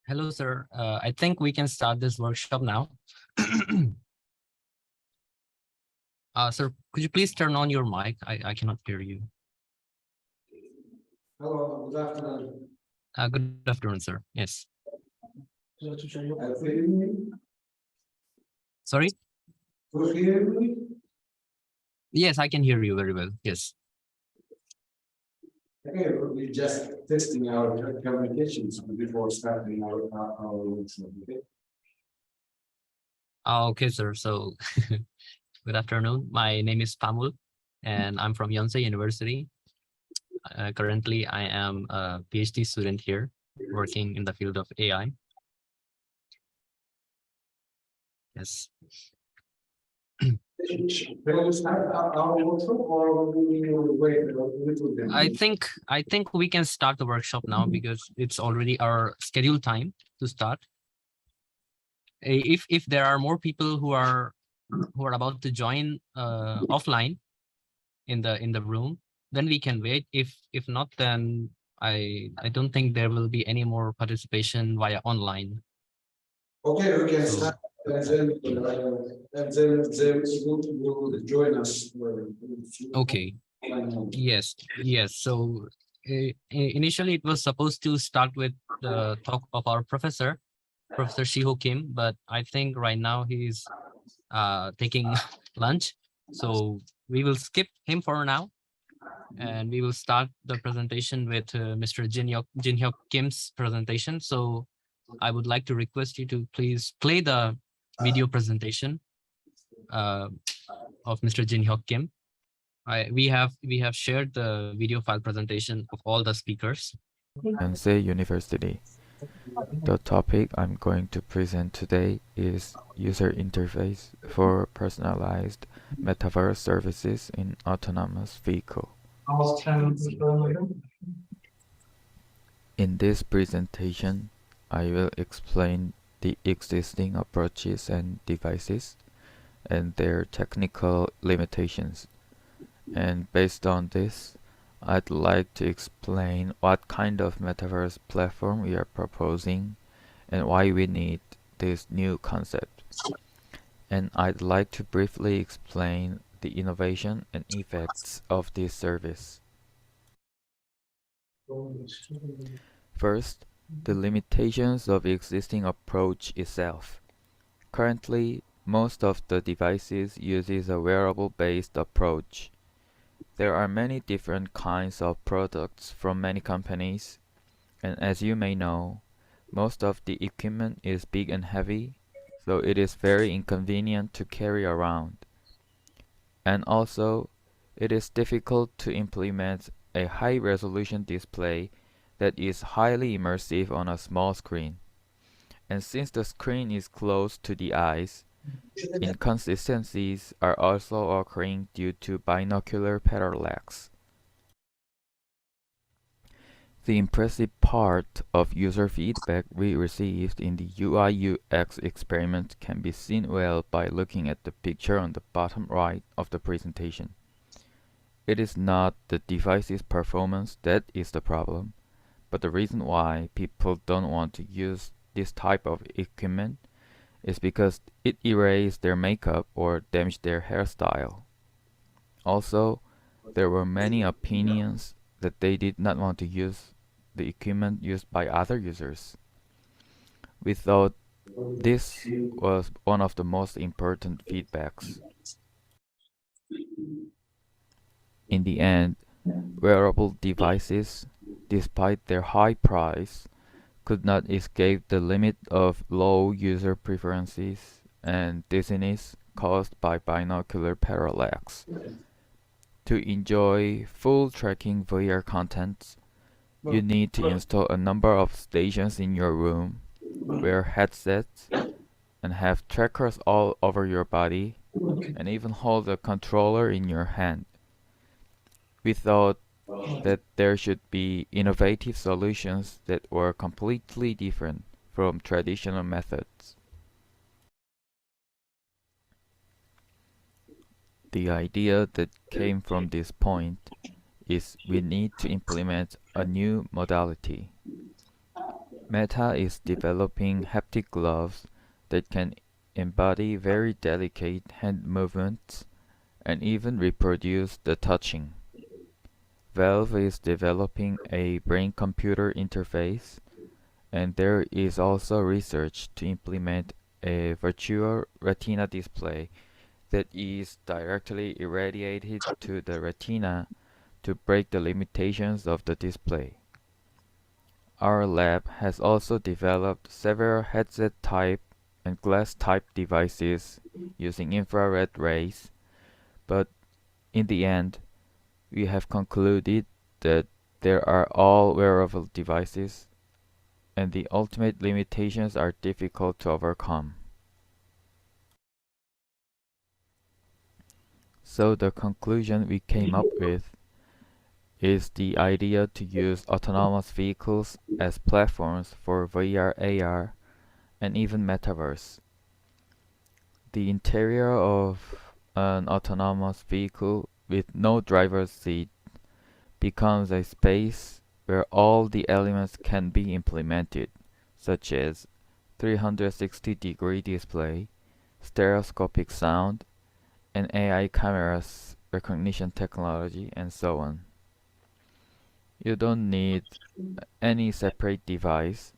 Hello, sir. I think we can start this workshop now. Sir, could you please turn on your mic? I cannot hear you. Hello, good afternoon. Good afternoon, sir. Yes. Sorry? Could you hear me? Yes, I can hear you very well. Yes. Okay, we're just testing our communications before starting our workshop. Okay. Okay, sir. So, good afternoon. My name is Pamul, and I'm from Yonsei University. Currently, I am a PhD student here, working in the field of AI. Yes. Can we start our workshop or we will wait a little bit? I think we can start the workshop now because it's already our scheduled time to start. If there are more people who are about to join offline in the room, then we can wait. If not, then I don't think there will be any more participation via online. Okay, we can So, start and then they will join us. okay. Yes. So initially it was supposed to start with the talk of our professor, Professor Shiho Kim, but I think right now he's taking lunch. So we will skip him for now, and we will start the presentation with Mr. Jin Hyuk Kim's presentation. So I would like to request you to please play the video presentation of Mr. Jin Hyuk Kim. We have shared the video file presentation of all the speakers. Yonsei University. The topic I'm going to present today is user interface for personalized metaverse services in autonomous vehicle. In this presentation, I will explain the existing approaches and devices and their technical limitations. And based on this, I'd like to explain what kind of metaverse platform we are proposing and why we need this new concept. And I'd like to briefly explain the innovation and effects of this service. First, the limitations of existing approach itself. Currently, most of the devices uses a wearable-based approach. There are many different kinds of products from many companies, and as you may know, most of the equipment is big and heavy, so it is very inconvenient to carry around. And also, it is difficult to implement a high-resolution display that is highly immersive on a small screen. And since the screen is close to the eyes, inconsistencies are also occurring due to binocular parallax. The impressive part of user feedback we received in the UI/UX experiment can be seen well by looking at the picture on the bottom right of the presentation. It is not the device's performance that is the problem, but the reason why people don't want to use this type of equipment is because it erases their makeup or damages their hairstyle. Also, there were many opinions that they did not want to use the equipment used by other users. We thought this was one of the most important feedbacks. In the end, wearable devices, despite their high price, could not escape the limit of low user preferences and dizziness caused by binocular parallax. To enjoy full tracking VR contents, you need to install a number of stations in your room, wear headsets, and have trackers all over your body, and even hold a controller in your hand. We thought that there should be innovative solutions that were completely different from traditional methods. The idea that came from this point is we need to implement a new modality. Meta is developing haptic gloves that can embody very delicate hand movements and even reproduce the touching. Valve is developing a brain-computer interface, and there is also research to implement a virtual retina display that is directly irradiated to the retina to break the limitations of the display. Our lab has also developed several headset-type and glass-type devices using infrared rays, but in the end, we have concluded that they are all wearable devices, and the ultimate limitations are difficult to overcome. So the conclusion we came up with is the idea to use autonomous vehicles as platforms for VR, AR, and even metaverse. The interior of an autonomous vehicle with no driver's seat becomes a space where all the elements can be implemented, such as 360-degree display, stereoscopic sound, and AI cameras recognition technology, and so on. You don't need any separate device,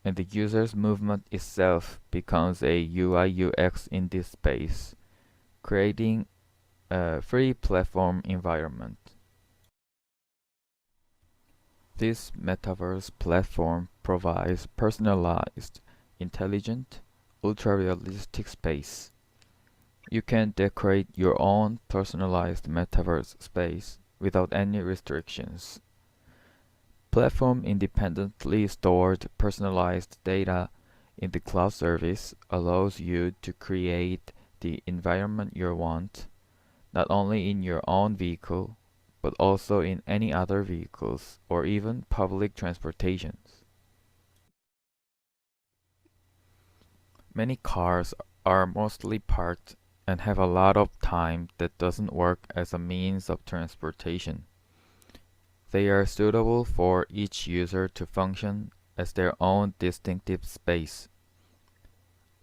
and the user's movement itself becomes a UI UX in this space, creating a free platform environment. This metaverse platform provides personalized, intelligent, ultra-realistic space. You can decorate your own personalized metaverse space without any restrictions. Platform independently stored personalized data in the cloud service allows you to create the environment you want, not only in your own vehicle, but also in any other vehicles or even public transportations. Many cars are mostly parked and have a lot of time that doesn't work as a means of transportation. They are suitable for each user to function as their own distinctive space.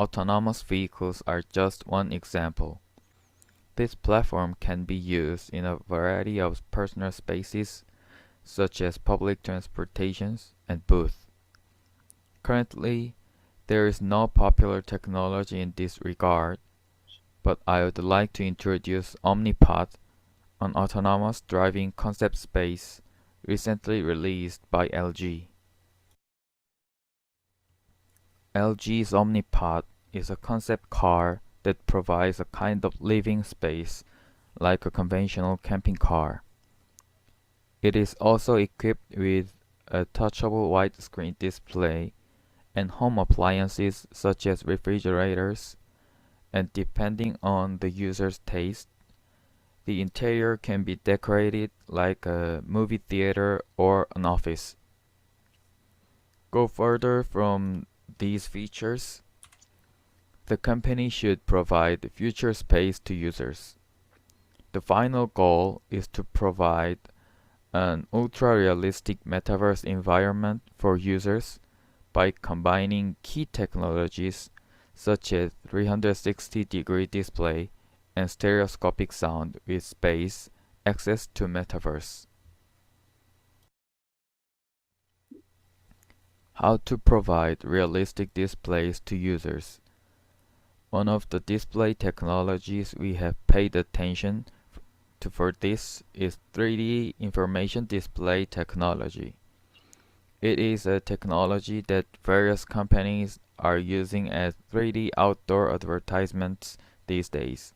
Autonomous vehicles are just one example. This platform can be used in a variety of personal spaces, such as public transportations and booths. Currently, there is no popular technology in this regard, but I would like to introduce Omnipod, an autonomous driving concept space recently released by LG. LG's Omnipod is a concept car that provides a kind of living space like a conventional camping car. It is also equipped with a touchable widescreen display and home appliances such as refrigerators, and depending on the user's taste, the interior can be decorated like a movie theater or an office. Go further from these features, the company should provide future space to users. The final goal is to provide an ultra-realistic metaverse environment for users by combining key technologies such as 360-degree display and stereoscopic sound with space access to metaverse. How to provide realistic displays to users. One of the display technologies we have paid attention to for this is 3D information display technology. It is a technology that various companies are using as 3D outdoor advertisements these days.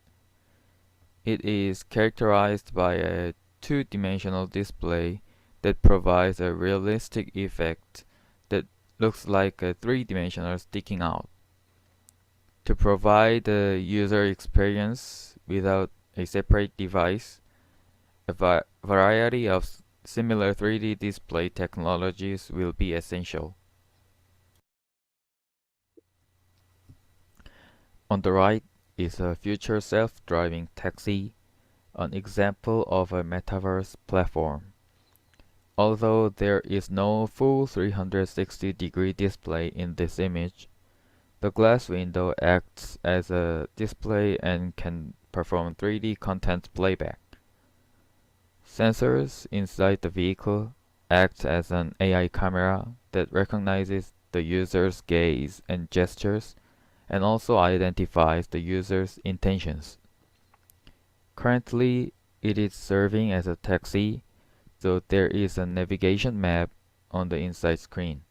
It is characterized by a two-dimensional display that provides a realistic effect that looks like a three-dimensional sticking out. To provide the user experience without a separate device, a variety of similar 3D display technologies will be essential. On the right is a future self-driving taxi, an example of a metaverse platform. Although there is no full 360-degree display in this image, the glass window acts as a display and can perform 3D content playback. Sensors inside the vehicle act as an AI camera that recognizes the user's gaze and gestures and also identifies the user's intentions. Currently, it is serving as a taxi, so there is a navigation map on the inside screen.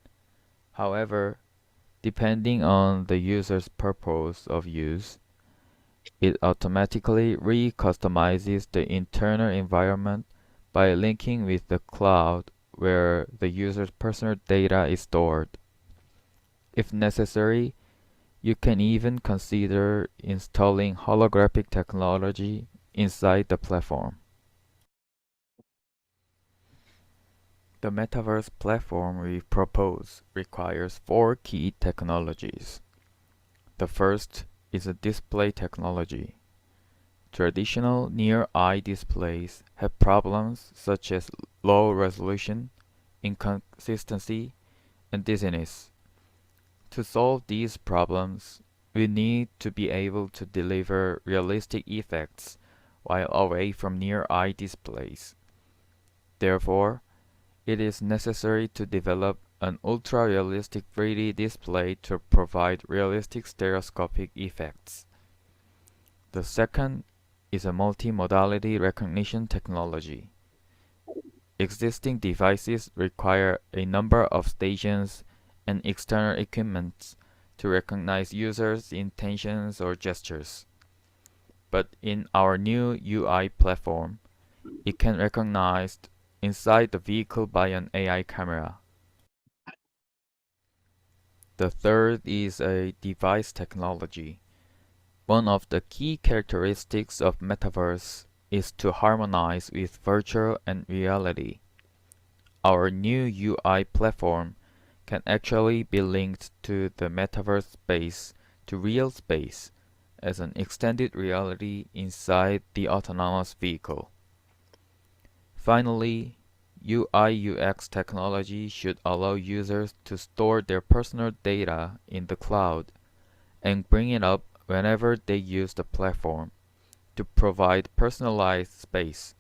However, depending on the user's purpose of use, it automatically re-customizes the internal environment by linking with the cloud where the user's personal data is stored. If necessary, you can even consider installing holographic technology inside the platform. The metaverse platform we propose requires 4 key technologies. The first is a display technology. Traditional near-eye displays have problems such as low resolution, inconsistency, and dizziness. To solve these problems, we need to be able to deliver realistic effects while away from near-eye displays. Therefore, it is necessary to develop an ultra-realistic 3D display to provide realistic stereoscopic effects. The second is a multimodality recognition technology. Existing devices require a number of stations and external equipment to recognize users' intentions or gestures. But in our new UI platform, it can recognize inside the vehicle by an AI camera. The third is a device technology. One of the key characteristics of metaverse is to harmonize with virtual and reality. Our new UI platform can actually be linked to the metaverse space to real space as an extended reality inside the autonomous vehicle. Finally, UI/UX technology should allow users to store their personal data in the cloud and bring it up whenever they use the platform to provide personalized space.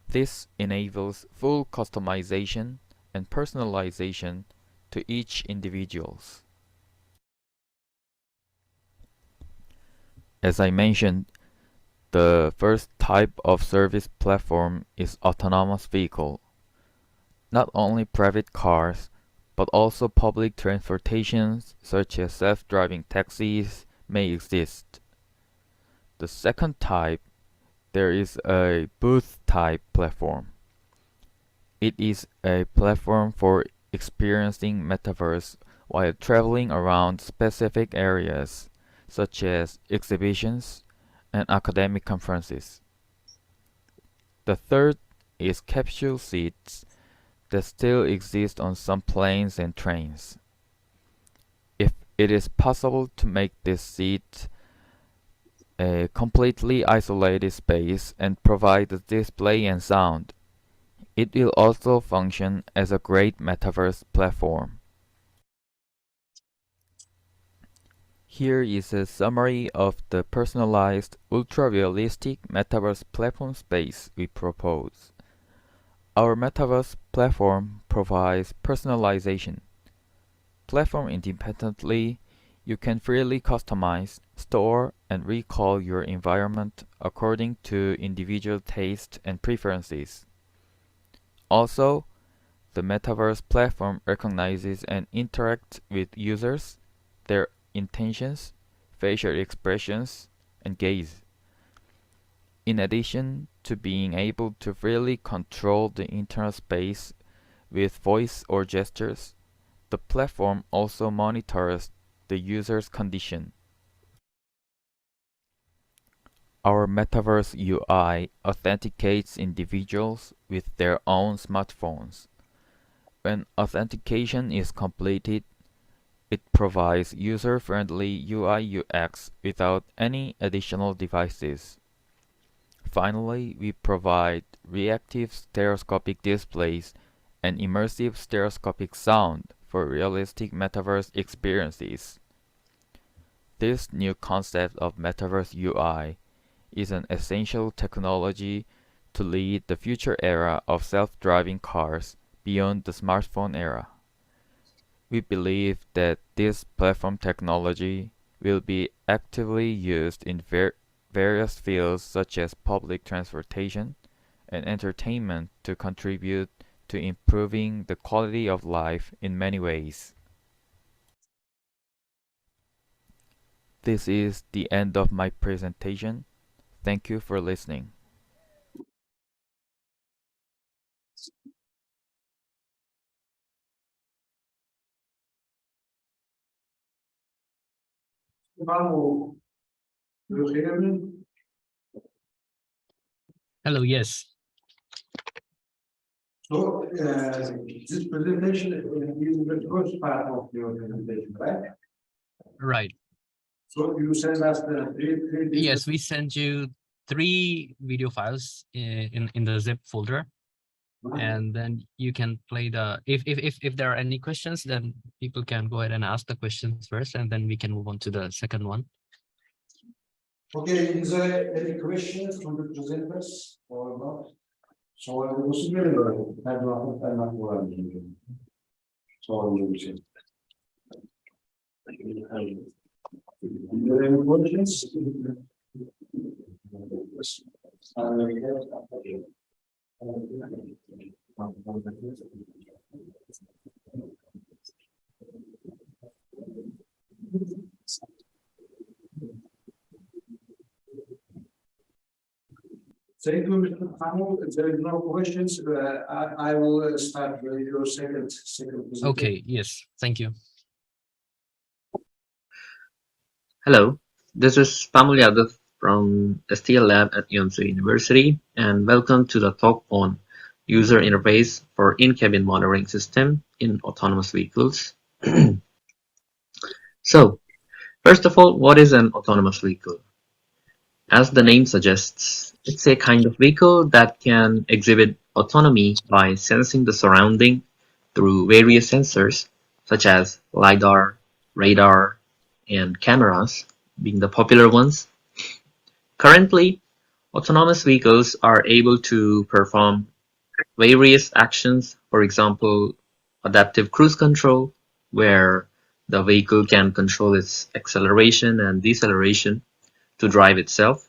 This enables full customization and personalization to each individual. As I mentioned, the first type of service platform is autonomous vehicle. Not only private cars, but also public transportations such as self-driving taxis may exist. The second type, there is a booth type platform. It is a platform for experiencing metaverse while traveling around specific areas such as exhibitions and academic conferences. The third is capsule seats that still exist on some planes and trains. If it is possible to make this seat a completely isolated space and provide the display and sound, it will also function as a great metaverse platform. Here is a summary of the personalized, ultra-realistic metaverse platform space we propose. Our metaverse platform provides personalization. Platform independently, you can freely customize, store, and recall your environment according to individual taste and preferences. Also, the metaverse platform recognizes and interacts with users, their intentions, facial expressions, and gaze. In addition to being able to freely control the internal space with voice or gestures, the platform also monitors the user's condition. Our metaverse UI authenticates individuals with their own smartphones. When authentication is completed, it provides user-friendly UI/UX without any additional devices. Finally, we provide reactive stereoscopic displays and immersive stereoscopic sound for realistic metaverse experiences. This new concept of metaverse UI is an essential technology to lead the future era of self-driving cars beyond the smartphone era. We believe that this platform technology will be actively used in various fields such as public transportation and entertainment to contribute to improving the quality of life in many ways. This is the end of my presentation. Thank you for listening. Manu, you hear me? Hello, yes. So, this presentation is the first part of your presentation, right? Right. So you send us the three Yes, we sent you 3 video files in the zip folder, and then you can play the if there are any questions, then people can go ahead and ask the questions first, and then we can move on to the second one. Okay, is there any questions from the presenters or not? So I will see you. I'm not working. So you see. Is there any questions? Thank you, Mr. Hamel. If there is no questions, I will start with your second presentation. Okay, yes, thank you. Hello, this is Pamul Yadav from STL Lab at Yonsei University, and welcome to the talk on user interface for in-cabin monitoring system in autonomous vehicles. So, first of all, what is an autonomous vehicle? As the name suggests, it's a kind of vehicle that can exhibit autonomy by sensing the surrounding through various sensors such as LiDAR, radar, and cameras being the popular ones. Currently, autonomous vehicles are able to perform various actions, for example, adaptive cruise control, where the vehicle can control its acceleration and deceleration to drive itself.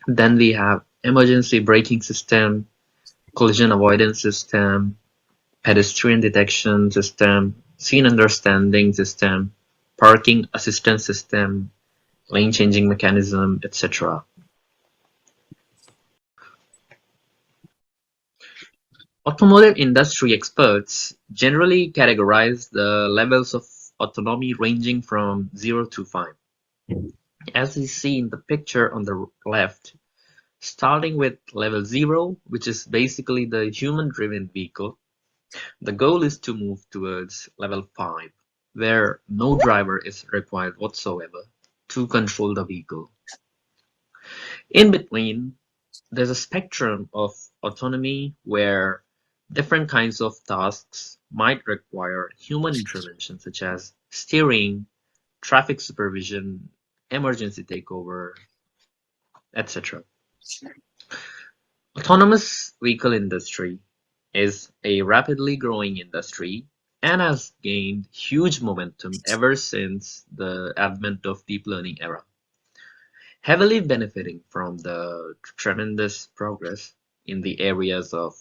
Then we have emergency braking system, collision avoidance system, pedestrian detection system, scene understanding system, parking assistance system, lane changing mechanism, etc. Automotive industry experts generally categorize the levels of autonomy ranging from 0 to 5. As we see in the picture on the left, starting with level 0, which is basically the human-driven vehicle, the goal is to move towards level 5, where no driver is required whatsoever to control the vehicle. In between, there's a spectrum of autonomy where different kinds of tasks might require human intervention, such as steering, traffic supervision, emergency takeover, etc. Autonomous vehicle industry is a rapidly growing industry and has gained huge momentum ever since the advent of deep learning era, heavily benefiting from the tremendous progress in the areas of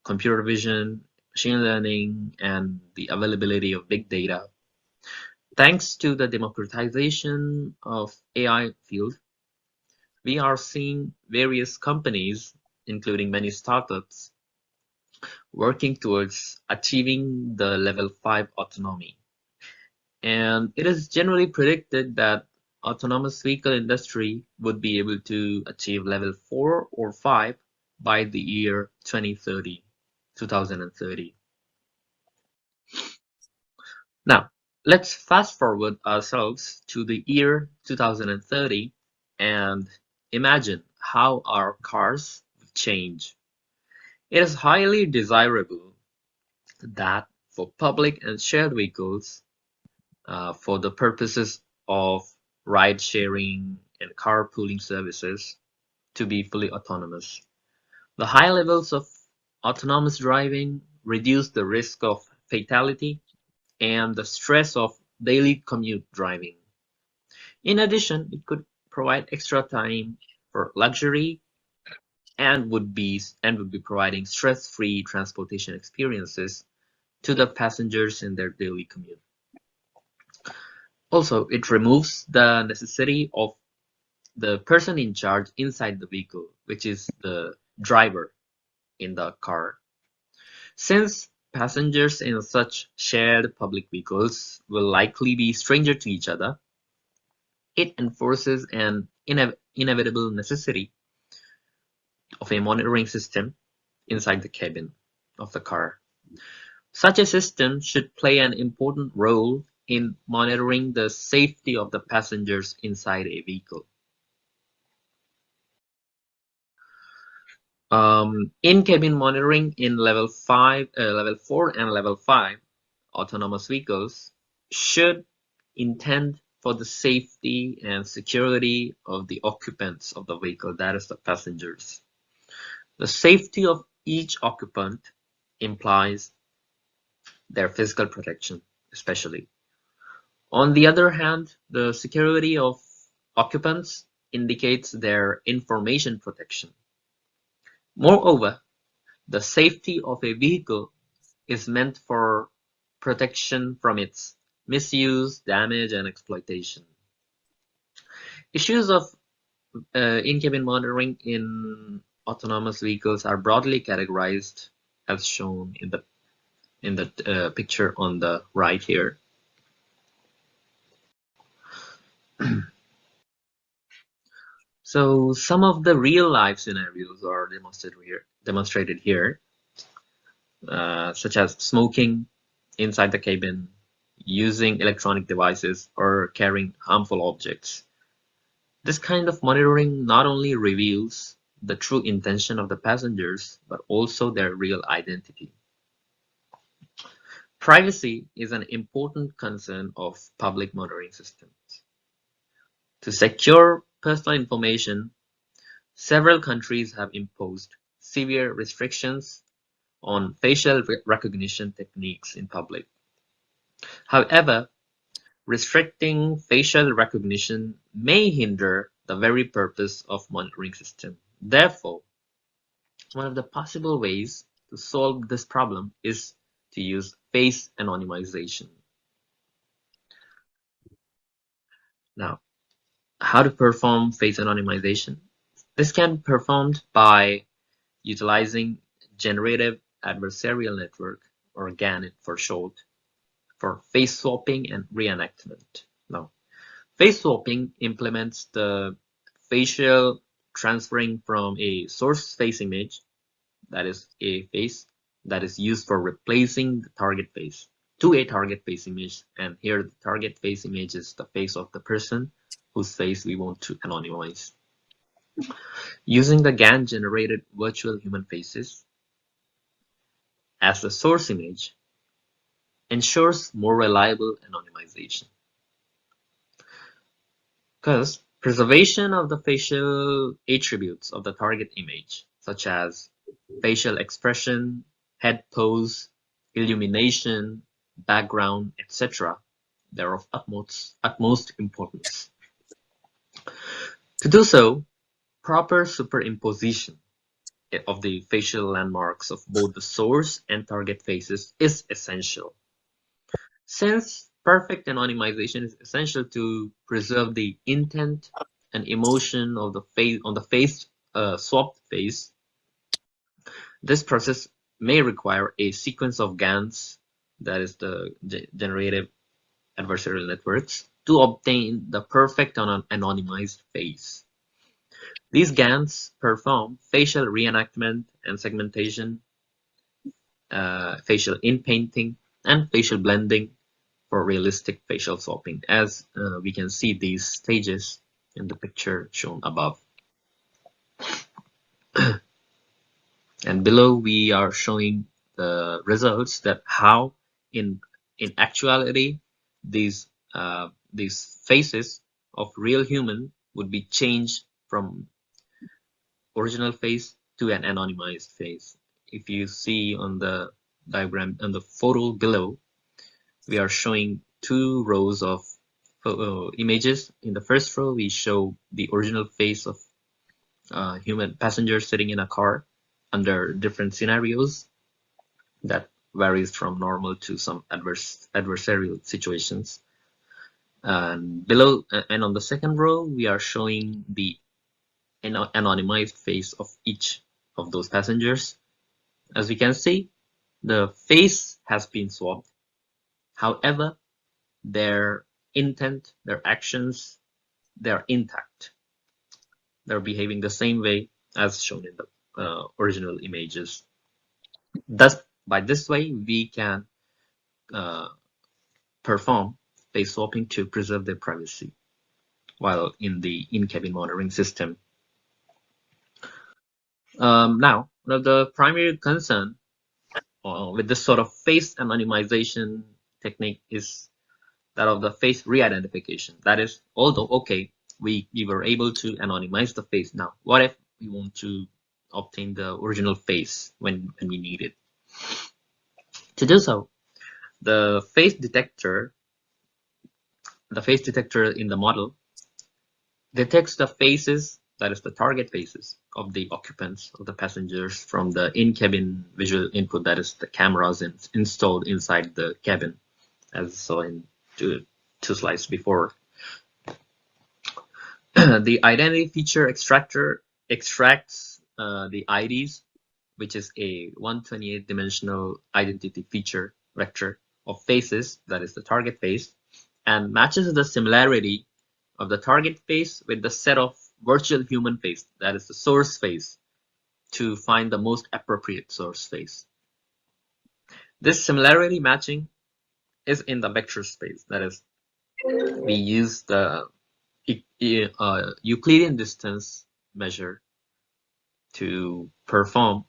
computer vision, machine learning, and the availability of big data. Thanks to the democratization of AI field, we are seeing various companies, including many startups, working towards achieving the level 5 autonomy. And it is generally predicted that autonomous vehicle industry would be able to achieve level 4 or 5 by the year 2030. Now, let's fast forward ourselves to the year 2030 and imagine how our cars change. It is highly desirable that for public and shared vehicles, for the purposes of ride sharing and carpooling services, to be fully autonomous. The high levels of autonomous driving reduce the risk of fatality and the stress of daily commute driving. In addition, it could provide extra time for luxury and would be providing stress-free transportation experiences to the passengers in their daily commute. Also, it removes the necessity of the person in charge inside the vehicle, which is the driver in the car. Since passengers in such shared public vehicles will likely be strangers to each other, it enforces an inevitable necessity of a monitoring system inside the cabin of the car. Such a system should play an important role in monitoring the safety of the passengers inside a vehicle. In-cabin monitoring in level 4 and level 5 autonomous vehicles should intend for the safety and security of the occupants of the vehicle, that is the passengers. The safety of each occupant implies their physical protection, especially. On the other hand, the security of occupants indicates their information protection. Moreover, the safety of a vehicle is meant for protection from its misuse, damage, and exploitation. Issues of in-cabin monitoring in autonomous vehicles are broadly categorized as shown in the picture on the right here. So some of the real-life scenarios are demonstrated here, such as smoking inside the cabin, using electronic devices, or carrying harmful objects. This kind of monitoring not only reveals the true intention of the passengers, but also their real identity. Privacy is an important concern of public monitoring systems. To secure personal information, several countries have imposed severe restrictions on facial recognition techniques in public. However, restricting facial recognition may hinder the very purpose of monitoring system. Therefore, one of the possible ways to solve this problem is to use face anonymization. Now, how to perform face anonymization? This can be performed by utilizing generative adversarial network, or GANnet for short, for face swapping and reenactment. Now, face swapping implements the facial transferring from a source face image, that is a face that is used for replacing the target face, to a target face image, and here the target face image is the face of the person whose face we want to anonymize. Using the GAN-generated virtual human faces as the source image ensures more reliable anonymization. Because preservation of the facial attributes of the target image, such as facial expression, head pose, illumination, background, etc., they're of utmost importance. To do so, proper superimposition of the facial landmarks of both the source and target faces is essential. Since perfect anonymization is essential to preserve the intent and emotion of the face on the face swapped face, this process may require a sequence of GANs, that is the generative adversarial networks, to obtain the perfect anonymized face. These GANs perform facial reenactment and segmentation, facial inpainting, and facial blending for realistic facial swapping, as we can see these stages in the picture shown above. And below we are showing the results that how in actuality these faces of real human would be changed from original face to an anonymized face. If you see on the diagram on the photo below, we are showing two rows of images. In the first row, we show the original face of human passenger sitting in a car under different scenarios that varies from normal to some adversarial situations. And below and on the second row, we are showing the anonymized face of each of those passengers. As we can see, the face has been swapped. However, their intent, their actions, they're intact. They're behaving the same way as shown in the original images. Thus, by this way, we can perform face swapping to preserve their privacy while in the in-cabin monitoring system. Now, one of the primary concern with this sort of face anonymization technique is that of the face re-identification. That is, although, okay, we were able to anonymize the face. Now, what if we want to obtain the original face when we need it? To do so, the face detector in the model detects the faces, that is the target faces of the occupants, of the passengers from the in-cabin visual input, that is the cameras installed inside the cabin, as saw in two slides before. The identity feature extractor extracts the IDs, which is a 128-dimensional identity feature vector of faces, that is the target face, and matches the similarity of the target face with the set of virtual human face, that is the source face, to find the most appropriate source face. This similarity matching is in the vector space, that is, we use the Euclidean distance measure to perform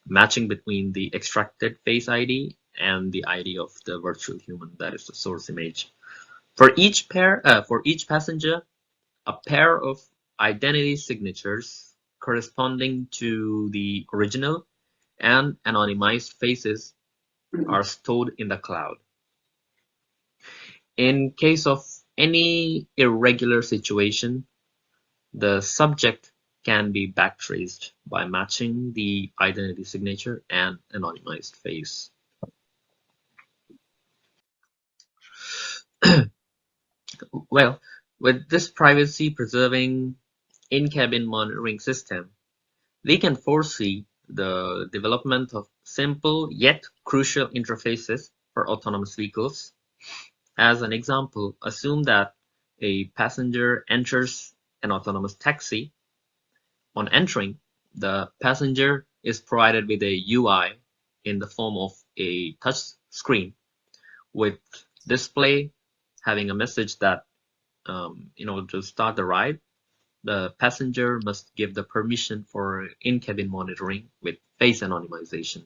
matching between the extracted face ID and the ID of the virtual human, that is the source image. For each passenger, a pair of identity signatures corresponding to the original and anonymized faces are stored in the cloud. In case of any irregular situation, the subject can be backtraced by matching the identity signature and anonymized face. Well, with this privacy-preserving in-cabin monitoring system, we can foresee the development of simple yet crucial interfaces for autonomous vehicles. As an example, assume that a passenger enters an autonomous taxi. On entering, the passenger is provided with a UI in the form of a touch screen with display having a message that in order to start the ride, the passenger must give the permission for in-cabin monitoring with face anonymization.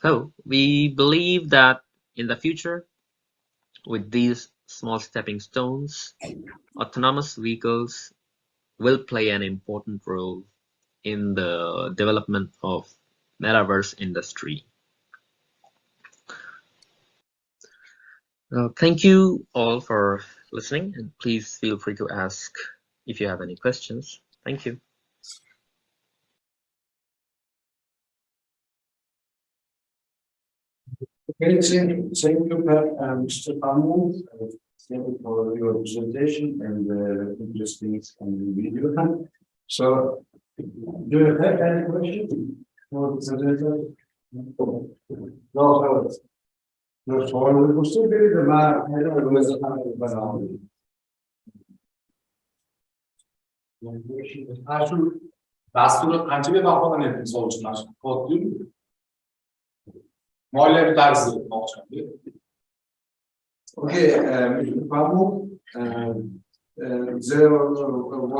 So we believe that in the future, with these small stepping stones, autonomous vehicles will play an important role in the development of metaverse industry. Thank you all for listening, and please feel free to ask if you have any questions. Thank you. Okay, thank you, Mr. Pamuk. Thank you for your presentation and interesting video. So, do you have any questions for the presenter? No, no, so we still be the man. I don't know what's Actually, دستور انجام باقی نمی‌کنه سوالش خودتون مال درس Okay, Mr. Pamuk, there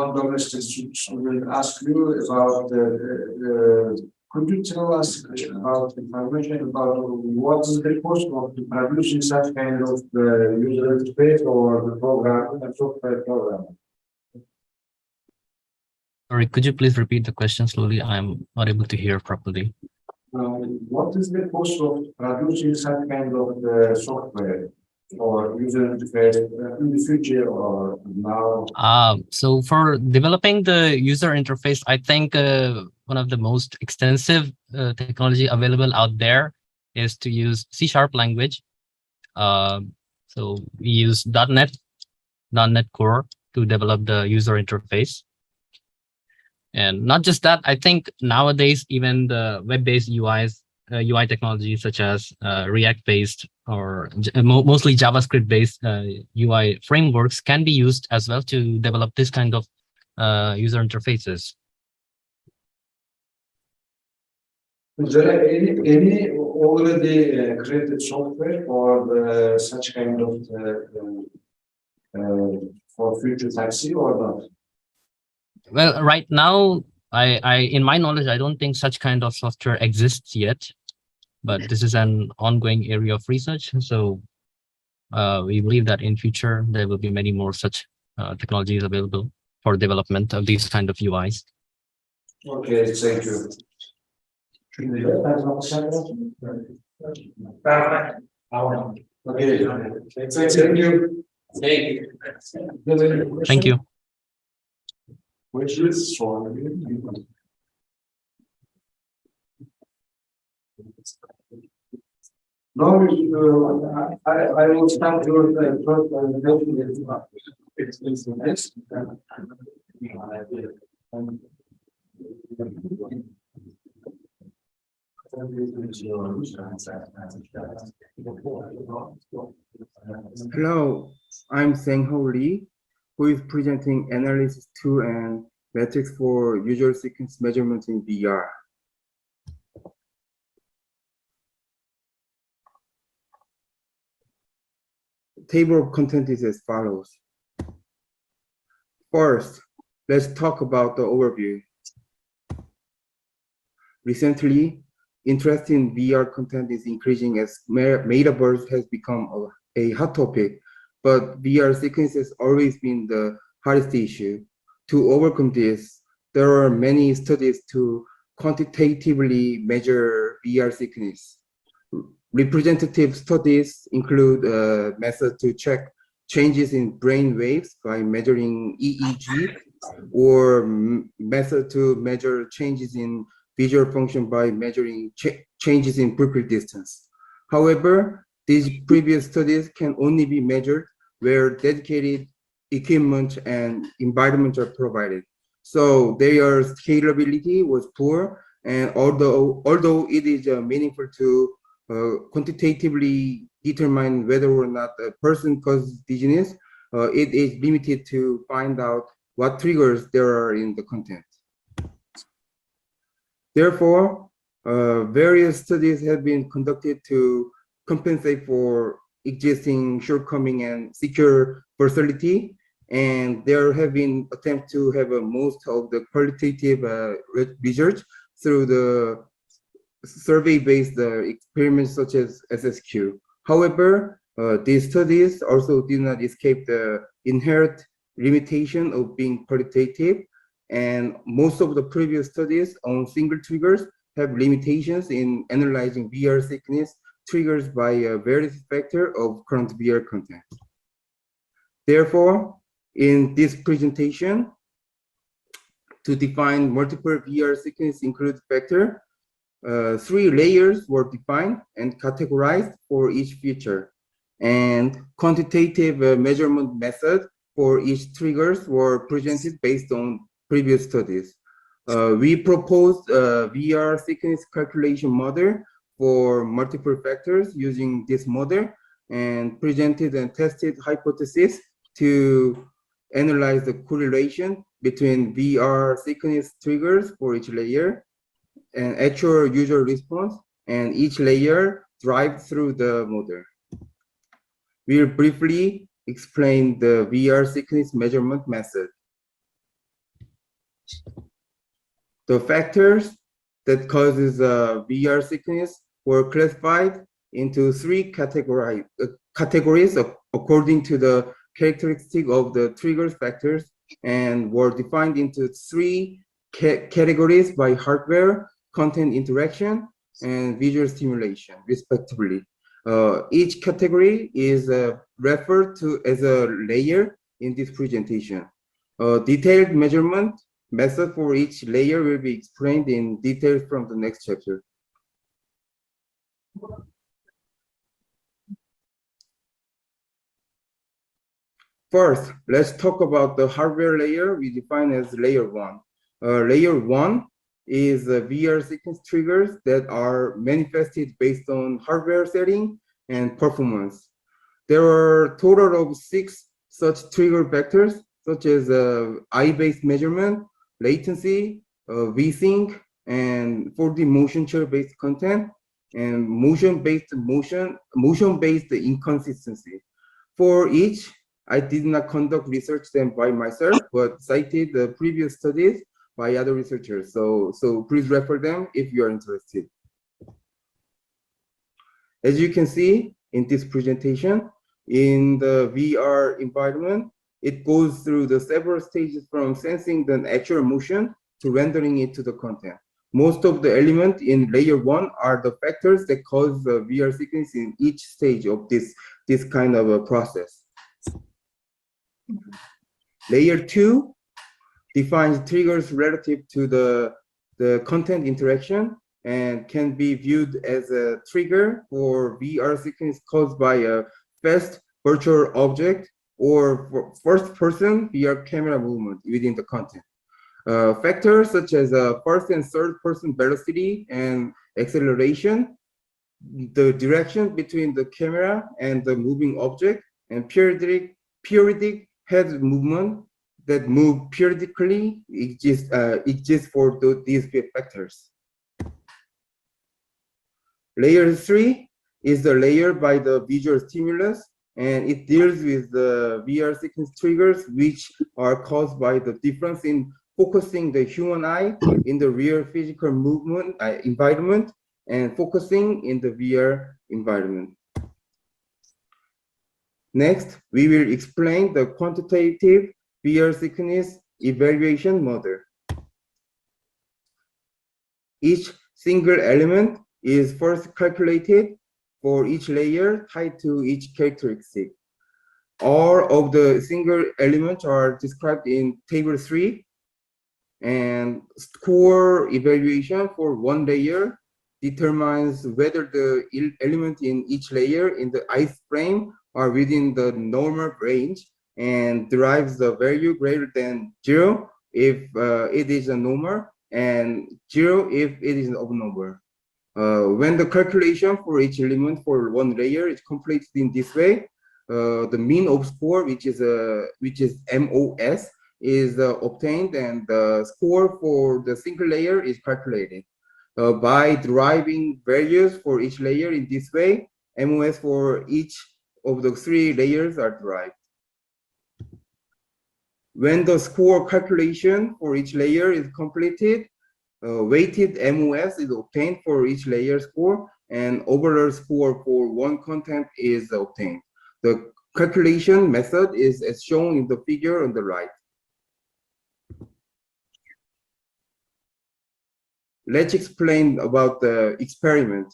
one domestic student ask you about the Could you tell us about information about what is the cost of producing such kind of user interface or the program, the software program? Sorry, could you please repeat the question slowly? I'm not able to hear properly. What is the cost of producing such kind of software or user interface in the future or now? So for developing the user interface, I think one of the most extensive technology available out there is to use C# language. So we use .NET Core to develop the user interface. And not just that, I think nowadays even the web-based UI technologies such as React-based or mostly JavaScript-based UI frameworks can be used as well to develop this kind of user interfaces. Is there any already created software for such kind of for future taxi or not? Well, right now, in my knowledge, I don't think such kind of software exists yet, but this is an ongoing area of research. So we believe that in future, there will be many more such technologies available for development of these kind of UIs. Okay, thank you. Okay, thank you. Thank you. Which is for no, I will start your first Hello, I'm Sang-ho Lee, who is presenting analysis 2 and metrics for user sequence measurement in VR. The table of content is as follows. First, let's talk about the overview. Recently, interest in VR content is increasing as metaverse has become a hot topic, but VR sequence has always been the hardest issue. To overcome this, there are many studies to quantitatively measure VR sequence. Representative studies include methods to check changes in brain waves by measuring EEG, or method to measure changes in visual function by measuring changes in pupil distance. However, these previous studies can only be measured where dedicated equipment and environment are provided. So their scalability was poor, and although it is meaningful to quantitatively determine whether or not a person causes dizziness, it is limited to find out what triggers there are in the content. Therefore, various studies have been conducted to compensate for existing shortcoming and secure versatility, and there have been attempts to have most of the qualitative research through the survey-based experiments such as SSQ. However, these studies also did not escape the inherent limitation of being qualitative, and most of the previous studies on single triggers have limitations in analyzing VR sequence triggers by various factors of current VR content. Therefore, in this presentation, to define multiple VR sequence include factor, 3 layers were defined and categorized for each feature, and quantitative measurement methods for each triggers were presented based on previous studies. We proposed a VR sequence calculation model for multiple factors using this model, and presented and tested hypotheses to analyze the correlation between VR sequence triggers for each layer and actual user response, and each layer derived through the model. We'll briefly explain the VR sequence measurement method. The factors that causes VR sickness were classified into three categories according to the characteristic of the trigger factors, and were defined into three categories by hardware, content interaction, and visual stimulation, respectively. Each category is referred to as a layer in this presentation. Detailed measurement method for each layer will be explained in detail from the next chapter. First, let's talk about the hardware layer we define as layer 1. Layer 1 is VR sequence triggers that are manifested based on hardware setting and performance. There are a total of 6 such trigger vectors, such as eye-based measurement, latency, VSync, and 4D motion chair-based content, and motion-based inconsistency. For each, I did not conduct research them by myself, but cited the previous studies by other researchers. So please refer them if you are interested. As you can see in this presentation, in the VR environment, it goes through the several stages from sensing the actual motion to rendering it to the content. Most of the elements in layer 1 are the factors that cause the VR sequence in each stage of this kind of a process. Layer 2 defines triggers relative to the content interaction and can be viewed as a trigger for VR sequence caused by a fast virtual object or for first-person VR camera movement within the content. Factors such as first and third-person velocity and acceleration, the direction between the camera and the moving object, and periodic head movement that move periodically exist for these factors. Layer 3 is the layer by the visual stimulus, and it deals with the VR sequence triggers which are caused by the difference in focusing the human eye in the real physical movement environment and focusing in the VR environment. Next, we will explain the quantitative VR sequence evaluation model. Each single element is first calculated for each layer tied to each characteristic. All of the single elements are described in table 3, and score evaluation for one layer determines whether the element in each layer in the ice frame are within the normal range and derives the value greater than 0 if it is a normal and 0 if it is an abnormal. When the calculation for each element for one layer is completed in this way, the mean of score, which is MOS, is obtained, and the score for the single layer is calculated. By deriving values for each layer in this way, MOS for each of the 3 layers are derived. When the score calculation for each layer is completed, weighted MOS is obtained for each layer score, and overall score for one content is obtained. The calculation method is as shown in the figure on the right. Let's explain about the experiment.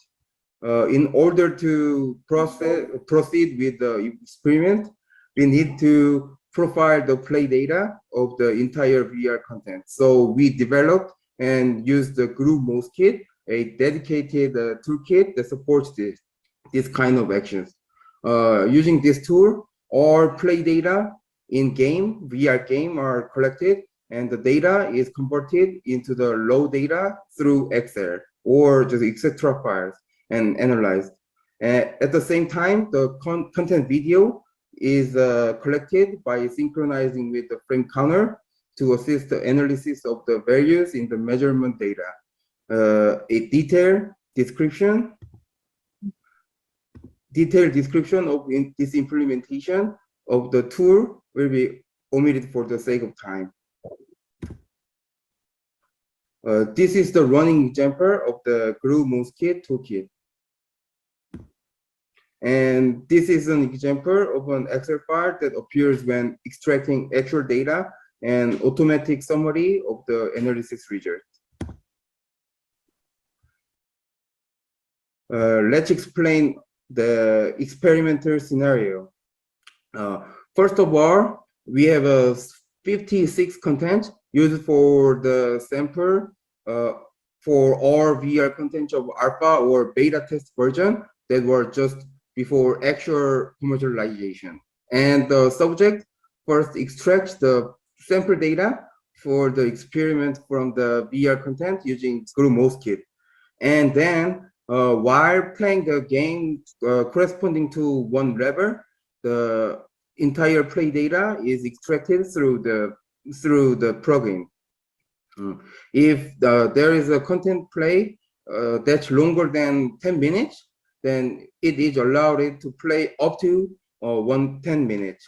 In order to proceed with the experiment, we need to profile the play data of the entire VR content. So we developed and used the Groove Mouse Kit, a dedicated toolkit that supports this kind of actions. Using this tool, all play data in VR game are collected, and the data is converted into the raw data through Excel or just etc. files and analyzed. At the same time, the content video is collected by synchronizing with the frame counter to assist the analysis of the values in the measurement data. A detailed description of this implementation of the tool will be omitted for the sake of time. This is the running example of the GRU Mosquito toolkit. And this is an example of an Excel file that appears when extracting actual data and automatic summary of the analysis result. Let's explain the experimental scenario. First of all, we have a 56 content used for the sample for all VR content of alpha or beta test version that were just before actual commercialization. And the subject first extracts the sample data for the experiment from the VR content using GRU Mosquito. And then while playing the game corresponding to one level, the entire play data is extracted through the program. If there is a content play that's longer than 10 minutes, then it is allowed to play up to 10 minutes.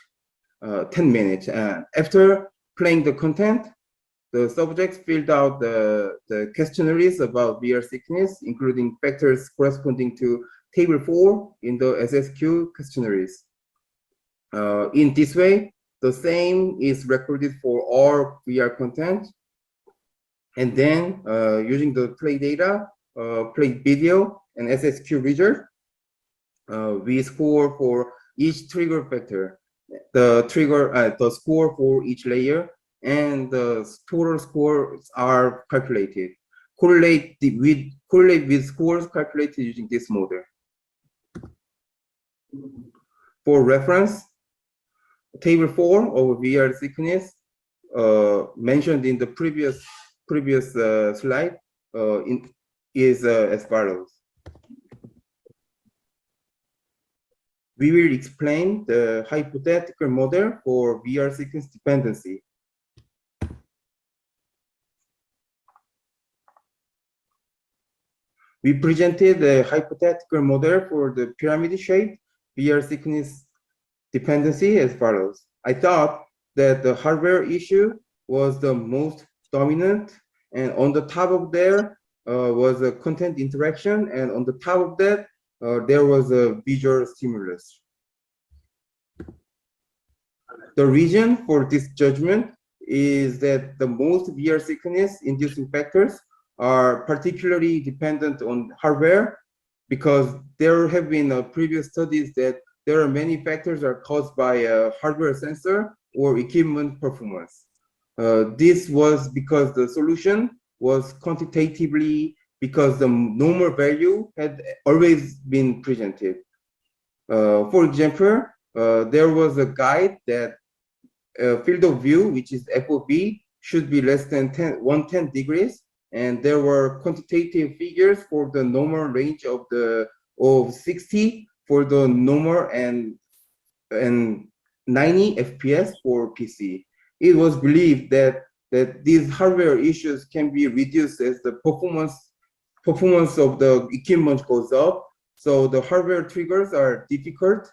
After playing the content, the subjects filled out the questionnaires about VR sickness, including factors corresponding to table 4 in the SSQ questionnaires. In this way, the same is recorded for all VR content. And then using the play data, play video, and SSQ result, we score for each trigger factor, the score for each layer, and the total scores are calculated. Correlate with scores calculated using this model. For reference, table 4 of VR sickness mentioned in the previous slide is as follows. We will explain the hypothetical model for VR sequence dependency. We presented the hypothetical model for the pyramid-shaped VR sequence dependency as follows. I thought that the hardware issue was the most dominant, and on the top of there was a content interaction, and on the top of that there was a visual stimulus. The reason for this judgment is that the most VR sickness inducing factors are particularly dependent on hardware, because there have been previous studies that there are many factors are caused by a hardware sensor or equipment performance. This was because the solution was quantitatively, because the normal value had always been presented. For example, there was a guide that field of view, which is FOV, should be less than 110 degrees, and there were quantitative figures for the normal range of 60 for the normal and 90 FPS for PC. It was believed that these hardware issues can be reduced as the performance of the equipment goes up. So the hardware triggers are difficult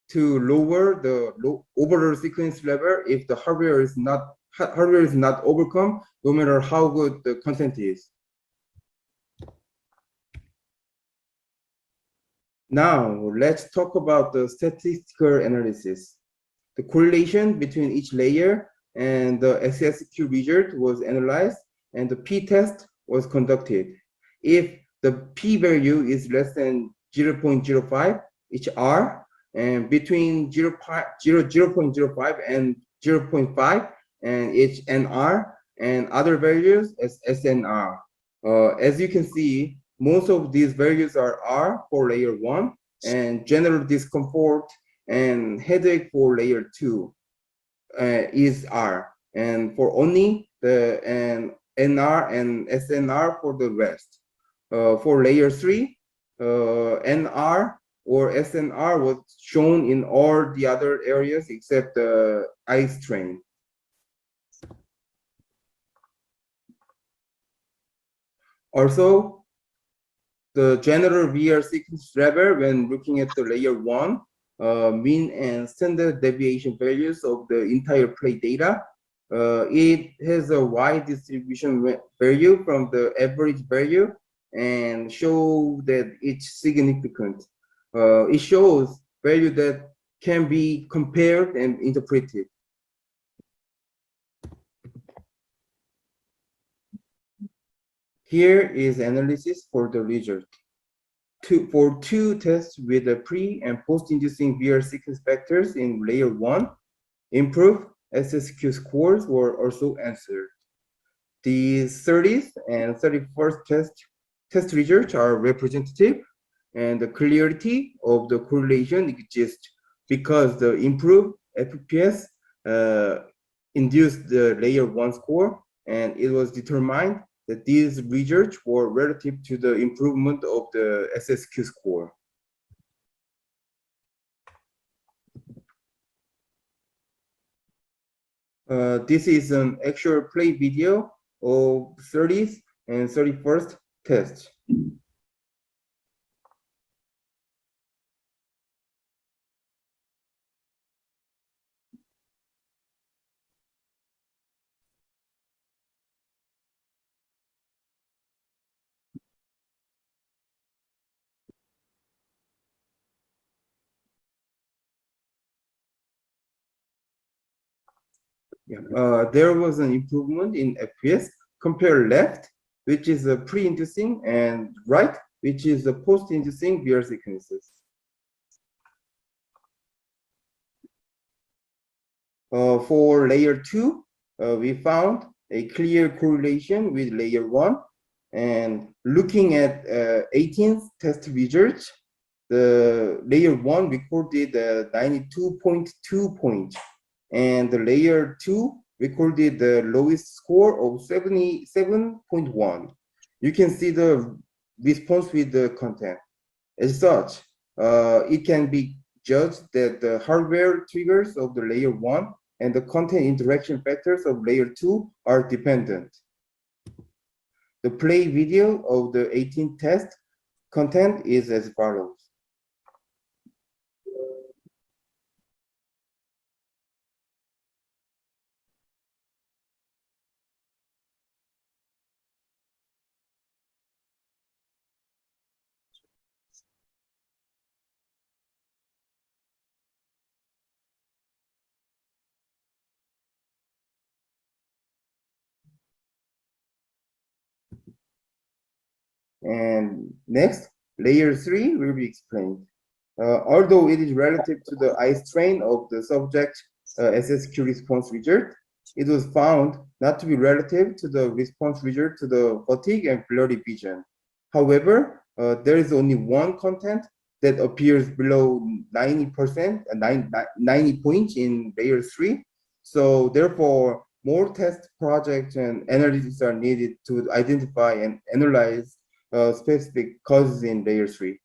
to lower the overall sequence level if the hardware is not overcome, no matter how good the content is. Now let's talk about the statistical analysis. The correlation between each layer and the SSQ result was analyzed, and the p-test was conducted. If the p-value is less than 0.05, each R, and between 0.05 and 0.5, and each NR, and other values as SNR. As you can see, most of these values are R for layer 1, and general discomfort and headache for layer 2 is R, and for only the NR and SNR for the rest. For layer 3, NR or SNR was shown in all the other areas except the eye strain. Also, the general VR sequence level when looking at the layer 1, mean and standard deviation values of the entire play data It has a wide distribution value from the average value and show that it's significant. It shows value that can be compared and interpreted. Here is analysis for the result. For two tests with the pre and post-inducing VR sequence factors in layer 1, improved SSQ scores were also answered. The 30th and 31st test results are representative, and the clarity of the correlation exists because the improved FPS induced the layer 1 score, and it was determined that these results were relative to the improvement of the SSQ score. This is an actual play video of 30th and 31st test. Yeah. There was an improvement in FPS. Compare left, which is a pre-inducing, and right, which is a post-inducing VR sequences. For layer 2, we found a clear correlation with layer 1. And looking at 18th test results, the layer 1 recorded 92.2 points, and the layer 2 recorded the lowest score of 77.1. You can see the response with the content. As such, it can be judged that the hardware triggers of the layer 1 and the content interaction factors of layer 2 are dependent. The play video of the 18th test content is as follows. And next, layer 3 will be explained. Although it is relative to the eye strain of the subject SSQ response result, it was found not to be relative to the response result to the fatigue and blurry vision. However, there is only one content that appears below 90%, 90 points in layer 3. So therefore, more test projects and analysis are needed to identify and analyze specific causes in layer 3.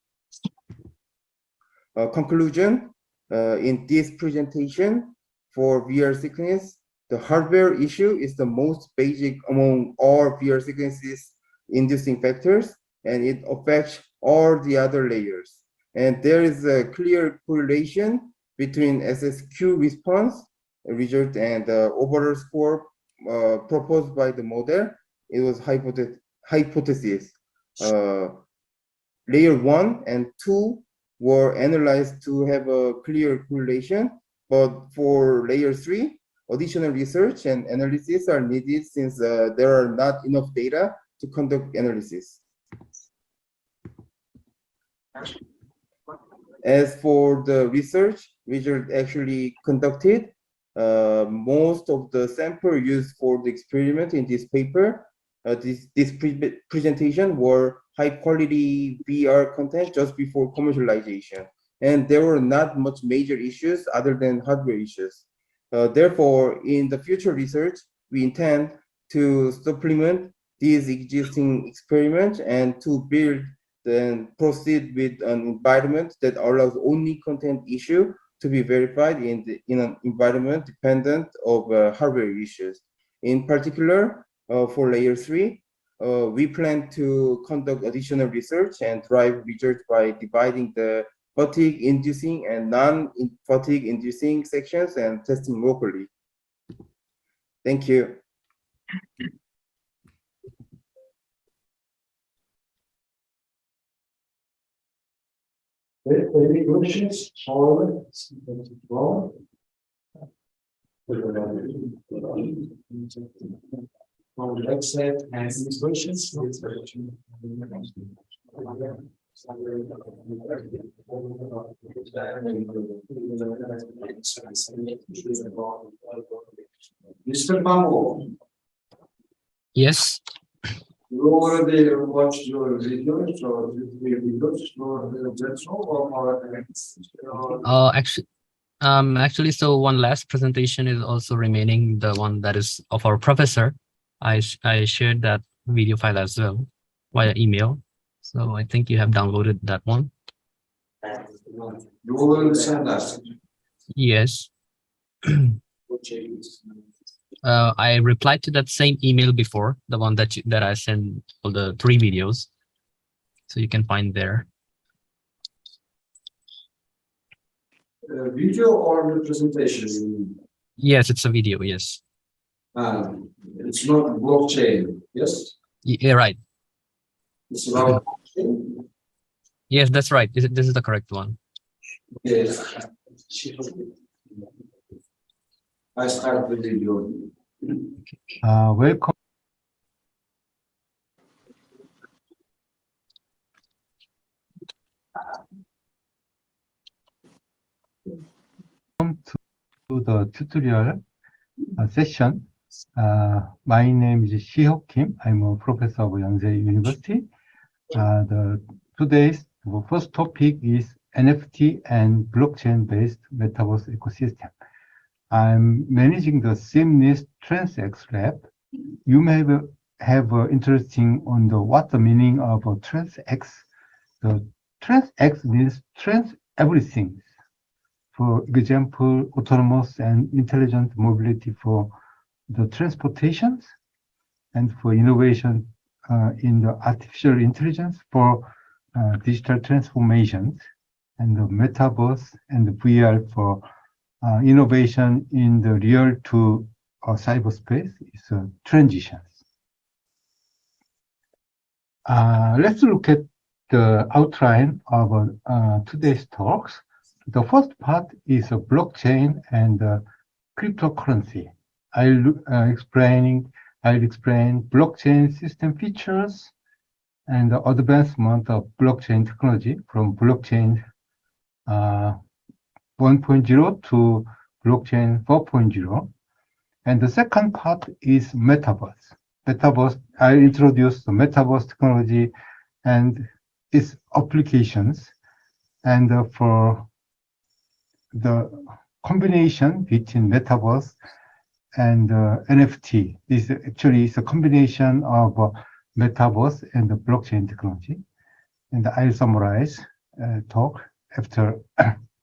Conclusion, in this presentation for VR sequence, the hardware issue is the most basic among all VR sequences inducing factors, and it affects all the other layers. And there is a clear correlation between SSQ response result and the overall score proposed by the model. It was hypothesis. Layer 1 and 2 were analyzed to have a clear correlation, but for layer 3, additional research and analysis are needed since there are not enough data to conduct analysis. As for the research result actually conducted, most of the sample used for the experiment in this paper, this presentation were high quality VR content just before commercialization. And there were not much major issues other than hardware issues. Therefore, in the future research, we intend to supplement these existing experiments and to build and proceed with an environment that allows only content issue to be verified in an environment dependent of hardware issues. In particular, for layer 3, we plan to conduct additional research and drive results by dividing the fatigue-inducing and non-fatigue-inducing sections and testing locally. Thank you. Any questions? However, from the website and any questions? Mr. Bambo, Yes. you already watched your videos or videos for the general or Actually, so one last presentation is also remaining, the one that is of our professor. I shared that video file as well via email. So I think you have downloaded that one. you will send us. Yes. I replied to that same email before, the one that I sent all the 3 videos. So you can find there. Video or the presentation? Yes, it's a video. Yes. It's not blockchain, yes? Yeah, right. It's about blockchain. Yes, that's right. This is the correct one. Yes. I start the video. Welcome to the tutorial session. My name is Shiho Kim. I'm a professor of Yonsei University. Today's first topic is NFT and blockchain-based metaverse ecosystem. I'm managing the Seamless TransX lab. You may have interesting on what the meaning of TransX. The TransX means trans everything. For example, autonomous and intelligent mobility for the transportations, and for innovation in the artificial intelligence for digital transformations, and the metaverse and the VR for innovation in the real to cyberspace is transitions. Let's look at the outline of today's talks. The first part is blockchain and cryptocurrency. I'll explain blockchain system features and the advancement of blockchain technology from blockchain 1.0 to blockchain 4.0. And the second part is metaverse. I introduce the metaverse technology and its applications, and for the combination between metaverse and NFT. This actually is a combination of metaverse and the blockchain technology. And I'll summarize talk after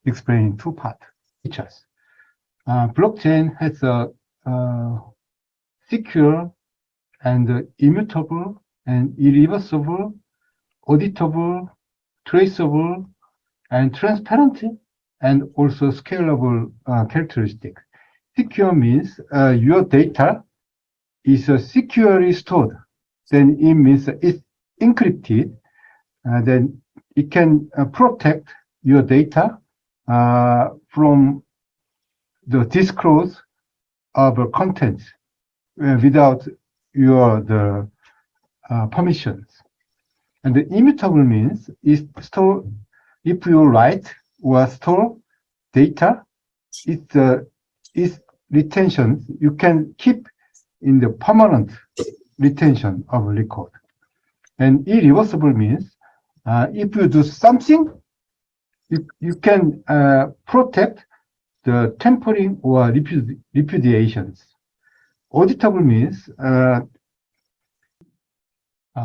explaining 2 parts. Features. Blockchain has a secure and immutable and irreversible, auditable, traceable, and transparent, and also scalable characteristics. Secure means your data is securely stored. Then it means it's encrypted. Then it can protect your data from the disclose of contents without your permissions. And the immutable means is store. If you write or store data, it's retention. You can keep in the permanent retention of a record. And irreversible means if you do something, you can protect the tampering or repudiations. Auditable means,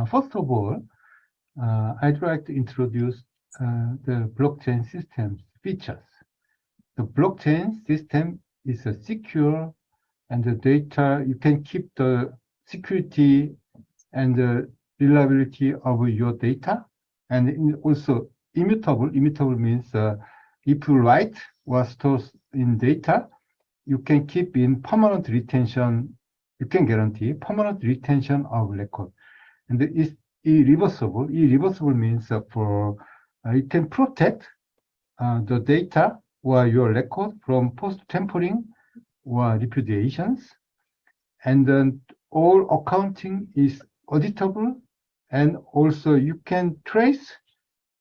first of all, I'd like to introduce the blockchain system's features. The blockchain system is secure, and the data, you can keep the security and the reliability of your data, and also immutable. Immutable means if you write or store in data, you can keep in permanent retention you can guarantee permanent retention of record. And it's irreversible. Irreversible means you can protect the data or your record from post-tampering or repudiations. And then all accounting is auditable, and also you can trace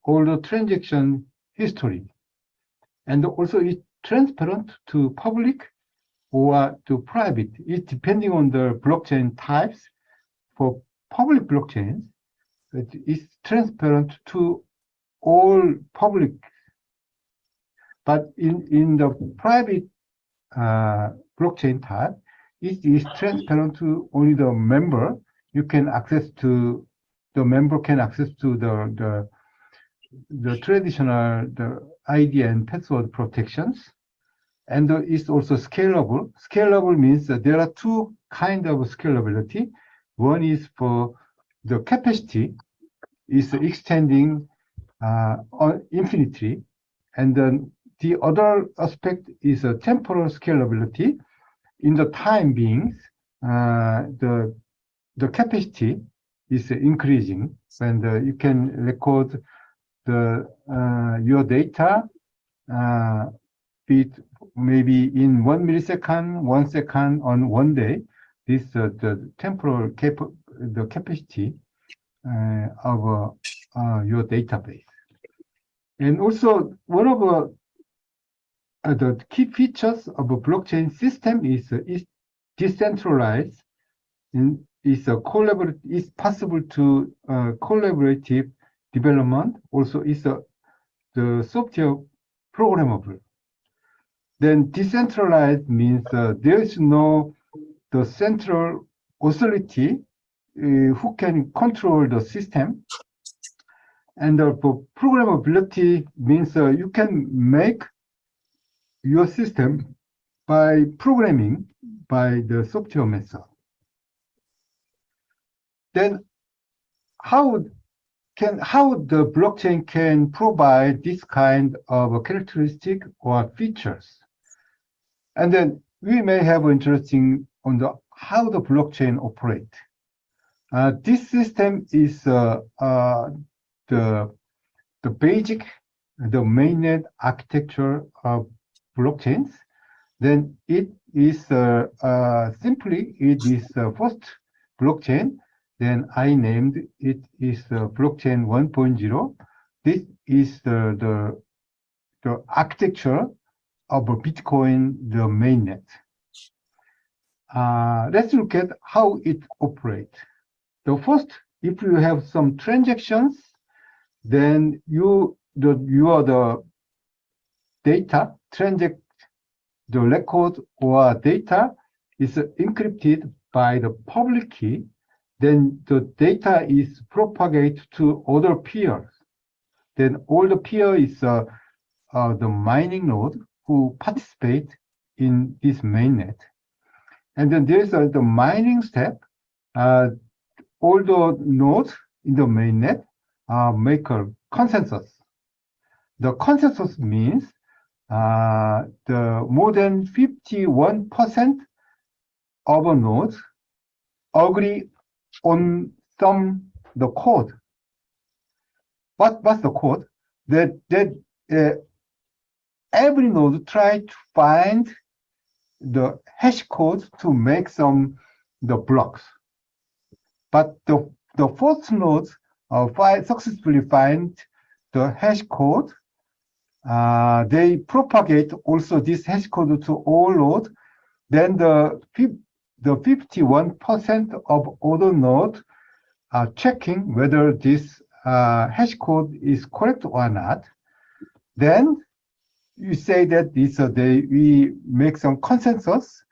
all the transaction history. And also it's transparent to public or to private. It's depending on the blockchain types. For public blockchains, it's transparent to all public. But in the private blockchain type, it is transparent to only the member. You can access to the member can access to the traditional ID and password protections, and it's also scalable. Scalable means that there are two kinds of scalability. One is for the capacity is extending infinitely, and then the other aspect is a temporal scalability. In the time beings, the capacity is increasing, and you can record your data maybe in 1 millisecond, 1 second, on 1 day. This the temporal the capacity of your database. And also one of the key features of a blockchain system is decentralized. And it's possible to collaborative development. Also, is the software programmable. Then decentralized means there is no the central authority who can control the system. And the programmability means you can make your system by programming by the software method. Then how the blockchain can provide this kind of characteristic or features? And then we may have interesting on how the blockchain operate. This system is the basic, the mainnet architecture of blockchains. Then it is simply it is first blockchain. Then I named it is blockchain 1.0. This is the architecture of Bitcoin, the mainnet. Let's look at how it operates. So first, if you have some transactions, then your data the record or data is encrypted by the public key. Then the data is propagated to other peers. Then all the peer is the mining node who participate in this mainnet. And then there's the mining step. All the nodes in the mainnet make a consensus. The consensus means the more than 51% of a nodes agree on the code. What's the code? That every node try to find the hash code to make the blocks. But the first node successfully find the hash code. They propagate also this hash code to all nodes. Then the 51% of other nodes are checking whether this hash code is correct or not. Then you say that we make some consensus,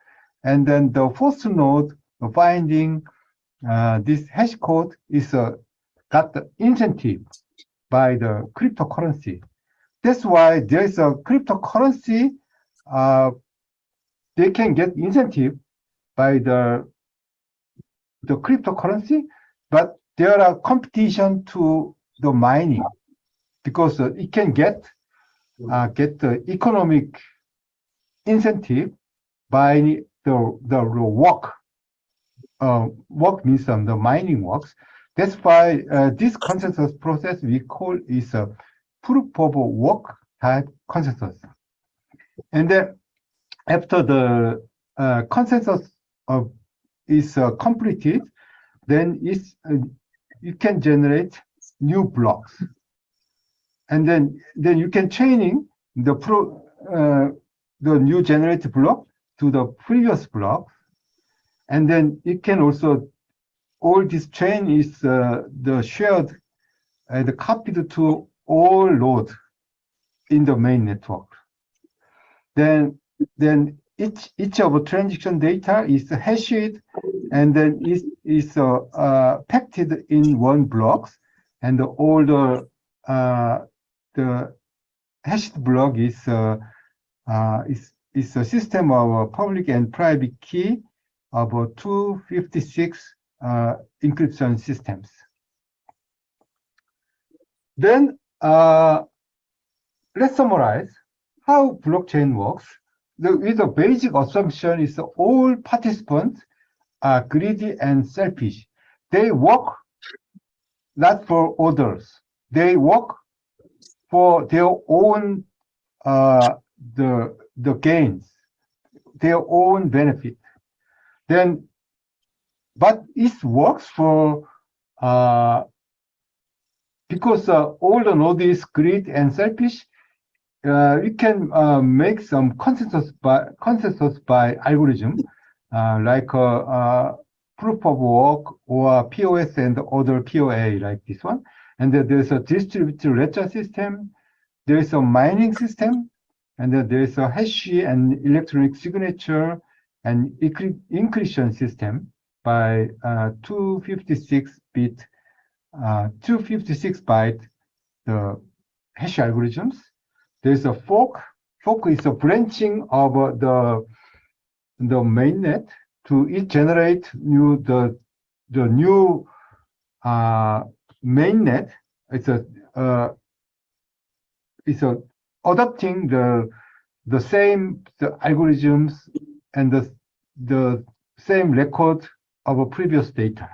and then the first node finding this hash code is got the incentive by the cryptocurrency. That's why there is a cryptocurrency. They can get incentive by the cryptocurrency, but there are competition to the mining because it can get the economic incentive by the work work means the mining works. That's why this consensus process we call is a proof of work type consensus. And then after the consensus is completed, then you can generate new blocks, and then you can training the new generated block to the previous block, and then it can also all this chain is the shared and copied to all nodes in the main network. Then each of the transaction data is hashed, and then is packed in one blocks, and all the hashed block is a system of public and private key of 256 encryption systems. Then let's summarize how blockchain works. With the basic assumption is all participants are greedy and selfish. They work not for others. They work for their own the gains, their own benefit. Then, but it works for because all the node is greed and selfish. We can make some consensus by algorithm, like proof of work or POS and other POA like this one. And then there's a distributed ledger system. There is a mining system, and then there is a hash and electronic signature and encryption system by 256 byte the hash algorithms. There's a fork. Fork is a branching of the mainnet to generate the new mainnet. It's adopting the same algorithms and the same record of a previous data.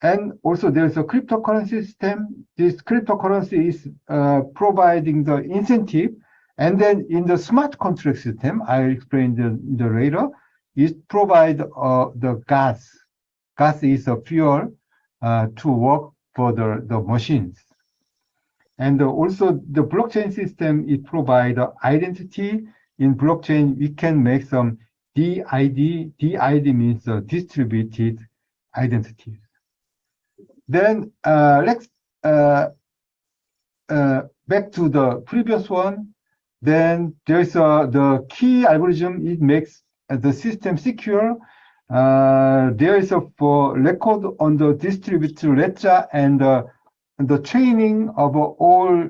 And also there's a cryptocurrency system. This cryptocurrency is providing the incentive. And then in the smart contract system, I explained the later, it provide the gas. Gas is a fuel to work for the machines. And also the blockchain system, it provide identity. In blockchain, we can make some DID. DID means distributed identities. Then let's back to the previous one. Then there's the key algorithm. It makes the system secure. There is a record on the distributed ledger, and the training of all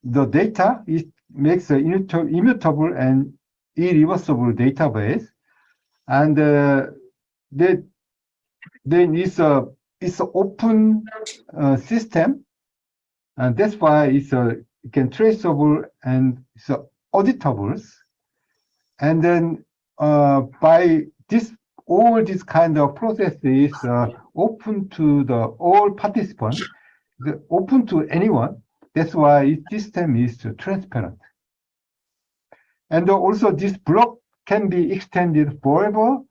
the data. It makes an immutable and irreversible database. And then it's an open system, and that's why it can traceable and it's auditable. And then by all this kind of process is open to all participants, open to anyone. That's why this system is transparent. And also this block can be extended forever.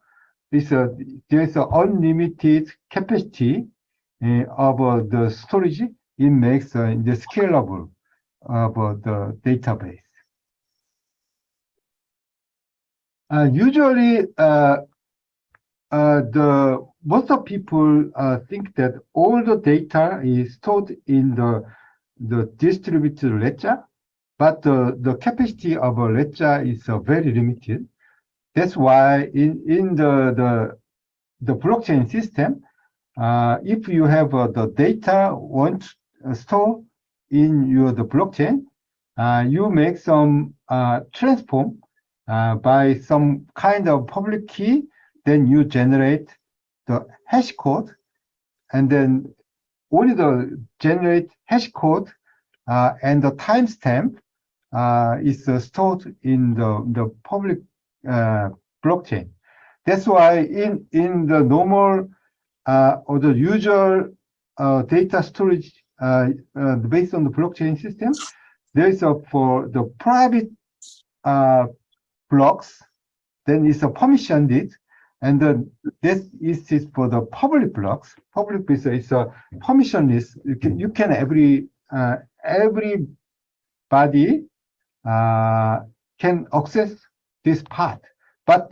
There's an unlimited capacity of the storage. It makes the scalable of the database. Usually, most of people think that all the data is stored in the distributed ledger, but the capacity of a ledger is very limited. That's why in the blockchain system, if you have the data stored in the blockchain, you make some transform by some kind of public key, then you generate the hash code, and then only the generate hash code and the timestamp is stored in the public blockchain. That's why in the normal or the usual data storage based on the blockchain system, there is for the private blocks, then it's a permission list, and then this is for the public blocks. Public is a permission list. You can everybody can access this part, but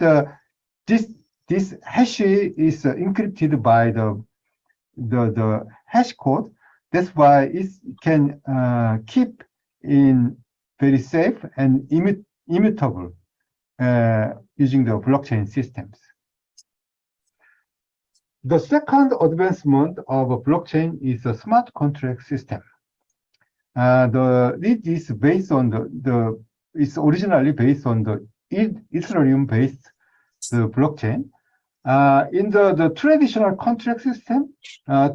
this hash is encrypted by the hash code. That's why it can keep in very safe and immutable using the blockchain systems. The second advancement of a blockchain is a smart contract system. It is based on it's originally based on the Ethereum-based blockchain. In the traditional contract system,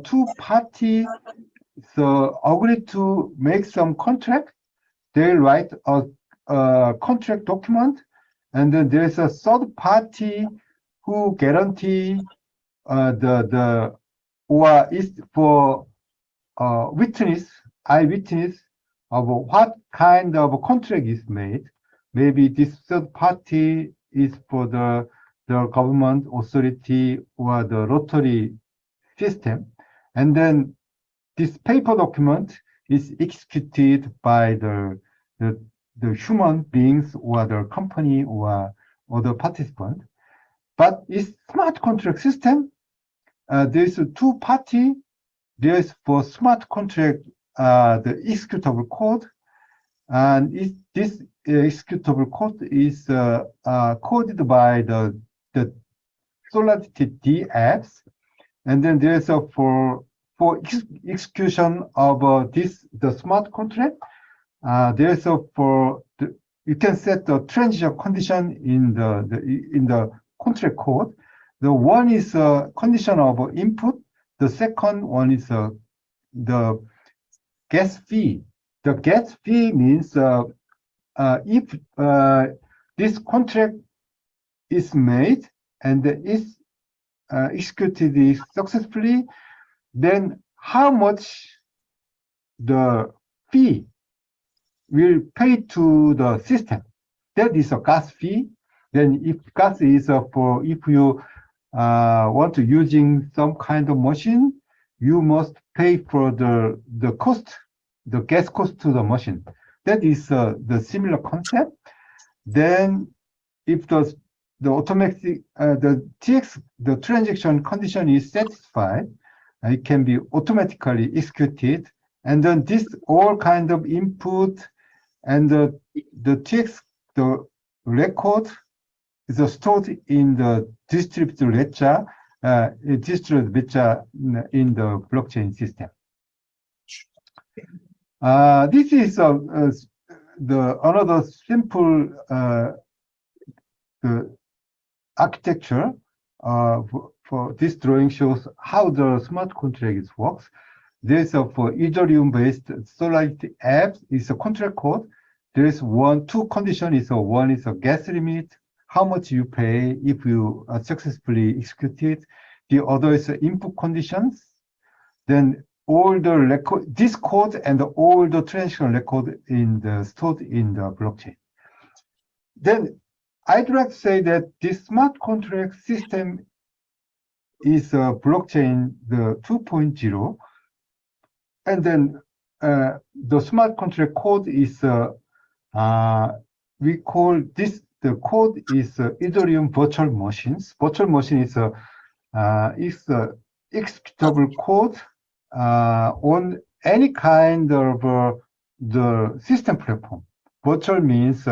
two parties agree to make some contract. They write a contract document, and then there's a third party who guarantee or is for eyewitness of what kind of a contract is made. Maybe this third party is for the government authority or the lottery system, and then this paper document is executed by the human beings or the company or the participant. But it's smart contract system. There's a two party. There's for smart contract the executable code, and this executable code is coded by the Solidity D apps, and then there's a for execution of the smart contract. There's a you can set the transition condition in the contract code. The one is a condition of input. The second one is the gas fee. The gas fee means if this contract is made and is executed successfully, then how much the fee will pay to the system. That is a gas fee. Then if gas is if you want to using some kind of machine, you must pay for the cost, the gas cost to the machine. That is the similar concept. Then if the automatic the transaction condition is satisfied, it can be automatically executed, and then this all kind of input and the record is stored in the distributed ledger in the blockchain system. This is another simple architecture for this drawing shows how the smart contract works. There's for Ethereum-based Solidity app is a contract code. There's two conditions. One is a gas limit, how much you pay if you successfully execute it. The other is input conditions. Then all the record, this code and all the transaction record stored in the blockchain. Then I'd like to say that this smart contract system is a blockchain, the 2.0, and then the smart contract code is we call this, the code is Ethereum virtual machines. Virtual machine is a executable code on any kind of the system platform. Virtual means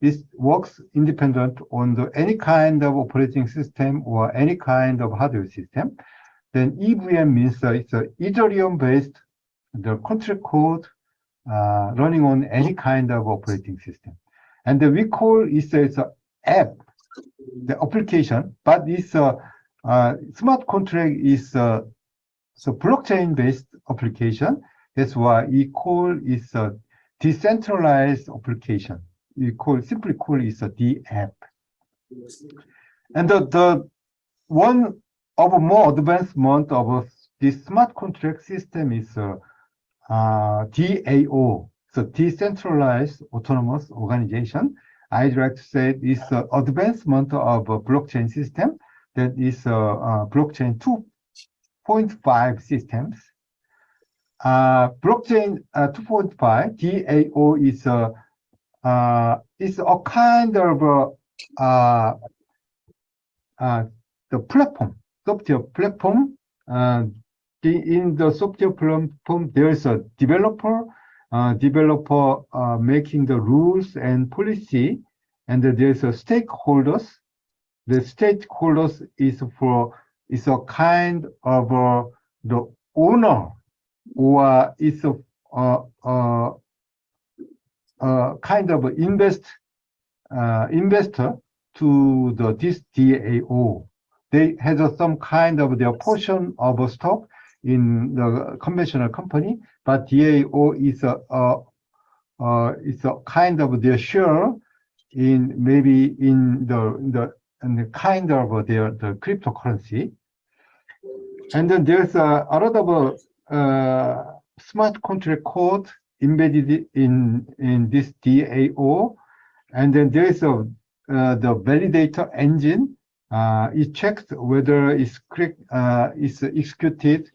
it works independent on any kind of operating system or any kind of hardware system. Then EVM means it's a Ethereum-based the contract code running on any kind of operating system. And we call it's an app, the application, but it's a smart contract is a blockchain-based application. That's why we call it a decentralized application. We simply call it a D app. And the one of a more advancement of this smart contract system is DAO, so decentralized autonomous organization. I'd like to say this advancement of a blockchain system that is blockchain 2.5 systems. Blockchain 2.5 DAO is a kind of the platform, software platform. In the software platform, there is a developer making the rules and policy, and there's a stakeholders. The stakeholders is a kind of the owner, or is a kind of investor to this DAO. They have some kind of their portion of a stock in the conventional company, but DAO is a kind of their share in maybe in the kind of the cryptocurrency. And then there's a lot of smart contract code embedded in this DAO, and then there is the validator engine. It checks whether it's executed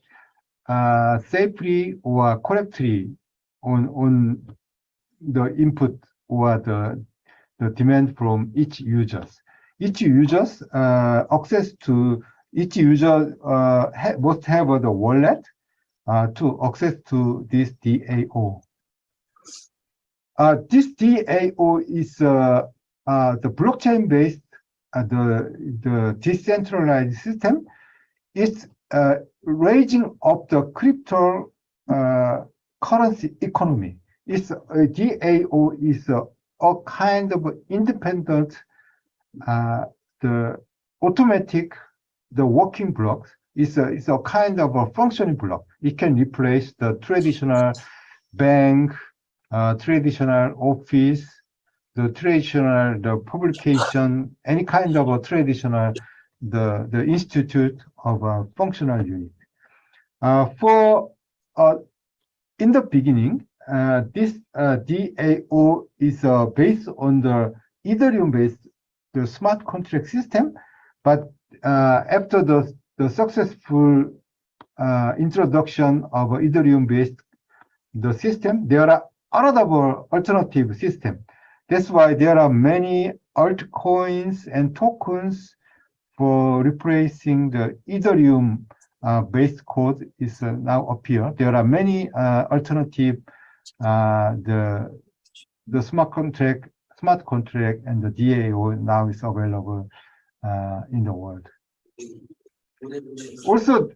safely or correctly on the input or the demand from each users. Each users access to each user must have the wallet to access to this DAO. This DAO is the blockchain-based the decentralized system. It's raising up the crypto currency economy. It's DAO is a kind of independent the automatic the working blocks is a kind of a functioning block. It can replace the traditional bank, traditional office, the traditional the publication, any kind of a traditional the institute of a functional unit. In the beginning, this DAO is based on the Ethereum-based the smart contract system, but after the successful introduction of Ethereum-based the system, there are other alternative systems. That's why there are many altcoins and tokens for replacing the Ethereum based code is now appear. There are many alternative the smart contract and the DAO now is available in the world. Also,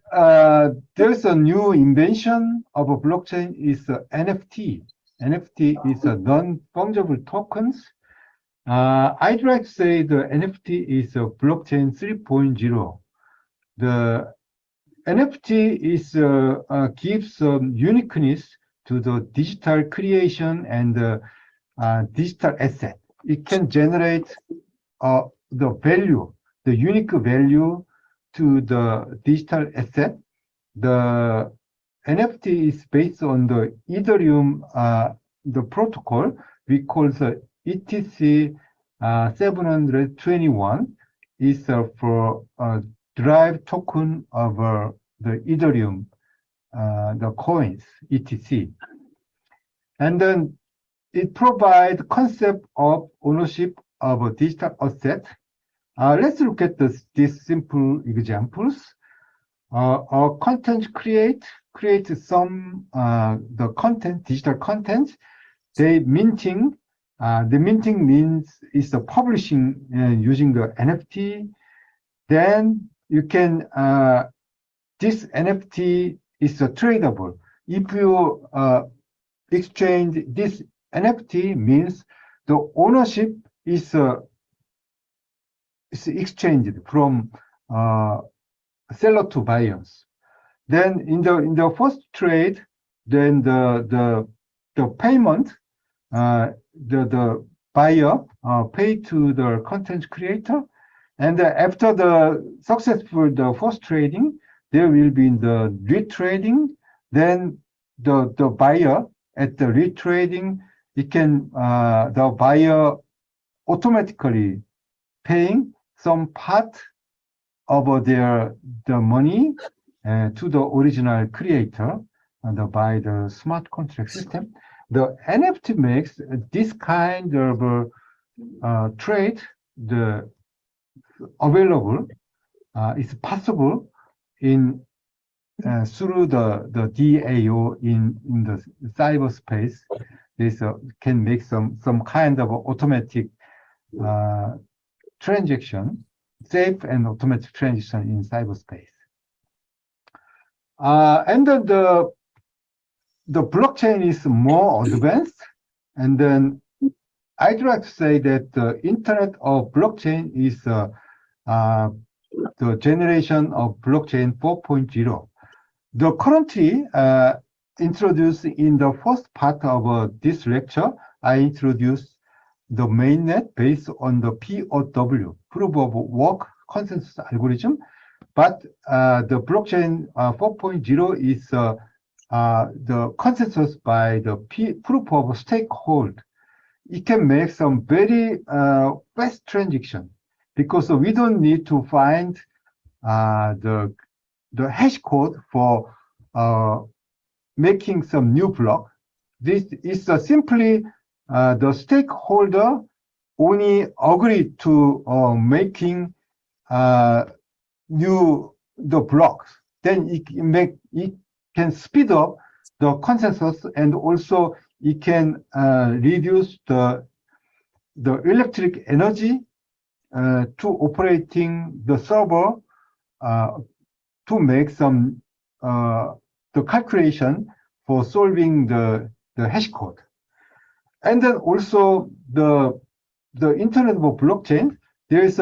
there's a new invention of a blockchain is NFT. NFT is a non-fungible tokens. I'd like to say the NFT is a blockchain 3.0. The NFT is gives uniqueness to the digital creation and digital asset. It can generate the value, the unique value to the digital asset. The NFT is based on the Ethereum, the protocol we call the ETC 721 is for derived token of the Ethereum, the coins, ETC. And then it provides concept of ownership of a digital asset. Let's look at these simple examples. Our content create some the content, digital content. The minting means is the publishing using the NFT. Then you can this NFT is tradable. If you exchange this NFT, means the ownership is exchanged from seller to buyers. Then in the first trade, then the payment the buyer pay to the content creator, And after the successful the first trading, there will be the retrading. Then the buyer at the retrading, it can the buyer automatically paying some part of the money to the original creator by the smart contract system. The NFT makes this kind of trade the available is possible in through the DAO in the cyberspace. This can make some kind of automatic transaction, safe and automatic transaction in cyberspace. And then the blockchain is more advanced, and then I'd like to say that the Internet of Blockchain is the generation of blockchain 4.0. The currently introduced in the first part of this lecture, I introduced the mainnet based on the POW, proof of work consensus algorithm. But the blockchain 4.0 is the consensus by the proof of stakeholder. It can make some very fast transaction because we don't need to find the hash code for making some new block. This is simply the stakeholder only agree to making new blocks. Then it can speed up the consensus, and also it can reduce the electric energy to operating the server to make some the calculation for solving the hash code. And then also the Internet of Blockchain, there is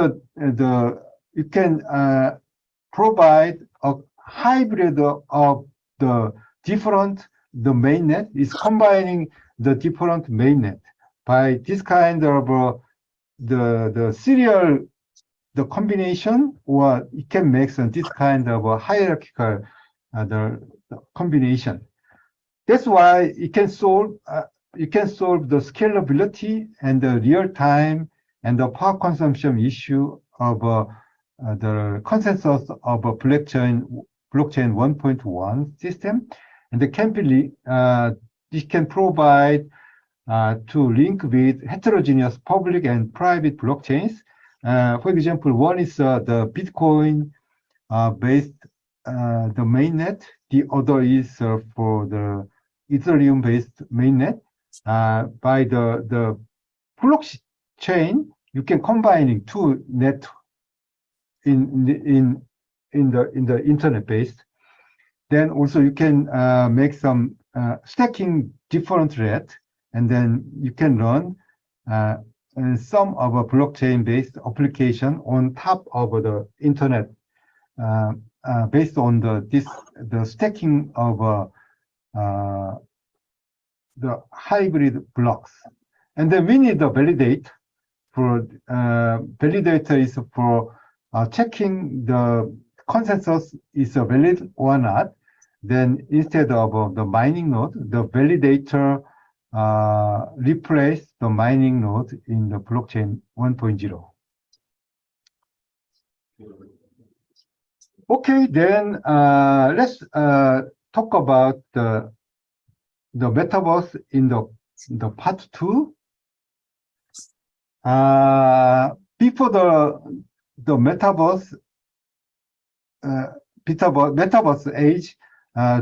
you can provide a hybrid of the different mainnet. Is combining the different mainnet by this kind of the serial combination, or it can make this kind of a hierarchical the combination. That's why it can solve the scalability and the real time and the power consumption issue of the consensus of a blockchain 1.1 system, and it can provide to link with heterogeneous public and private blockchains. For example, one is the Bitcoin based the mainnet. The other is for the Ethereum based mainnet. By the blockchain, you can combine two net in the internet based. Then also you can make some stacking different rate, and then you can run some of a blockchain based application on top of the internet based on the stacking of the hybrid blocks. And then we need to validate for validator is for checking the consensus is valid or not. Then instead of the mining node, the validator replace the mining node in the blockchain 1.0. Okay, then let's talk about the metaverse in the part 2. Before the metaverse age,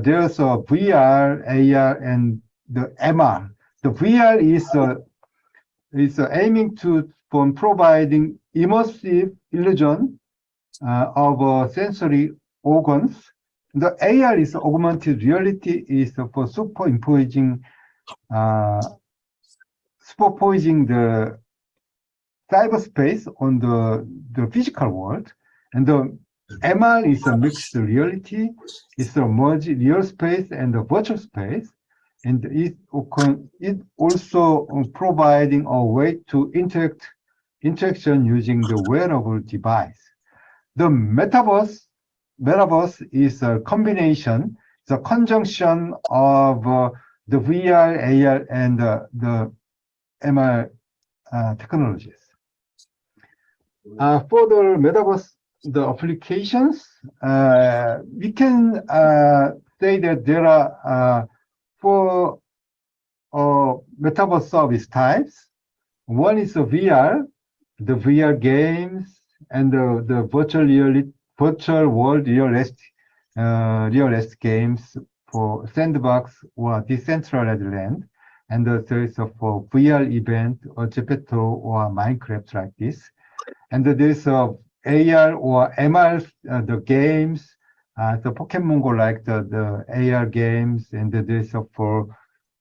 there's a VR, AR, and the MR. The VR is aiming to providing immersive illusion of sensory organs. The AR is augmented reality, is for superimposing the cyberspace on the physical world. And the MR is a mixed reality. It's a merge real space and the virtual space. And it also providing a way to interact interaction using the wearable device. The metaverse is a combination, the conjunction of the VR, AR, and the MR technologies. For the metaverse, the applications, we can say that there are four metaverse service types. One is the VR games, and the virtual world realist games for sandbox or decentralized land. And there is for VR event or Gepetto or Minecraft like this. And there's AR or MR, the games, the Pokemon Go like the AR games, and there's for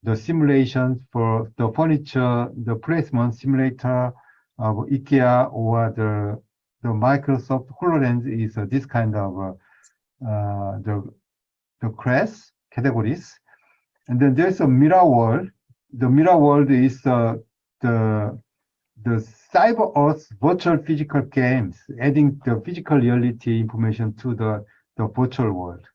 the simulations for the furniture, the placement simulator of IKEA or the Microsoft HoloLens is this kind of the class categories. And then there's a mirror world. The mirror world is the cyber earth virtual physical games, adding the physical reality information to the virtual world.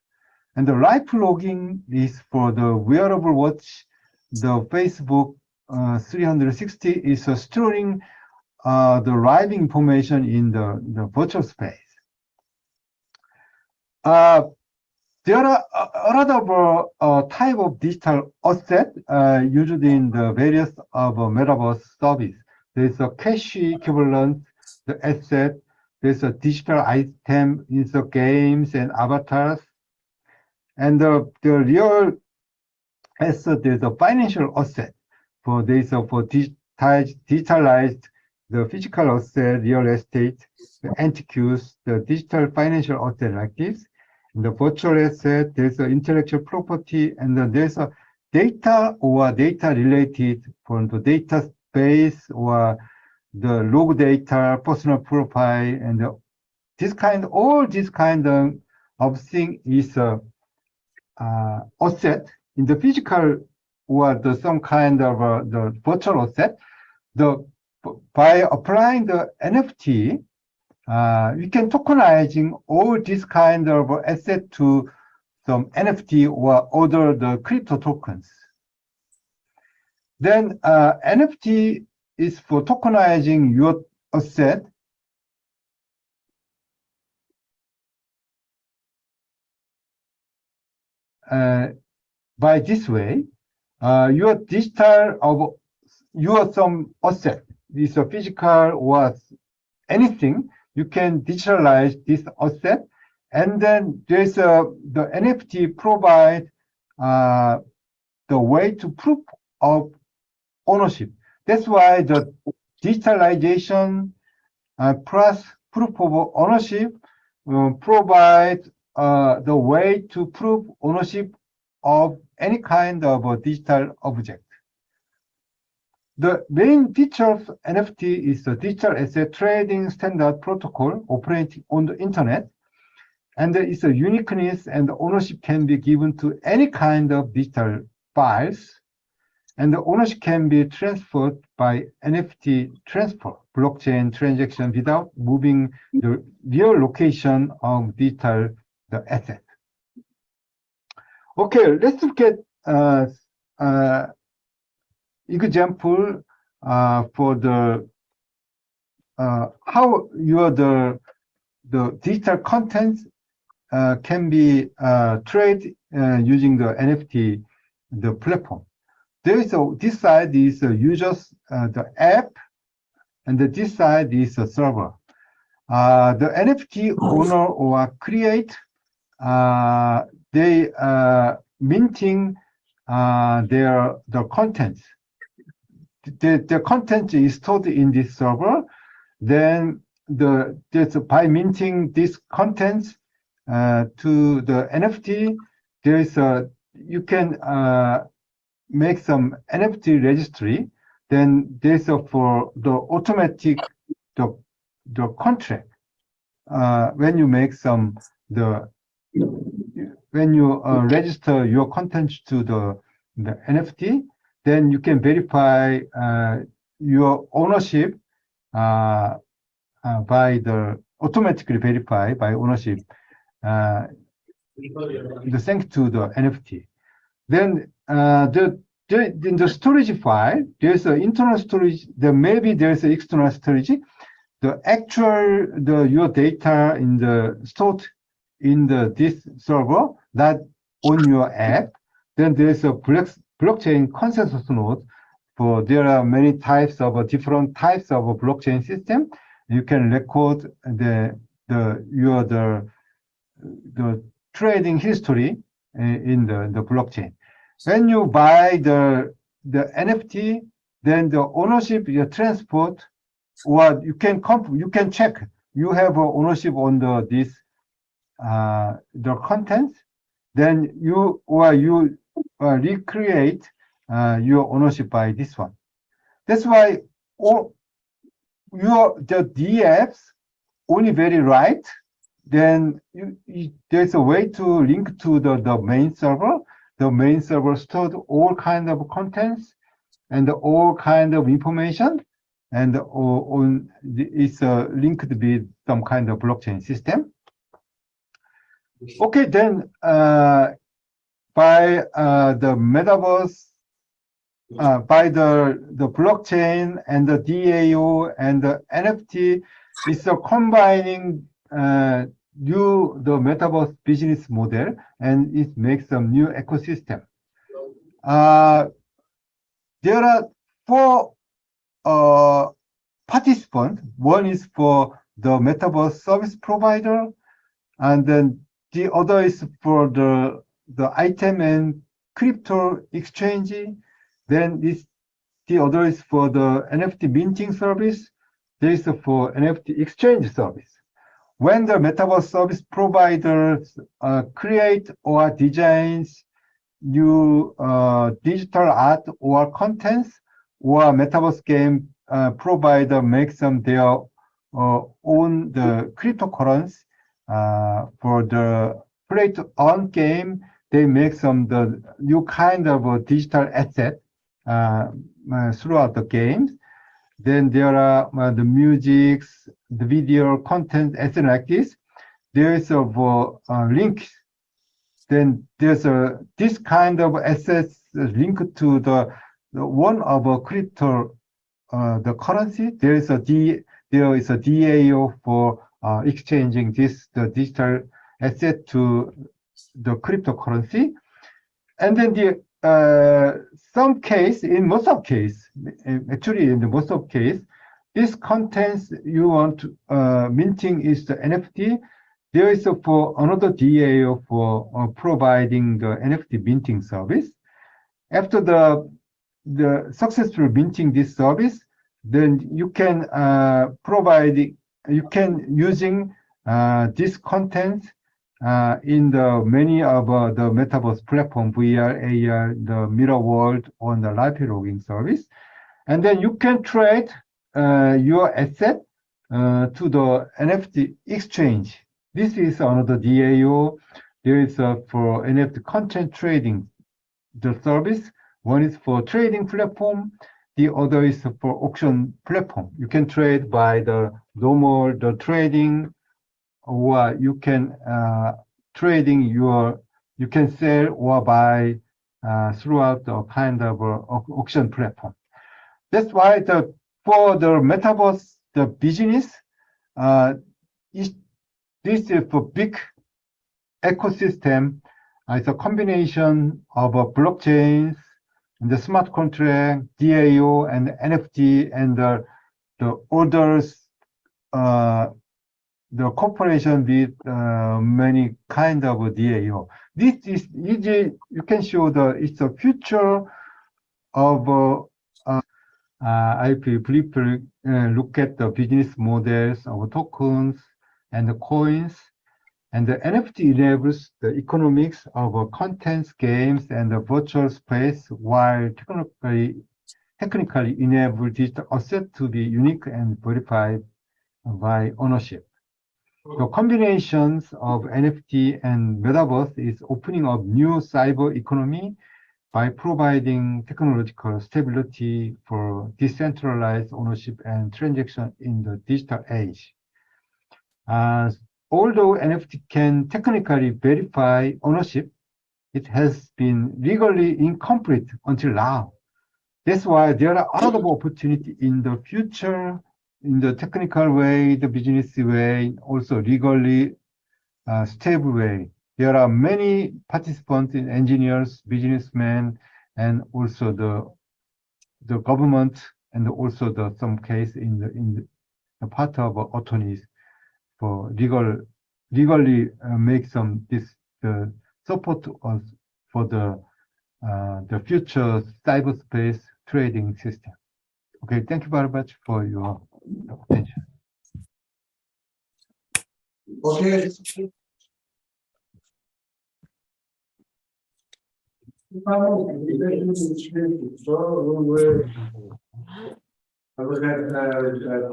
And the live logging is for the wearable watch. The Facebook 360 is storing the live information in the virtual space. There are a lot of type of digital asset used in the various of metaverse service. There's a cash equivalent, the asset. There's a digital item in the games and avatars. And the real asset is a financial asset. For this, for digitalized the physical asset, real estate, the antiques, the digital financial asset like this. In the virtual asset, there's an intellectual property, and then there's a data or data related from the data space or the log data, personal profile, and all this kind of thing is asset in the physical or some kind of the virtual asset. By applying the NFT, we can tokenizing all this kind of asset to some NFT or other the crypto tokens. Then NFT is for tokenizing your asset. By this way, your digital of your some asset is a physical or anything. You can digitalize this asset, and then there's the NFT provide the way to proof of ownership. That's why the digitalization plus proof of ownership provide the way to prove ownership of any kind of a digital object. The main feature of NFT is the digital asset trading standard protocol operating on the internet, and its uniqueness and ownership can be given to any kind of digital files, and the ownership can be transferred by NFT transfer blockchain transaction without moving the real location of digital the asset. Okay, let's look at example for the how the digital content can be traded using the NFT the platform. There is this side is users the app, and this side is a server. The NFT owner or create they minting the contents. The content is stored in this server. Then by minting these contents to the NFT, there is you can make some NFT registry. Then there's for the automatic the contract when you make some when you register your content to the NFT, then you can verify your ownership by the automatically verified by ownership, thanks to the NFT. Then in the storage file, there's an internal storage. Maybe there's an external storage. The actual your data in the stored in this server, that on your app. Then there's a blockchain consensus node. For there are many types of different types of blockchain system. You can record the trading history in the blockchain. When you buy the NFT, then the ownership, your transport, or you can check you have ownership on the contents. Then you recreate your ownership by this one. That's why the DApps only very right. Then there's a way to link to the main server. The main server stored all kind of contents and all kind of information, and it's linked with some kind of blockchain system. Okay, then by the metaverse, by the blockchain and the DAO and the NFT, it's combining the metaverse business model, and it makes some new ecosystem. There are 4 participants. One is for the metaverse service provider, and then the other is for the item and crypto exchange. Then the other is for the NFT minting service. There is for NFT exchange service. When the metaverse service providers create or designs new digital art or contents, or metaverse game provider makes them their own the cryptocurrency for the play to earn game, they make some the new kind of digital asset throughout the games. Then there are the musics, the video content, etc. like this. There is a link. Then there's this kind of assets linked to the one of a crypto, the currency. There is a DAO for exchanging the digital asset to the cryptocurrency. And then in most of case, actually in the most of case, this contents you want minting is the NFT. There is for another DAO for providing the NFT minting service. After the successful minting this service, then you can using this content in the many of the metaverse platform, VR, AR, the mirror world, on the live logging service. And then you can trade your asset to the NFT exchange. This is another DAO. There is for NFT content trading, the service. One is for trading platform. The other is for auction platform. You can trade by the normal trading, or you can you can sell or buy throughout the kind of auction platform. That's why for the metaverse, the business, this is for big ecosystem. It's a combination of blockchains and the smart contract, DAO, and NFT, and the others, the cooperation with many kind of DAO. This is easy. You can show it's a future of. I briefly look at the business models of tokens and the coins, and the NFT enables the economics of contents, games, and the virtual space, while technically enable digital asset to be unique and verified by ownership. The combinations of NFT and metaverse is opening up new cyber economy by providing technological stability for decentralized ownership and transaction in the digital age. Although NFT can technically verify ownership, it has been legally incomplete until now. That's why there are a lot of opportunity in the future, in the technical way, the business way, also legally stable way. There are many participants, in engineers, businessmen, and also the government, and also some case in the part of attorneys for legally make the support to us for the future cyberspace trading system. Okay, thank you very much for your attention. Okay. I was at a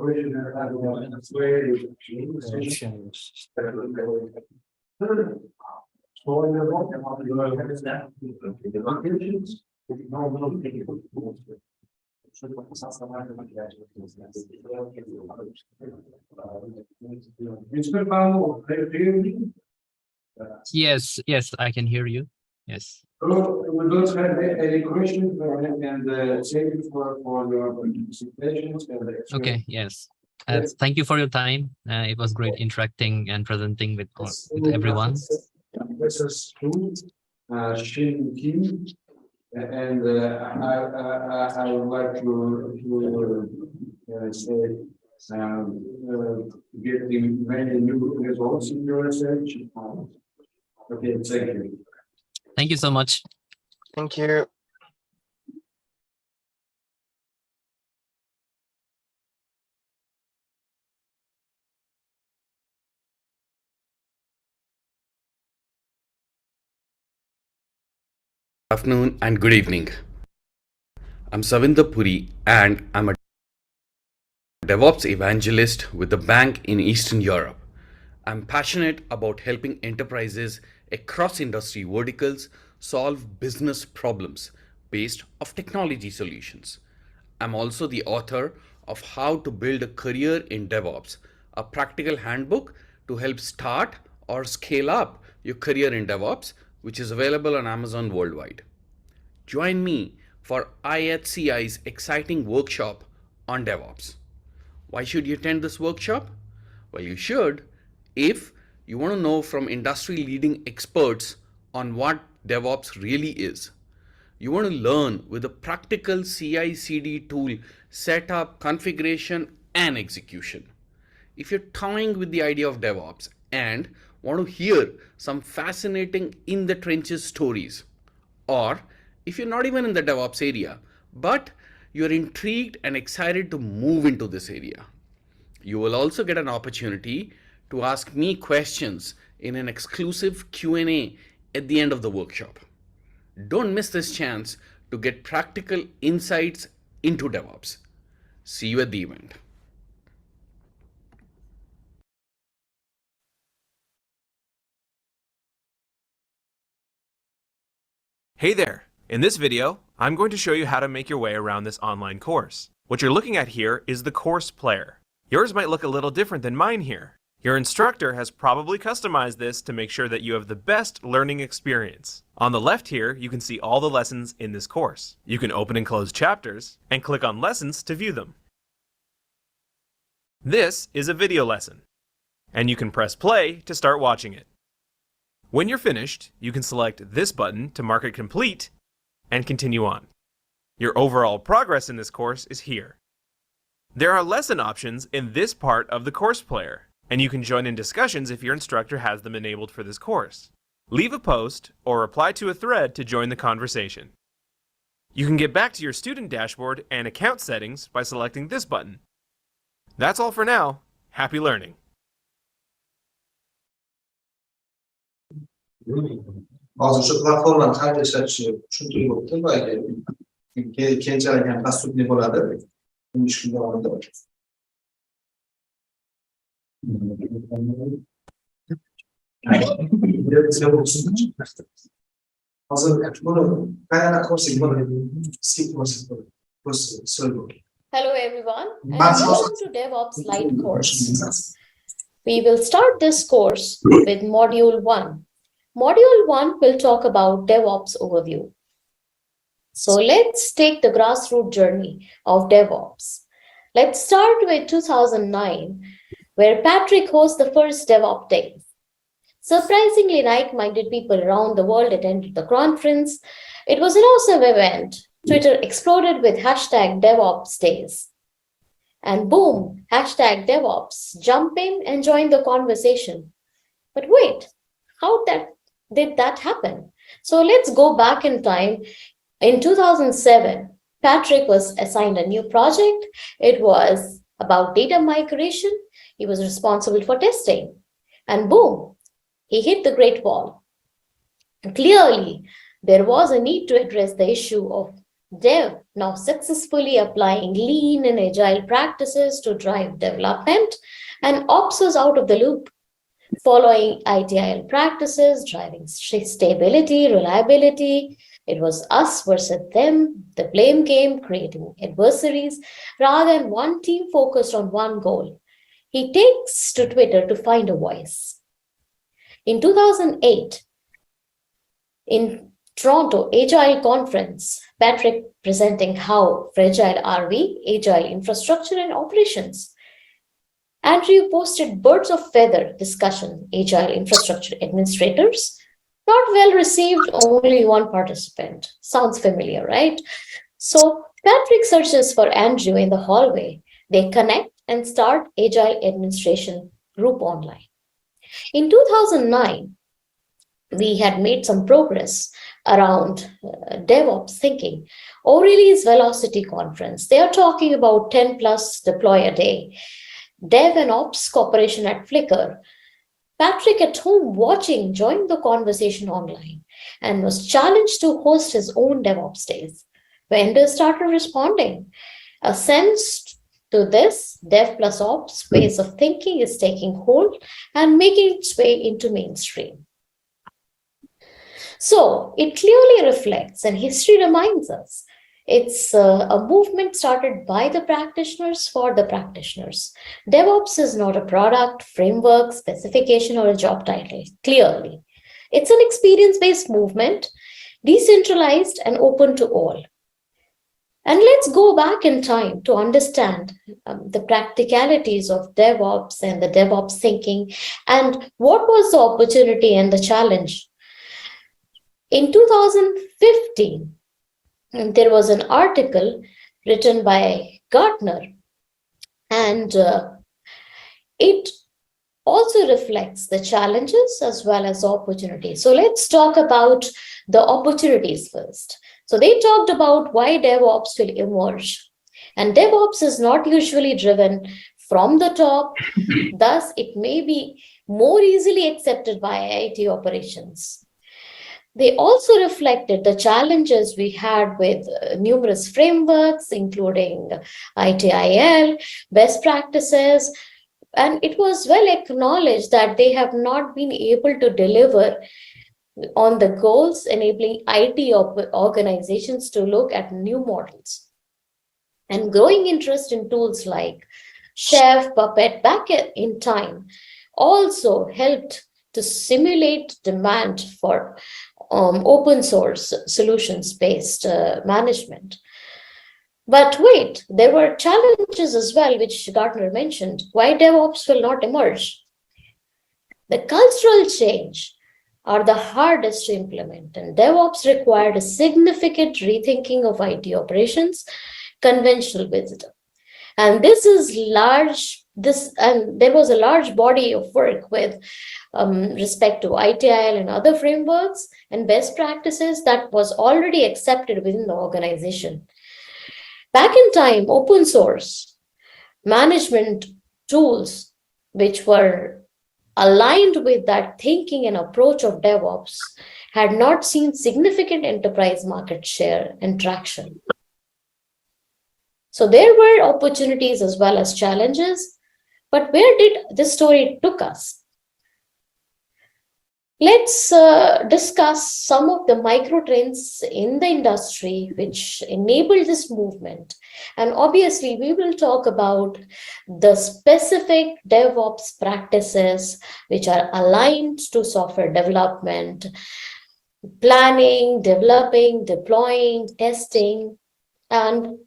question about where Yes, yes, I can hear you. Yes. We don't have any questions and thank you for your participations and Okay, yes. Thank you for your time. It was great interacting and presenting with everyone. This is Shin Kim, and I would like to say getting many new results in your research. Okay, thank you. Thank you so much. Thank you. Afternoon and good evening. I'm Savinder Puri and I'm a DevOps evangelist with a bank in Eastern Europe. I'm passionate about helping enterprises across industry verticals solve business problems based off technology solutions. I'm also the author of How to Build a Career in DevOps, a practical handbook to help start or scale up your career in DevOps, which is available on Amazon worldwide. Join me for IHCI's exciting workshop on DevOps. Why should you attend this workshop? Well, you should if you want to know from industry leading experts on what DevOps really is. You want to learn with a practical CI/CD tool setup, configuration, and execution. If you're toying with the idea of DevOps and want to hear some fascinating in the trenches stories, or if you're not even in the DevOps area, but you're intrigued and excited to move into this area, you will also get an opportunity to ask me questions in an exclusive Q&A at the end of the workshop. Don't miss this chance to get practical insights into DevOps. See you at the event. Hey there! In this video, I'm going to show you how to make your way around this online course. What you're looking at here is the course player. Yours might look a little different than mine here. Your instructor has probably customized this to make sure that you have the best learning experience. On the left here, you can see all the lessons in this course. You can open and close chapters, and click on lessons to view them. This is a video lesson, and you can press play to start watching it. When you're finished, you can select this button to mark it complete and continue on. Your overall progress in this course is here. There are lesson options in this part of the course player, and you can join in discussions if your instructor has them enabled for this course. Leave a post or reply to a thread to join the conversation. You can get back to your student dashboard and account settings by selecting this button. That's all for now. Happy learning! Bazı platformlar sadece şu yoktu böyle kendilerine basit bir burada müşkül olmadı. Yani bir de Hello everyone and welcome to DevOps Light course. We will start this course with Module 1. Module 1 will talk about DevOps overview. So let's take the grassroots journey of DevOps. Let's start with 2009, where Patrick hosts the first DevOps Day. Surprisingly, like-minded people around the world attended the conference. It was an awesome event. Twitter exploded with hashtag DevOps Days. And boom, hashtag DevOps, jump in and join the conversation. But wait, how did that happen? So let's go back in time. In 2007, Patrick was assigned a new project. It was about data migration. He was responsible for testing. And boom, he hit the Great Wall. Clearly, there was a need to address the issue of Dev now successfully applying lean and agile practices to drive development, and Ops was out of the loop, following ITIL practices, driving stability, reliability. It was us versus them, the blame game, creating adversaries, rather than one team focused on one goal. He takes to Twitter to find a voice. In 2008, in Toronto Agile Conference, Patrick presenting how fragile are we, agile infrastructure and operations. Andrew posted birds of feather discussion, agile infrastructure administrators. Not well received, only one participant. Sounds familiar, right? So Patrick searches for Andrew in the hallway. They connect and start agile administration group online. In 2009, we had made some progress around DevOps thinking. O'Reilly's Velocity Conference, they are talking about 10 plus deploy a day. Dev and Ops cooperation at Flickr. Patrick at home watching joined the conversation online and was challenged to host his own DevOps days. Vendors started responding. A sense to this Dev plus Ops ways of thinking is taking hold and making its way into mainstream. So it clearly reflects, and history reminds us, it's a movement started by the practitioners for the practitioners. DevOps is not a product, framework, specification, or a job title, clearly. It's an experience-based movement, decentralized and open to all. And let's go back in time to understand the practicalities of DevOps and the DevOps thinking, and what was the opportunity and the challenge. In 2015, there was an article written by Gartner, and it also reflects the challenges as well as opportunities. So let's talk about the opportunities first. So they talked about why DevOps will emerge. And DevOps is not usually driven from the top, thus it may be more easily accepted by IT operations. They also reflected the challenges we had with numerous frameworks, including ITIL, best practices, and it was well acknowledged that they have not been able to deliver on the goals, enabling IT organizations to look at new models. And growing interest in tools like Chef, Puppet back in time also helped to simulate demand for open source solutions-based management. But wait, there were challenges as well, which Gartner mentioned. Why DevOps will not emerge? The cultural change are the hardest to implement, and DevOps required a significant rethinking of IT operations, conventional wisdom. And this is large. And there was a large body of work with respect to ITIL and other frameworks and best practices that was already accepted within the organization. Back in time, open source management tools, which were aligned with that thinking and approach of DevOps, had not seen significant enterprise market share and traction. So there were opportunities as well as challenges. But where did this story took us? Let's discuss some of the micro trends in the industry which enable this movement. And obviously, we will talk about the specific DevOps practices which are aligned to software development, planning, developing, deploying, testing, and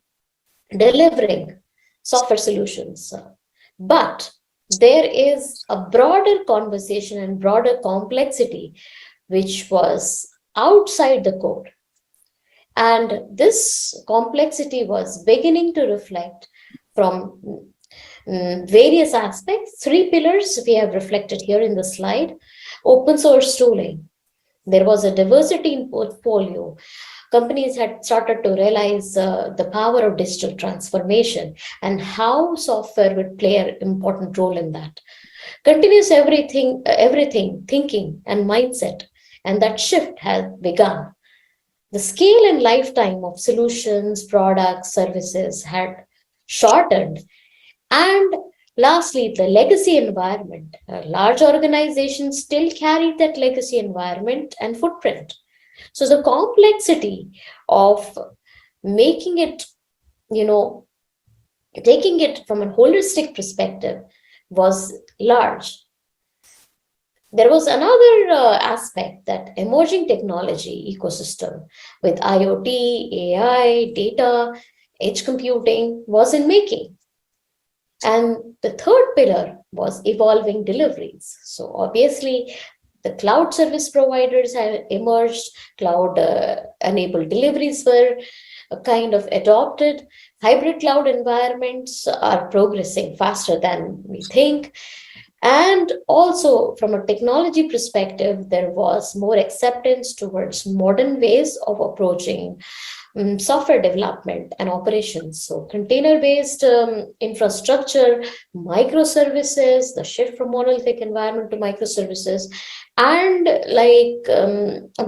delivering software solutions. But there is a broader conversation and broader complexity which was outside the code. And this complexity was beginning to reflect from various aspects. 3 pillars we have reflected here in the slide. Open source tooling. There was a diversity in portfolio. Companies had started to realize the power of digital transformation and how software would play an important role in that. Continuous everything thinking and mindset, and that shift has begun. The scale and lifetime of solutions, products, services had shortened. And lastly, the legacy environment. Large organizations still carry that legacy environment and footprint. So the complexity of making it, taking it from a holistic perspective was large. There was another aspect, that emerging technology ecosystem with IoT, AI, data, edge computing was in making. And the third pillar was evolving deliveries. So obviously, the cloud service providers have emerged, cloud enabled deliveries were kind of adopted. Hybrid cloud environments are progressing faster than we think. And also, from a technology perspective, there was more acceptance towards modern ways of approaching software development and operations. So container-based infrastructure, microservices, the shift from monolithic environment to microservices, and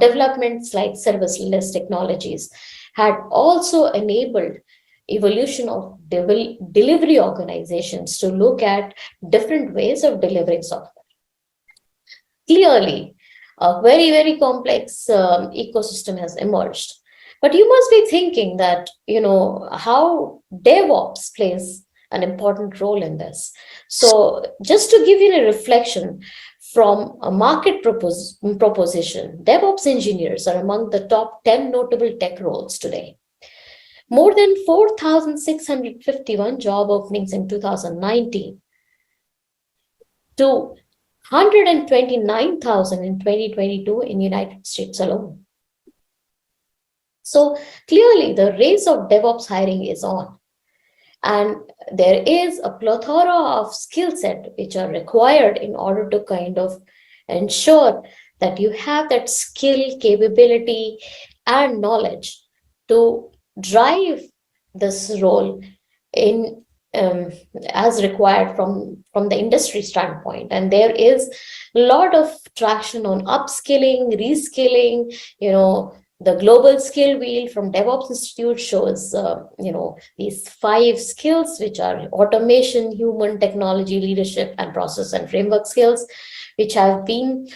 developments like serverless technologies had also enabled evolution of delivery organizations to look at different ways of delivering software. Clearly, a very, very complex ecosystem has emerged. But you must be thinking that, how DevOps plays an important role in this. So just to give you a reflection from a market proposition, DevOps engineers are among the top 10 notable tech roles today. More than 4,651 job openings in 2019 to 129,000 in 2022 in United States alone. So clearly the race of DevOps hiring is on. And there is a plethora of skill set which are required in order to kind of ensure that you have that skill, capability, and knowledge to drive this role in as required from the industry standpoint. And there is a lot of traction on upskilling, reskilling. The global skill wheel from DevOps Institute shows these 5 skills, which are automation, human, technology, leadership, and process and framework skills, which have been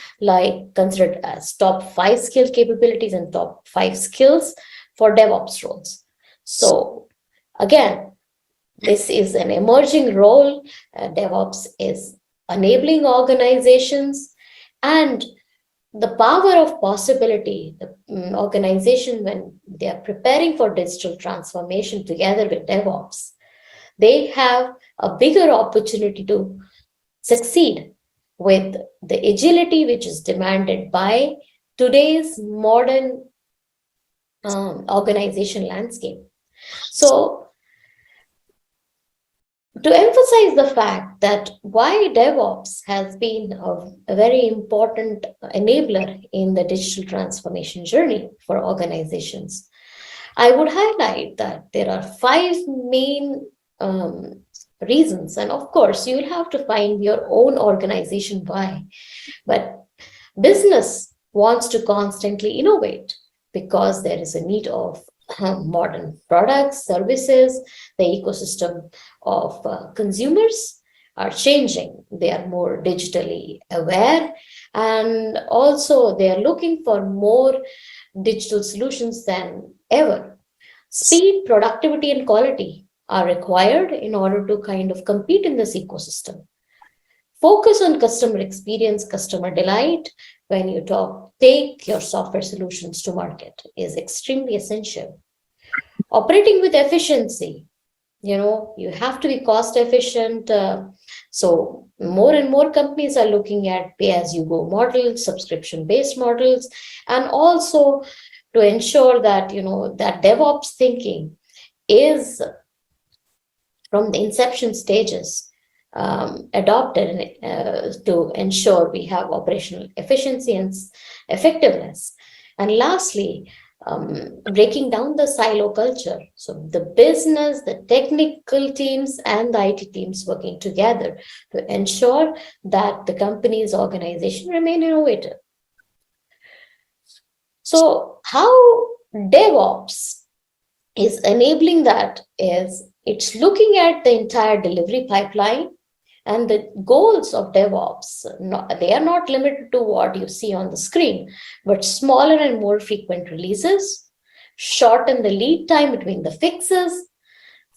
considered as top 5 skill capabilities and top 5 skills for DevOps roles. So again, this is an emerging role. DevOps is enabling organizations, and the power of possibility, the organization, when they are preparing for digital transformation together with DevOps, they have a bigger opportunity to succeed with the agility which is demanded by today's modern organization landscape. So to emphasize the fact that why DevOps has been a very important enabler in the digital transformation journey for organizations, I would highlight that there are 5 main reasons. And of course, you'll have to find your own organization why. But business wants to constantly innovate because there is a need of modern products, services, the ecosystem of consumers are changing. They are more digitally aware, and also they are looking for more digital solutions than ever. Speed, productivity, and quality are required in order to kind of compete in this ecosystem. Focus on customer experience, customer delight when you take your software solutions to market is extremely essential. Operating with efficiency, you have to be cost efficient. So more and more companies are looking at pay-as-you-go models, subscription-based models, and also to ensure that, that DevOps thinking is from the inception stages adopted to ensure we have operational efficiency and effectiveness. And lastly, breaking down the silo culture. So the business, the technical teams, and the IT teams working together to ensure that the company's organization remain innovative. So how DevOps is enabling that is it's looking at the entire delivery pipeline, and the goals of DevOps, they are not limited to what you see on the screen, but smaller and more frequent releases, shorten the lead time between the fixes,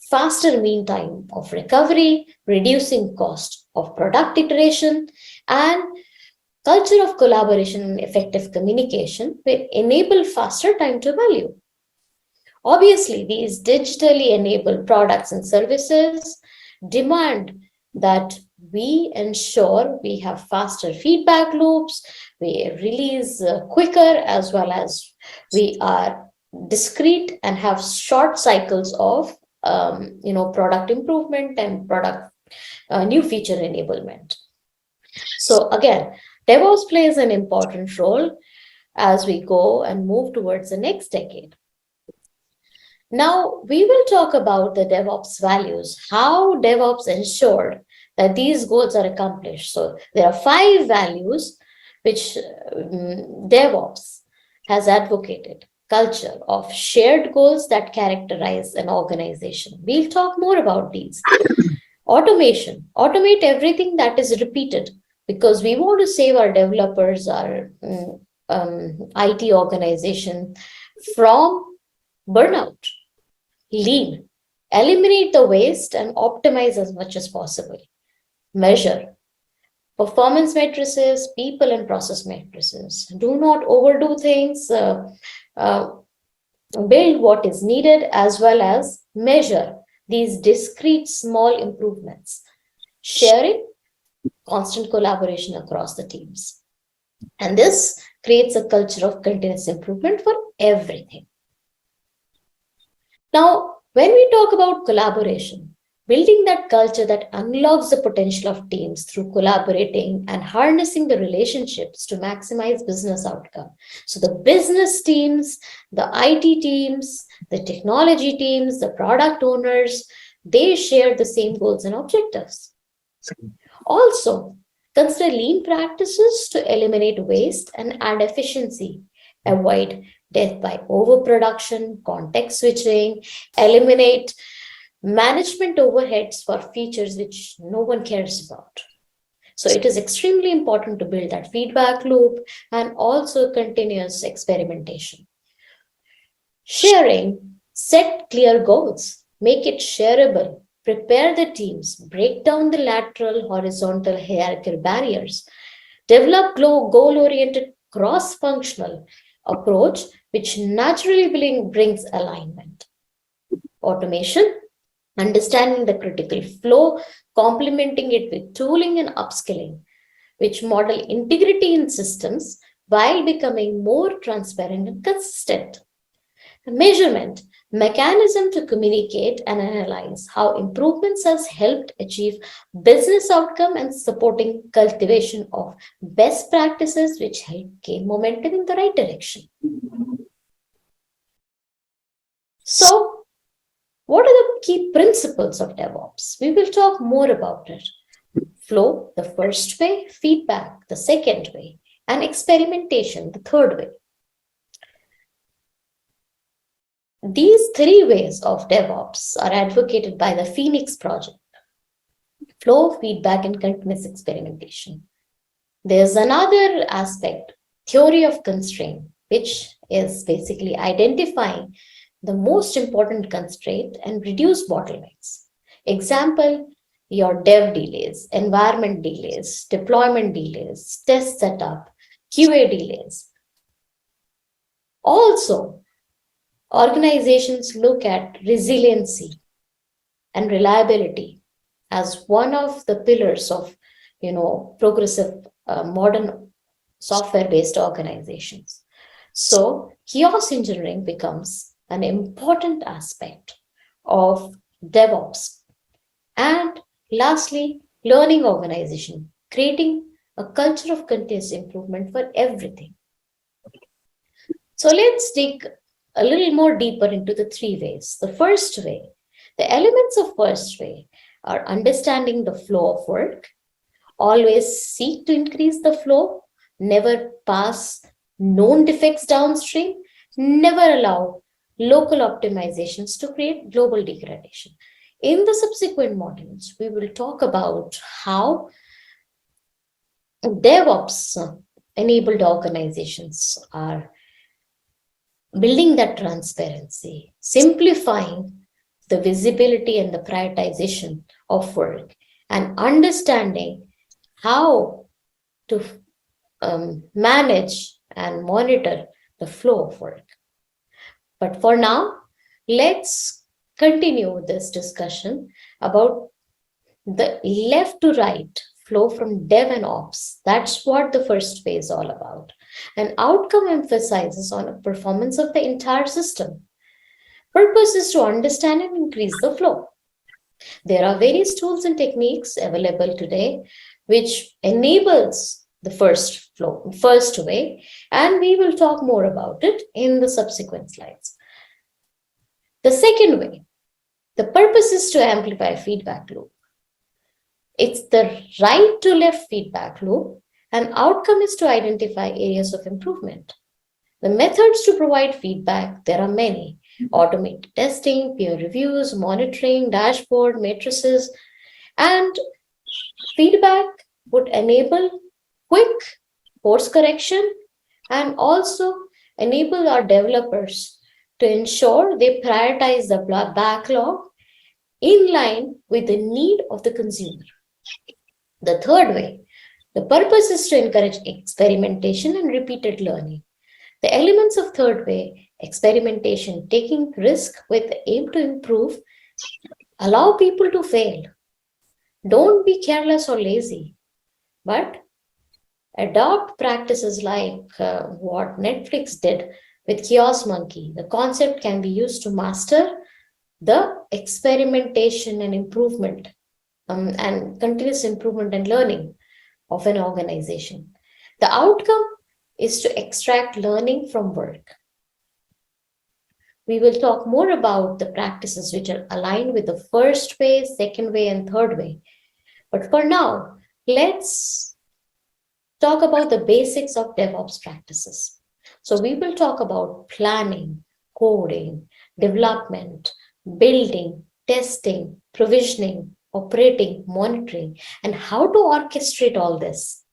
faster mean time of recovery, reducing cost of product iteration, and culture of collaboration and effective communication will enable faster time to value. Obviously, these digitally enabled products and services demand that we ensure we have faster feedback loops, we release quicker, as well as we are discrete and have short cycles of product improvement and product new feature enablement. So again, DevOps plays an important role as we go and move towards the next decade. Now, we will talk about the DevOps values, how DevOps ensured that these goals are accomplished. So there are 5 values which DevOps has advocated. Culture of shared goals that characterize an organization. We'll talk more about these. Automation. Automate everything that is repeated, because we want to save our developers, our IT organization from burnout. Lean. Eliminate the waste and optimize as much as possible. Measure. Performance matrices, people and process matrices. Do not overdo things. Build what is needed, as well as measure these discrete small improvements. Sharing, constant collaboration across the teams. And this creates a culture of continuous improvement for everything. Now, when we talk about collaboration, building that culture that unlocks the potential of teams through collaborating and harnessing the relationships to maximize business outcome. So the business teams, the IT teams, the technology teams, the product owners, they share the same goals and objectives. Also, consider lean practices to eliminate waste and add efficiency. Avoid death by overproduction, context switching, eliminate management overheads for features which no one cares about. So it is extremely important to build that feedback loop and also continuous experimentation. Sharing, set clear goals, make it shareable, prepare the teams, break down the lateral, horizontal, hierarchical barriers, develop goal-oriented cross-functional approach, which naturally brings alignment. Automation, understanding the critical flow, complementing it with tooling and upskilling, which model integrity in systems while becoming more transparent and consistent. Measurement, mechanism to communicate and analyze how improvements has helped achieve business outcome and supporting cultivation of best practices which help gain momentum in the right direction. So, what are the key principles of DevOps? We will talk more about it. Flow, the first way, feedback, the second way, and experimentation, the third way. These 3 ways of DevOps are advocated by the Phoenix project. flow, feedback, and continuous experimentation. There's another aspect, theory of constraint, which is basically identifying the most important constraint and reduce bottlenecks. Example, your dev delays, environment delays, deployment delays, test setup, QA delays. Also, organizations look at resiliency and reliability as one of the pillars of, progressive modern software-based organizations. So chaos engineering becomes an important aspect of DevOps. And lastly, learning organization, creating a culture of continuous improvement for everything. So let's dig a little more deeper into the three ways. The first way, the elements of first way are understanding the flow of work, always seek to increase the flow, never pass known defects downstream, never allow local optimizations to create global degradation. In the subsequent modules, we will talk about how DevOps enabled organizations are building that transparency, simplifying the visibility and the prioritization of work, and understanding how to manage and monitor the flow of work. But for now, let's continue this discussion about the left to right flow from dev and ops. That's what the first phase is all about. An outcome emphasizes on the performance of the entire system. Purpose is to understand and increase the flow. There are various tools and techniques available today which enables the first way, and we will talk more about it in the subsequent slides. The second way, the purpose is to amplify feedback loop. It's the right to left feedback loop, and outcome is to identify areas of improvement. The methods to provide feedback, there are many: automated testing, peer reviews, monitoring, dashboard, matrices, and feedback would enable quick course correction and also enable our developers to ensure they prioritize the backlog in line with the need of the consumer. The third way, the purpose is to encourage experimentation and repeated learning. The elements of third way, experimentation, taking risk with the aim to improve, allow people to fail. Don't be careless or lazy, but adopt practices like what Netflix did with Kiosk Monkey. The concept can be used to master the experimentation and improvement and continuous improvement and learning of an organization. The outcome is to extract learning from work. We will talk more about the practices which are aligned with the first way, second way, and third way. But for now, let's talk about the basics of DevOps practices. So we will talk about planning, coding, development, building, testing, provisioning, operating, monitoring, and how to orchestrate all this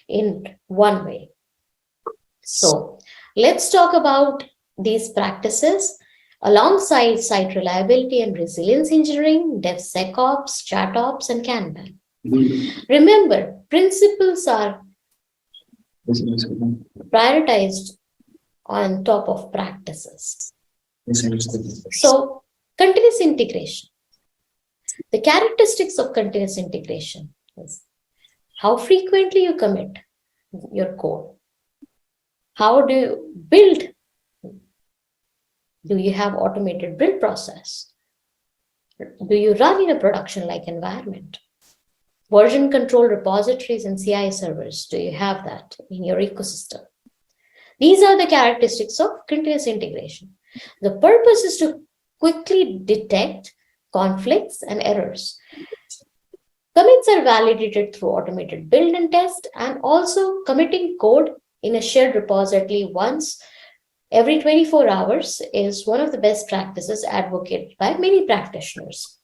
in one way. So let's talk about these practices alongside site reliability and resilience engineering, DevSecOps, ChatOps, and Kanban. Remember, principles are prioritized on top of practices. So, continuous integration. The characteristics of continuous integration is how frequently you commit your code. How do you build? Do you have automated build process? Do you run in a production-like environment? Version control repositories and CI servers, do you have that in your ecosystem? These are the characteristics of continuous integration. The purpose is to quickly detect conflicts and errors. Commits are validated through automated build and test, and also committing code in a shared repository once every 24 hours is one of the best practices advocated by many practitioners.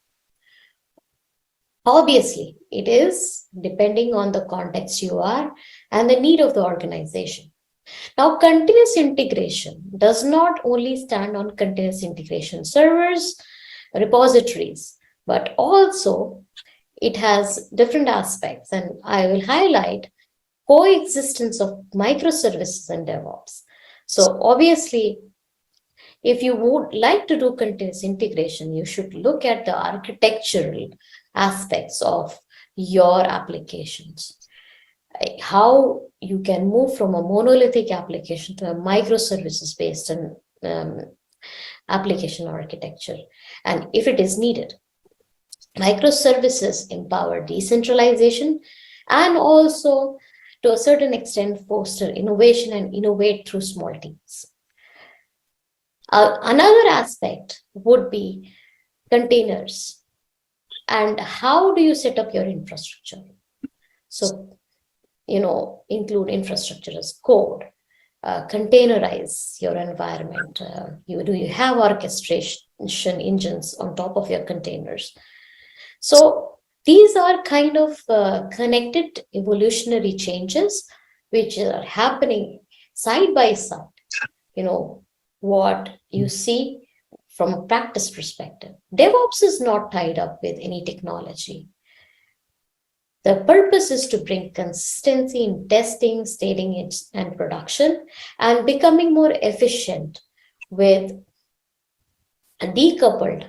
Obviously, it is depending on the context you are and the need of the organization. Now, continuous integration does not only stand on continuous integration servers, repositories, but also it has different aspects, and I will highlight coexistence of microservices and DevOps. So obviously, if you would like to do continuous integration, you should look at the architectural aspects of your applications. How you can move from a monolithic application to a microservices based application architecture, and if it is needed. Microservices empower decentralization and also, to a certain extent, foster innovation and innovate through small teams. Another aspect would be containers. And how do you set up your infrastructure? So, include infrastructure as code, containerize your environment. Do you have orchestration engines on top of your containers? So these are kind of connected evolutionary changes which are happening side by side. What you see from a practice perspective. DevOps is not tied up with any technology. The purpose is to bring consistency in testing, staging, and production, and becoming more efficient with a decoupled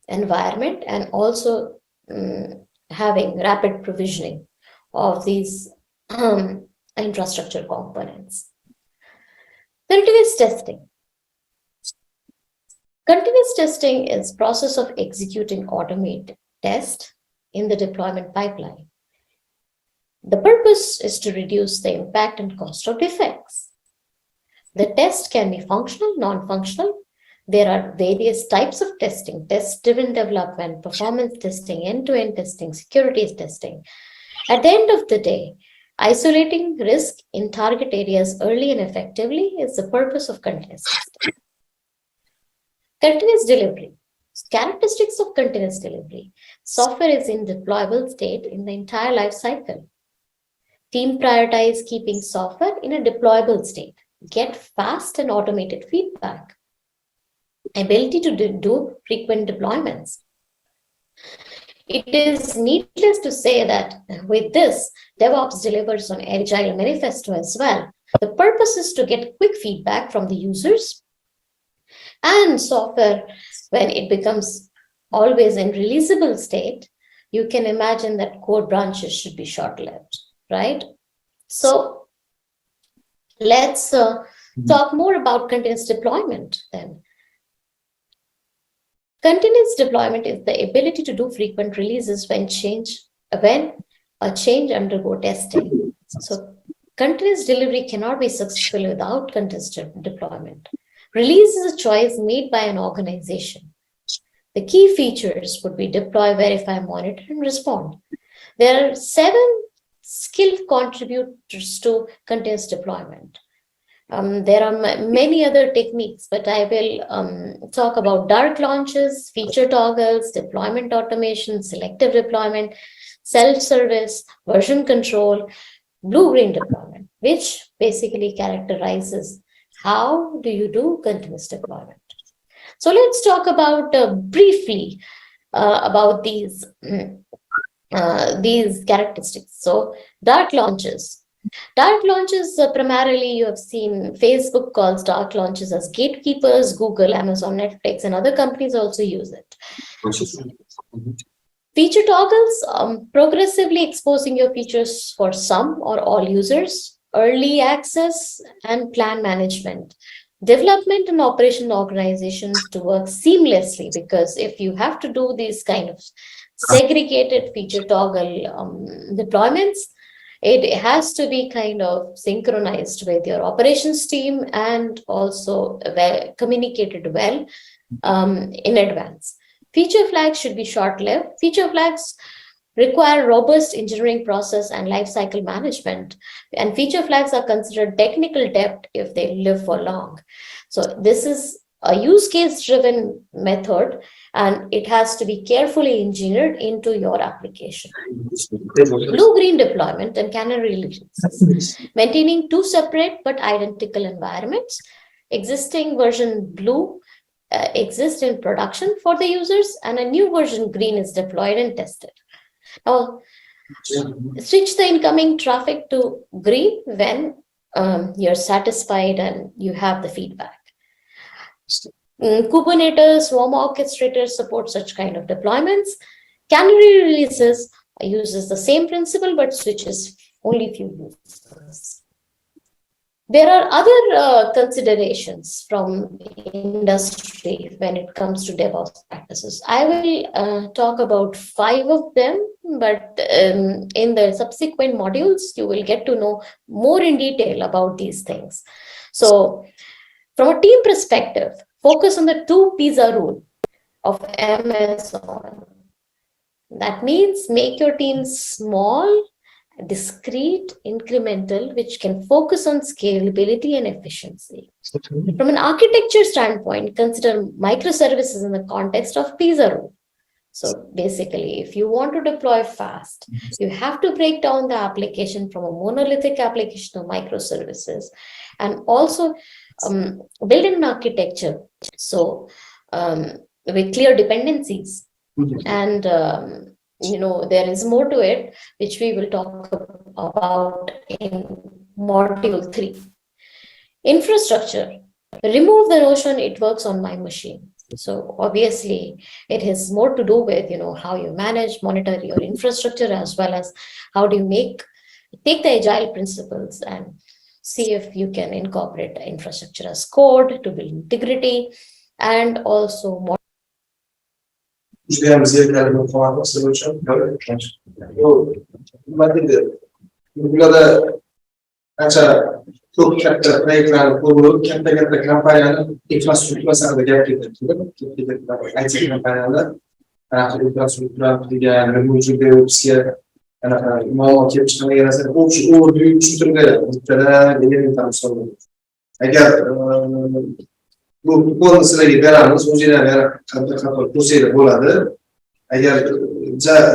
environment, and also having rapid provisioning of these infrastructure components. Continuous testing. Continuous testing is process of executing automated test in the deployment pipeline. The purpose is to reduce the impact and cost of defects. The test can be functional, non-functional. There are various types of testing: test-driven development, performance testing, end-to-end testing, security testing. At the end of the day, isolating risk in target areas early and effectively is the purpose of continuous testing. Continuous delivery. Characteristics of continuous delivery. Software is in deployable state in the entire life cycle. Team prioritize keeping software in a deployable state. Get fast and automated feedback. Ability to do frequent deployments. It is needless to say that with this, DevOps delivers on Agile Manifesto as well. The purpose is to get quick feedback from the users, and software, when it becomes always in releasable state, you can imagine that code branches should be short-lived, right? So let's talk more about continuous deployment then. Continuous deployment is the ability to do frequent releases when a change undergo testing. So continuous delivery cannot be successful without continuous deployment. Release is a choice made by an organization. The key features would be deploy, verify, monitor, and respond. There are 7 skilled contributors to continuous deployment. There are many other techniques, but I will talk about dark launches, feature toggles, deployment automation, selective deployment, self-service, version control, blue-green deployment, which basically characterizes how do you do continuous deployment. So let's talk about briefly about these characteristics. So dark launches. Dark launches, primarily you have seen Facebook calls dark launches as gatekeepers. Google, Amazon, Netflix, and other companies also use it. Feature toggles, progressively exposing your features for some or all users. Early access and plan management. Development and operation organizations to work seamlessly, because if you have to do these kind of segregated feature toggle deployments, it has to be kind of synchronized with your operations team and also communicated well in advance. Feature flags should be short-lived. Feature flags require robust engineering process and lifecycle management. And feature flags are considered technical debt if they live for long. So this is a use case driven method, and it has to be carefully engineered into your application. Blue-green deployment and canary releases, maintaining two separate but identical environments. Existing version blue exists in production for the users, and a new version green is deployed and tested. Now, switch the incoming traffic to green when you're satisfied and you have the feedback. Kubernetes Swarm Orchestrator supports such kind of deployments. Canary releases uses the same principle but switches only few users. There are other considerations from industry when it comes to DevOps practices. I will talk about 5 of them, but in the subsequent modules, you will get to know more in detail about these things. So from a team perspective, focus on the 2 pizza rule of MS on. That means make your team small, discrete, incremental, which can focus on scalability and efficiency. From an architecture standpoint, consider microservices in the context of pizza rule. So basically, if you want to deploy fast, you have to break down the application from a monolithic application to microservices, and also build an architecture so with clear dependencies. And there is more to it, which we will talk about in module 3. Infrastructure. Remove the notion it works on my machine. So obviously, it has more to do with how you manage, monitor your infrastructure, as well as how do you take the agile principles and see if you can incorporate the infrastructure as code to build integrity, and also more. Çok katta proyektler kurulup, katta kampanyalar infrastruktur haqida gap ketadi. IT kompaniyalar infrastruktura mavjud DevOpsga ma'lumot kelib chiqmagan narsa overview tushuntirib beradi. Bittadan elementar misol. Agar bu kodni sizlarga beramiz, o'zingizlar qator kurslar bo'ladi. Agar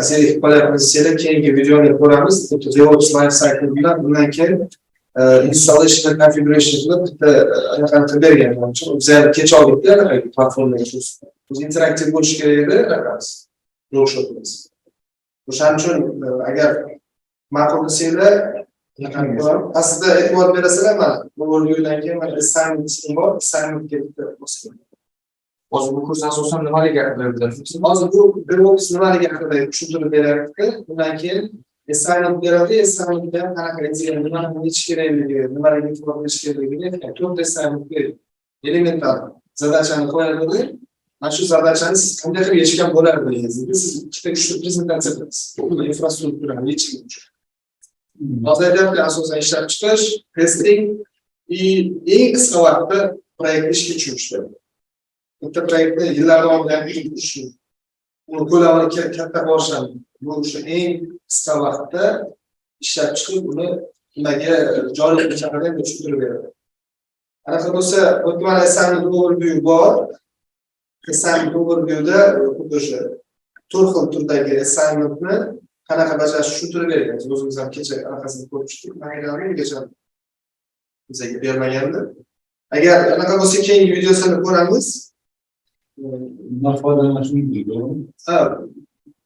zerikib qolyapmiz desanglar, keyingi videoni ko'ramiz. DevOps life cycle bilan bundan keyin installation and configuration qilib qilib bergan. Bizlar kech oldikda platformaga interaktiv bo'lishi kerak edi raqamiz. Workshopimiz. O'shaning uchun agar ma'qul desanglar aslida e'tibor berasizlar, mana bu o'yindan keyin mana assignment bor, assignmentga bosib. Hozir bu kurs asosan nimaga gapiradi? Hozir bu DevOps nimaga haqida tushuntirib beryapti. Undan keyin assignment beradi, assignmentdan qanaqa injinerlar nimani bilish kerakligi, nimalarga e'tibor berish kerakligini to'rtta assignment beradi. Elementar zadachani qo'yadi. Mana shu zadachani siz qanday qilib yechgan bo'lardingiz? Siz ikkita uchta prezentatsiya qilasiz. Bu infrastrukturani yechish uchun. Hozir aytyapti, asosan ishlab chiqish, testing, eng qisqa vaqtda proyektni ishga tushirishdi. Bitta proyektni yillar davomida yuritish, uni ko'lamini katta borishadi. Bu o'sha eng qisqa vaqtda ishlab chiqib, uni nimaga joriy qilish haqida tushuntirib beradi. Anaqa bo'lsa, o'tgan assignment overview bor. Assignment overviewda o'sha 4 xil turdagi assignmentni qanaqa bajarish tushuntirib bergan. O'zimiz ham kecha anaqasini ko'rib chiqdik. Mana kecha bizga bermagandi. Agar anaqa bo'lsa, keyingi videosini ko'ramiz.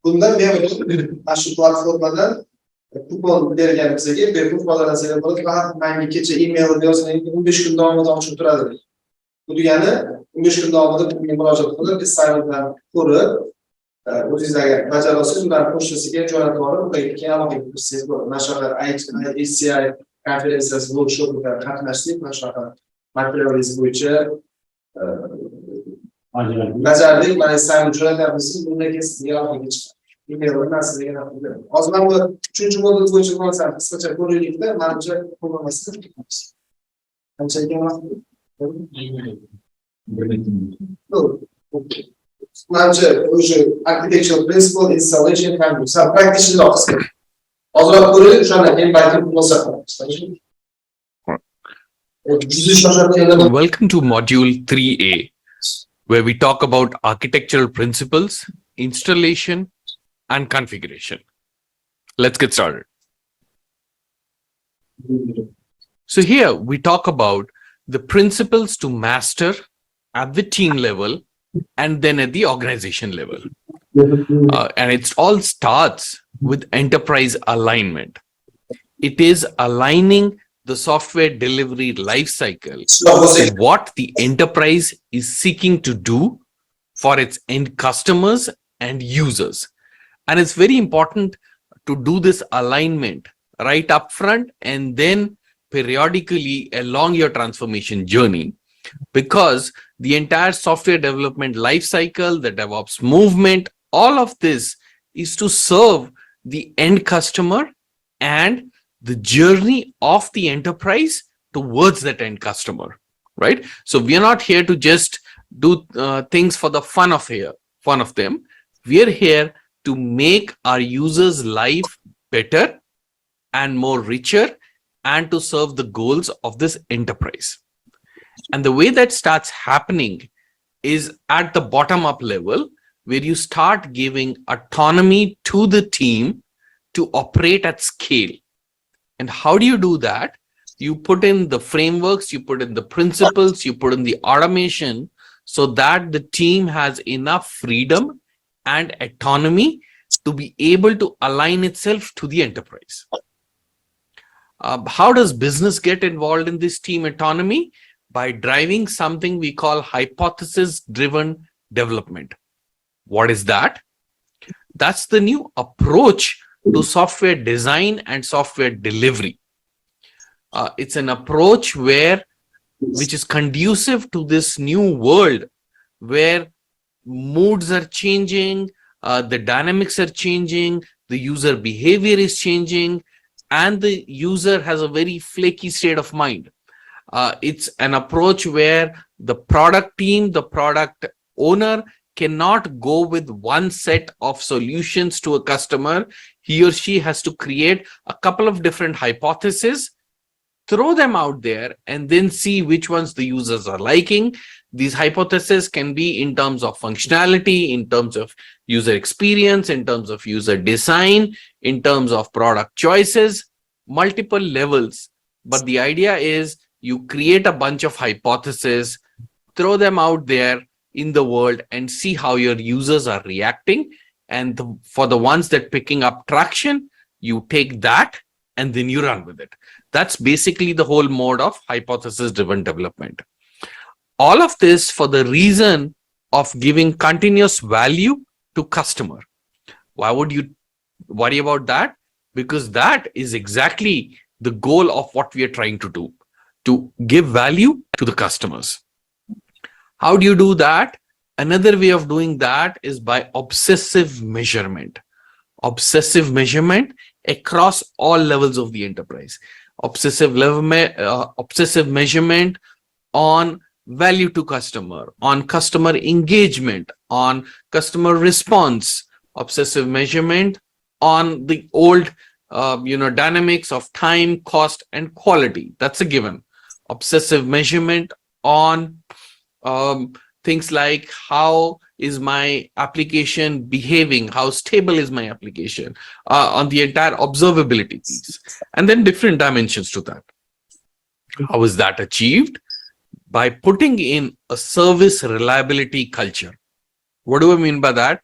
Bundan mana shu platformadan kupon bergan bizga, bepul foydalanansanglar bo'ladi. Faqat menga kecha email yozsang 15 kun davomida ochib turadi. Bu degani 15 kun davomida bunga murojaat qilib, assignmentlarni ko'rib, o'zingizlarga bajara olsangiz, ularni pochtasiga jo'natib olib, keyin aloqaga kirsangiz bo'ladi. Mana shunaqa IHCI konferensiyasi workshopida qatnashdik, mana shunaqa materialingiz bo'yicha bajardik. Mana assignment jo'natyapmiz, bundan keyin sizga aloqaga chiqadi. Emaildan sizga jo'natib beraman. Hozir mana bu 3-modul bo'yicha konsept qisqacha ko'raylikda, menimcha ko'rmasdan ketamiz. Qancha ekan vaqt? Manimcha o'sha architectural principle, installation ham practical qismi. Ozroq ko'raylik, o'shani men balkim xulosa qilamiz. Welcome to Module 3A, where we talk about architectural principles, installation, and configuration. Let's get started. So here we talk about the principles to master at the team level and then at the organization level. And it all starts with enterprise alignment. It is aligning the software delivery lifecycle to what the enterprise is seeking to do for its end customers and users. And it's very important to do this alignment right up front and then periodically along your transformation journey, because the entire software development lifecycle, the DevOps movement, all of this is to serve the end customer and the journey of the enterprise towards that end customer, right? So we are not here to just do things for the fun of them. We are here to make our users' life better and more richer and to serve the goals of this enterprise. And the way that starts happening is at the bottom up level, where you start giving autonomy to the team to operate at scale. And how do you do that? You put in the frameworks, you put in the principles, you put in the automation so that the team has enough freedom and autonomy to be able to align itself to the enterprise. How does business get involved in this team autonomy? By driving something we call hypothesis-driven development. What is that? That's the new approach to software design and software delivery. It's an approach which is conducive to this new world where moods are changing, the dynamics are changing, the user behavior is changing, and the user has a very flaky state of mind. It's an approach where the product team, the product owner cannot go with one set of solutions to a customer. He or she has to create a couple of different hypotheses, throw them out there, and then see which ones the users are liking. These hypotheses can be in terms of functionality, in terms of user experience, in terms of user design, in terms of product choices, multiple levels. But the idea is you create a bunch of hypotheses, throw them out there in the world and see how your users are reacting. And for the ones that picking up traction, you take that and then you run with it. That's basically the whole mode of hypothesis-driven development. All of this for the reason of giving continuous value to customer. Why would you worry about that? Because that is exactly the goal of what we are trying to do, to give value to the customers. How do you do that? Another way of doing that is by obsessive measurement. Obsessive measurement across all levels of the enterprise. Obsessive measurement on value to customer, on customer engagement, on customer response. Obsessive measurement on the old dynamics of time, cost, and quality. That's a given. Obsessive measurement on things like how is my application behaving, how stable is my application, on the entire observability piece, and then different dimensions to that. How is that achieved? By putting in a service reliability culture. What do I mean by that?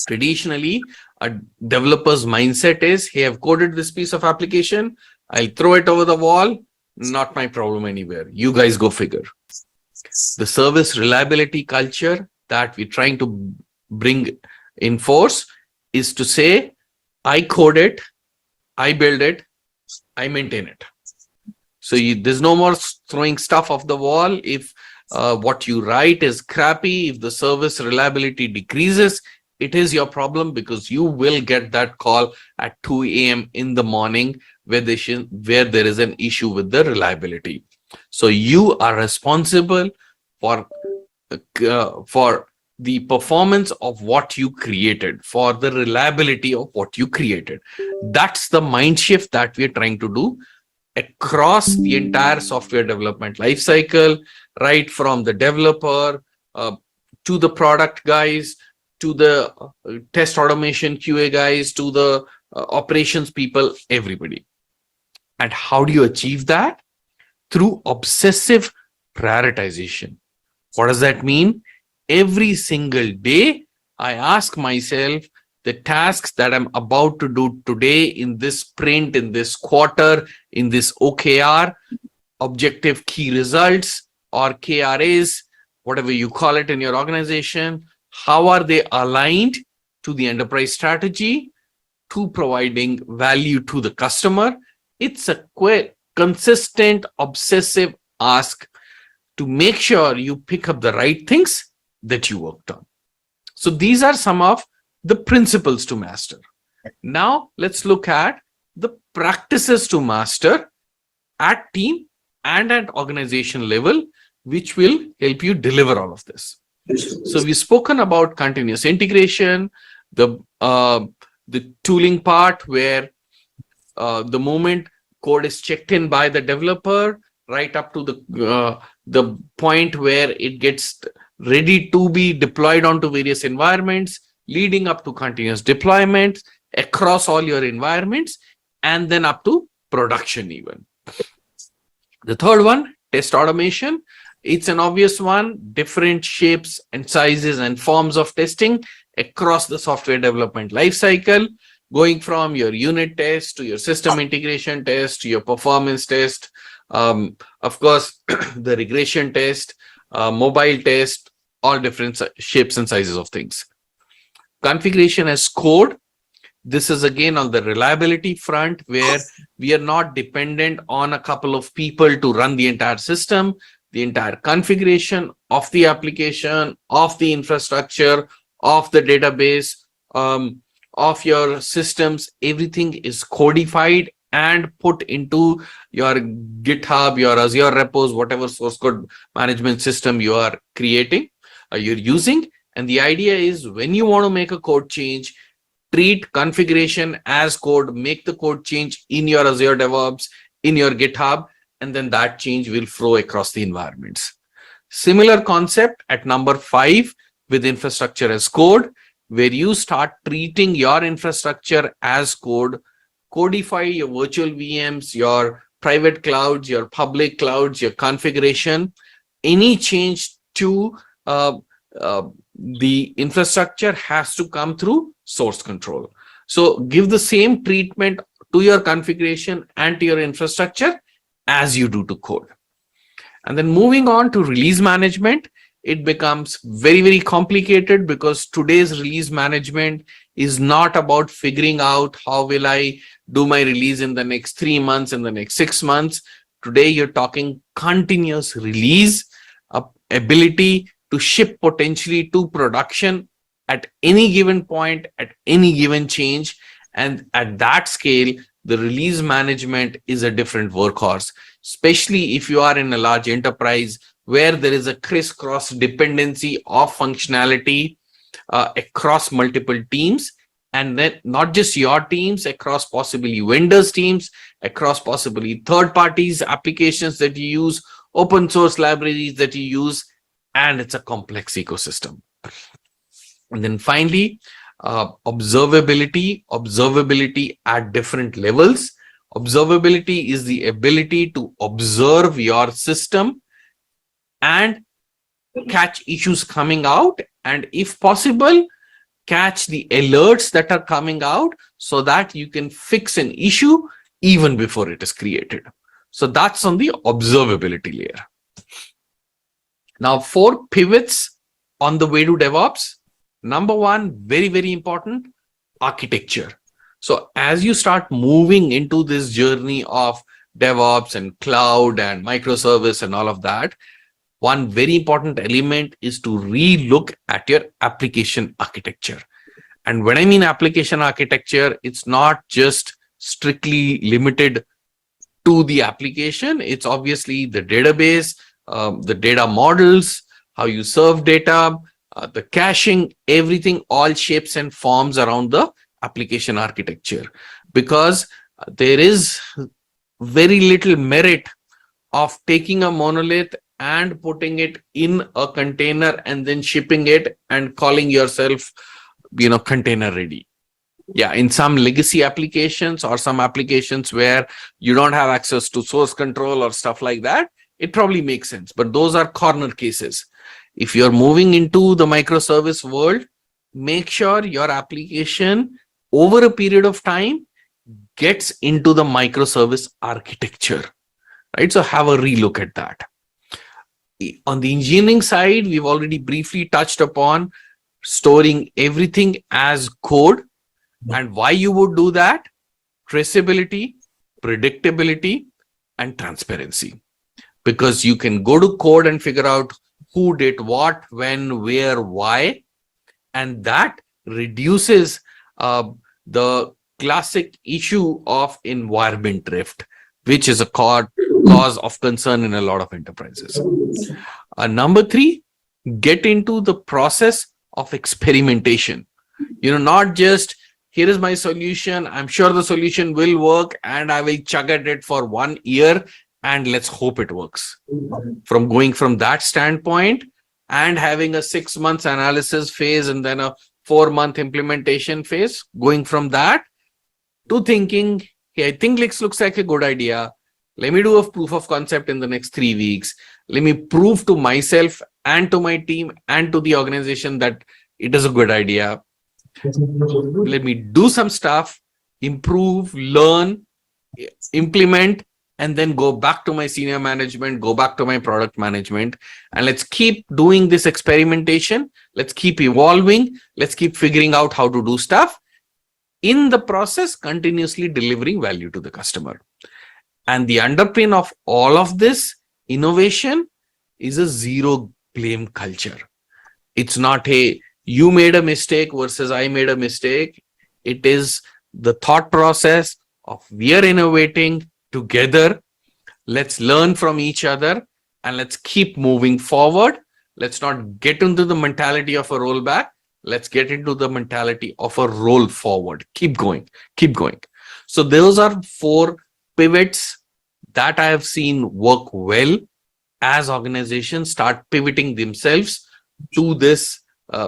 Traditionally, a developer's mindset is, hey, I've coded this piece of application, I'll throw it over the wall, not my problem anywhere. You guys go figure. The service reliability culture that we're trying to bring in force is to say, I code it, I build it, I maintain it. So there's no more throwing stuff off the wall. If what you write is crappy, if the service reliability decreases, it is your problem, because you will get that call at 2 a.m. in the morning where there is an issue with the reliability. So you are responsible for the performance of what you created, for the reliability of what you created. That's the mind shift that we're trying to do across the entire software development lifecycle, right from the developer to the product guys, to the test automation QA guys, to the operations people, everybody. And how do you achieve that? Through obsessive prioritization. What does that mean? Every single day, I ask myself the tasks that I'm about to do today in this sprint, in this quarter, in this OKR, objective key results or KRAs, whatever you call it in your organization, how are they aligned to the enterprise strategy, to providing value to the customer? It's a consistent, obsessive ask to make sure you pick up the right things that you worked on. So these are some of the principles to master. Now let's look at the practices to master at team and at organization level, which will help you deliver all of this. So we've spoken about continuous integration, the tooling part where the moment code is checked in by the developer, right up to the point where it gets ready to be deployed onto various environments, leading up to continuous deployment across all your environments, and then up to production even. The third one, test automation. It's an obvious one, different shapes and sizes and forms of testing across the software development lifecycle, going from your unit test to your system integration test to your performance test, of course, the regression test, mobile test, all different shapes and sizes of things. Configuration as code. This is again on the reliability front where we are not dependent on a couple of people to run the entire system. The entire configuration of the application, of the infrastructure, of the database, of your systems, everything is codified and put into your GitHub, your Azure repos, whatever source code management system you are creating, you're using. And the idea is when you want to make a code change, treat configuration as code, make the code change in your Azure DevOps, in your GitHub, and then that change will flow across the environments. Similar concept at number 5 with infrastructure as code, where you start treating your infrastructure as code, codify your virtual VMs, your private clouds, your public clouds, your configuration. Any change to the infrastructure has to come through source control. So give the same treatment to your configuration and to your infrastructure as you do to code. And then moving on to release management, it becomes very, very complicated because today's release management is not about figuring out how will I do my release in the next 3 months, in the next 6 months. Today, you're talking continuous release, ability to ship potentially to production at any given point, at any given change. And at that scale, the release management is a different workhorse, especially if you are in a large enterprise where there is a crisscross dependency of functionality across multiple teams, and then not just your teams, across possibly vendors' teams, across possibly third parties, applications that you use, open source libraries that you use, and it's a complex ecosystem. And then finally, observability at different levels. Observability is the ability to observe your system and catch issues coming out, and if possible, catch the alerts that are coming out so that you can fix an issue even before it is created. So that's on the observability layer. Now, 4 pivots on the way to DevOps. Number 1, very, very important, architecture. So as you start moving into this journey of DevOps and cloud and microservice and all of that, one very important element is to re-look at your application architecture. And when I mean application architecture, it's not just strictly limited to the application. It's obviously the database, the data models, how you serve data, the caching, everything, all shapes and forms around the application architecture. Because there is very little merit of taking a monolith and putting it in a container and then shipping it and calling yourself, container ready. Yeah, in some legacy applications or some applications where you don't have access to source control or stuff like that, it probably makes sense. But those are corner cases. If you're moving into the microservice world, make sure your application over a period of time gets into the microservice architecture, right? So have a relook at that. On the engineering side, we've already briefly touched upon storing everything as code. And why you would do that? Traceability, predictability, and transparency. Because you can go to code and figure out who did what, when, where, why. And that reduces the classic issue of environment drift, which is a cause of concern in a lot of enterprises. Number 3, get into the process of experimentation. Not just, here is my solution, I'm sure the solution will work, and I will chug at it for 1 year and let's hope it works. From going from that standpoint and having a 6 months analysis phase and then a 4-month implementation phase, going from that to thinking, hey, I think this looks like a good idea. Let me do a proof of concept in the next 3 weeks. Let me prove to myself and to my team and to the organization that it is a good idea. Let me do some stuff, improve, learn, implement, and then go back to my senior management, go back to my product management, and let's keep doing this experimentation. Let's keep evolving. Let's keep figuring out how to do stuff. In the process, continuously delivering value to the customer. And the underpin of all of this innovation is a zero blame culture. It's not a you made a mistake versus I made a mistake. It is the thought process of we are innovating together. Let's learn from each other and let's keep moving forward. Let's not get into the mentality of a rollback. Let's get into the mentality of a roll forward. Keep going, keep going. So those are 4 pivots that I have seen work well as organizations start pivoting themselves to this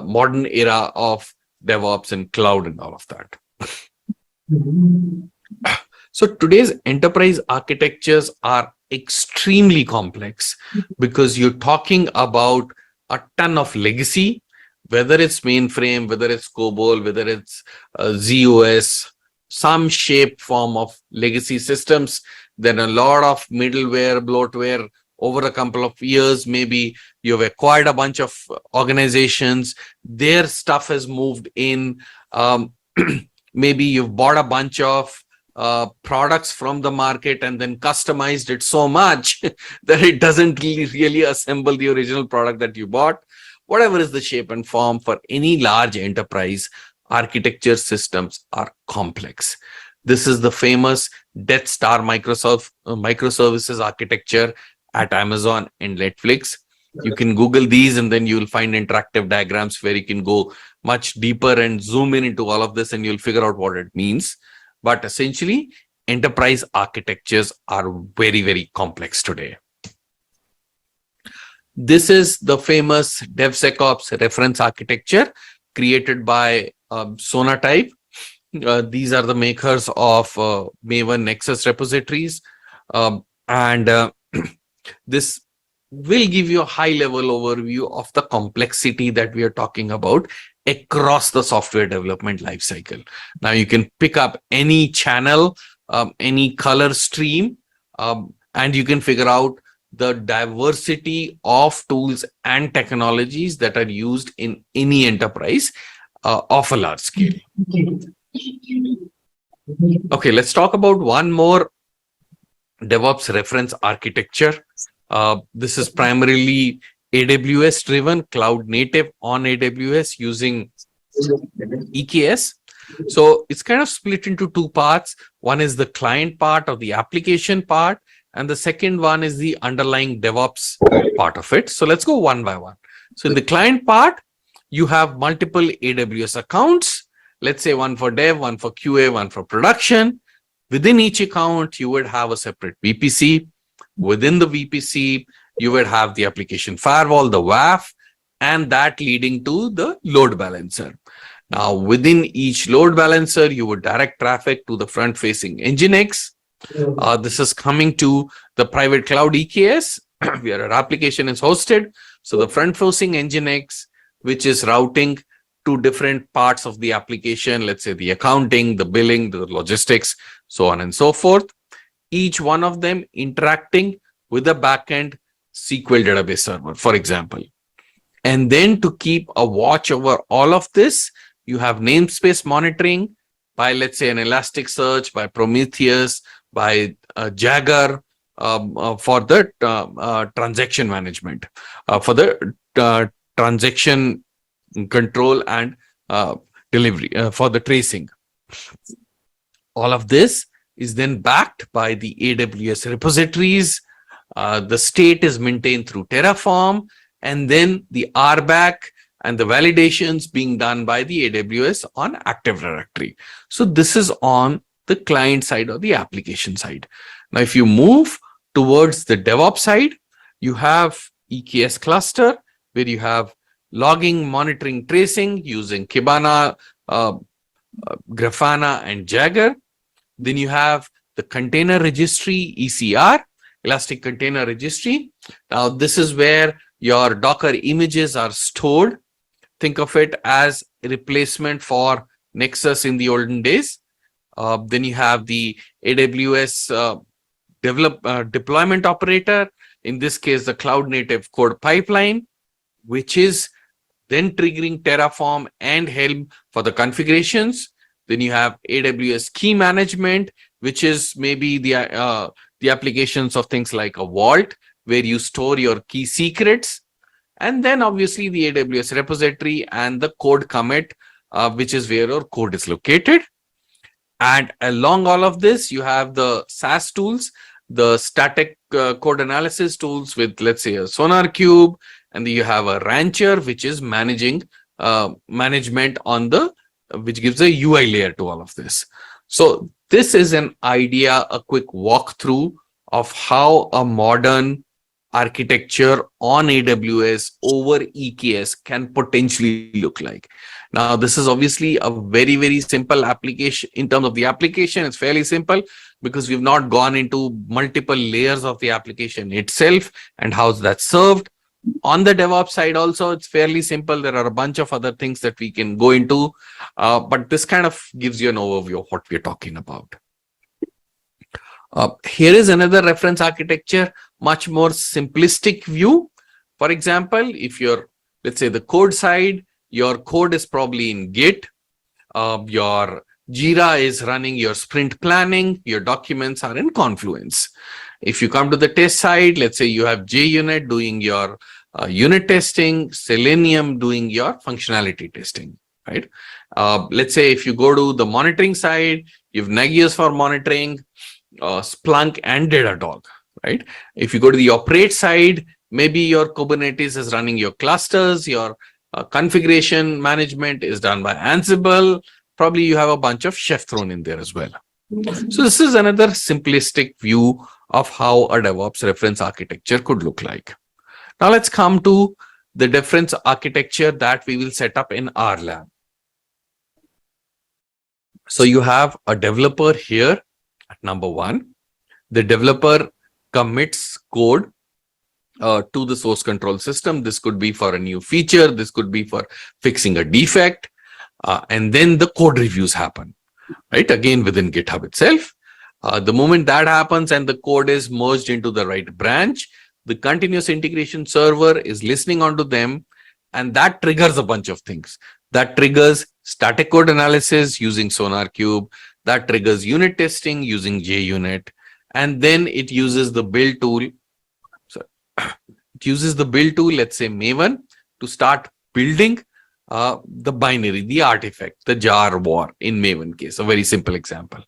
modern era of DevOps and cloud and all of that. So today's enterprise architectures are extremely complex because you're talking about a ton of legacy, whether it's mainframe, whether it's COBOL, whether it's ZOS, some shape form of legacy systems, then a lot of middleware, bloatware over a couple of years. Maybe you've acquired a bunch of organizations, their stuff has moved in. Maybe you've bought a bunch of products from the market and then customized it so much that it doesn't really assemble the original product that you bought. Whatever is the shape and form, for any large enterprise, architecture systems are complex. This is the famous Death Star microservices architecture at Amazon and Netflix. You can Google these and then you'll find interactive diagrams where you can go much deeper and zoom in into all of this and you'll figure out what it means. But essentially, enterprise architectures are very, very complex today. This is the famous DevSecOps reference architecture created by Sonatype. These are the makers of Maven Nexus repositories. This will give you a high-level overview of the complexity that we are talking about across the software development lifecycle. Now, you can pick up any channel, any color stream, and you can figure out the diversity of tools and technologies that are used in any enterprise of a large scale. Okay, let's talk about one more DevOps reference architecture. This is primarily AWS driven, cloud native on AWS using EKS. So it's kind of split into 2 parts. One is the client part or the application part, and the second one is the underlying DevOps part of it. So let's go one by one. So in the client part, you have multiple AWS accounts. Let's say one for dev, one for QA, one for production. Within each account, you would have a separate VPC. Within the VPC, you would have the application firewall, the WAF, and that leading to the load balancer. Now, within each load balancer, you would direct traffic to the front-facing Nginx. This is coming to the private cloud EKS, where our application is hosted. So the front-facing Nginx, which is routing to different parts of the application, let's say the accounting, the billing, the logistics, so on and so forth. Each one of them interacting with a backend SQL database server, for example. And then to keep a watch over all of this, you have namespace monitoring by, let's say, an Elasticsearch, by Prometheus, by Jagger, for the transaction management, for the transaction control and delivery, for the tracing. All of this is then backed by the AWS repositories. The state is maintained through Terraform, and then the RBAC and the validations being done by the AWS on Active Directory. So this is on the client side or the application side. Now, if you move towards the DevOps side, you have EKS cluster, where you have logging, monitoring, tracing using Kibana, Grafana, and Jagger. Then you have the container registry, ECR, Elastic Container Registry. Now, this is where your Docker images are stored. Think of it as a replacement for Nexus in the olden days. Then you have the AWS deployment operator, in this case, the cloud native code pipeline, which is then triggering Terraform and Helm for the configurations. Then you have AWS key management, which is maybe the applications of things like a vault, where you store your key secrets. And then obviously the AWS repository and the code commit, which is where your code is located. And along all of this, you have the SaaS tools, the static code analysis tools with, let's say, a SonarQube, and then you have a Rancher, which is managing management on the, which gives a UI layer to all of this. So this is an idea, a quick walkthrough of how a modern architecture on AWS over EKS can potentially look like. Now, this is obviously a very, very simple application. In terms of the application, it's fairly simple because we've not gone into multiple layers of the application itself and how that's served. On the DevOps side also, it's fairly simple. There are a bunch of other things that we can go into, but this kind of gives you an overview of what we're talking about. Here is another reference architecture, much more simplistic view. For example, if you're, let's say, the code side, your code is probably in Git, your Jira is running your sprint planning, your documents are in Confluence. If you come to the test side, let's say you have JUnit doing your unit testing, Selenium doing your functionality testing, right? Let's say if you go to the monitoring side, you have Nagios for monitoring, Splunk and Datadog, right? If you go to the operate side, maybe your Kubernetes is running your clusters, your configuration management is done by Ansible. Probably you have a bunch of Chef thrown in there as well. So this is another simplistic view of how a DevOps reference architecture could look like. Now let's come to the reference architecture that we will set up in our lab. So you have a developer here at number one. The developer commits code to the source control system. This could be for a new feature. This could be for fixing a defect. And then the code reviews happen, right? Again, within GitHub itself. The moment that happens and the code is merged into the right branch, the continuous integration server is listening onto them, and that triggers a bunch of things. That triggers static code analysis using SonarQube. That triggers unit testing using JUnit. And then it uses the build tool. So it uses the build tool, let's say Maven, to start building the binary, the artifact, the jar war in Maven case, a very simple example,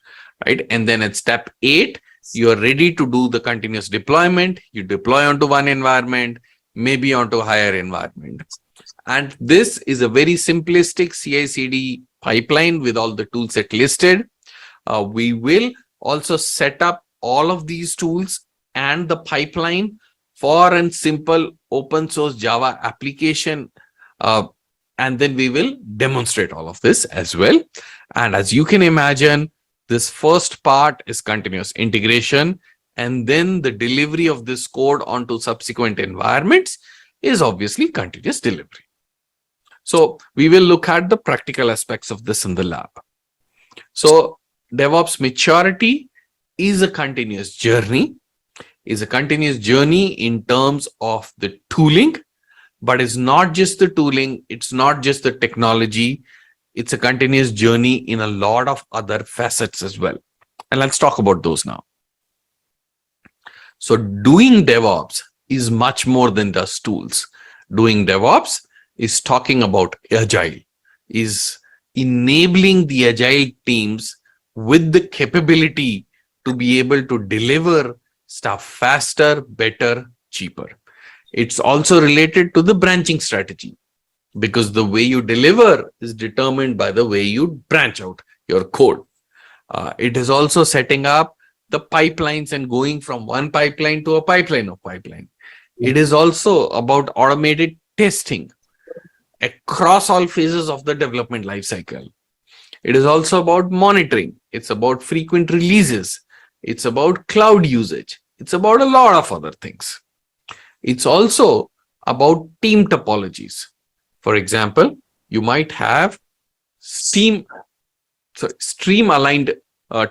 right? And then at step 8, you are ready to do the continuous deployment. You deploy onto one environment, maybe onto a higher environment. And this is a very simplistic CI/CD pipeline with all the tool set listed. We will also set up all of these tools and the pipeline for a simple open source Java application. And then we will demonstrate all of this as well. And as you can imagine, this first part is continuous integration, and then the delivery of this code onto subsequent environments is obviously continuous delivery. So we will look at the practical aspects of this in the lab. So DevOps maturity is a continuous journey, in terms of the tooling, but it's not just the tooling, it's not just the technology, it's a continuous journey in a lot of other facets as well. And let's talk about those now. So doing DevOps is much more than just tools. Doing DevOps is talking about agile, is enabling the agile teams with the capability to be able to deliver stuff faster, better, cheaper. It's also related to the branching strategy, because the way you deliver is determined by the way you branch out your code. It is also setting up the pipelines and going from one pipeline to a pipeline of pipeline. It is also about automated testing across all phases of the development lifecycle. It is also about monitoring. It's about frequent releases. It's about cloud usage. It's about a lot of other things. It's also about team topologies. For example, you might have stream aligned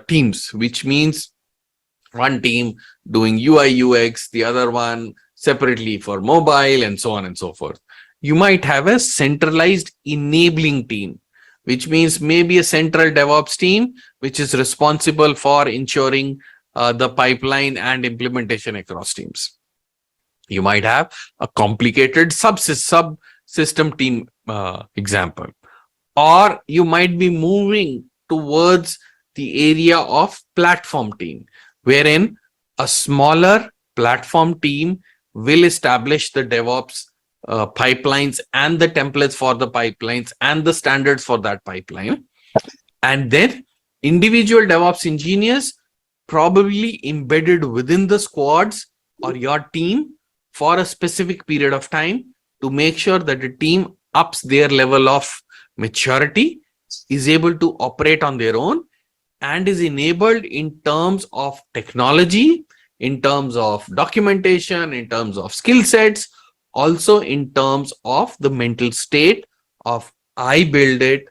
teams, which means one team doing UI UX, the other one separately for mobile, and so on and so forth. You might have a centralized enabling team, which means maybe a central DevOps team, which is responsible for ensuring the pipeline and implementation across teams. You might have a complicated subsystem team example, or you might be moving towards the area of platform team, wherein a smaller platform team will establish the DevOps pipelines and the templates for the pipelines and the standards for that pipeline. And then individual DevOps engineers probably embedded within the squads or your team for a specific period of time to make sure that the team ups their level of maturity, is able to operate on their own, and is enabled in terms of technology, in terms of documentation, in terms of skill sets, also in terms of the mental state of I build it,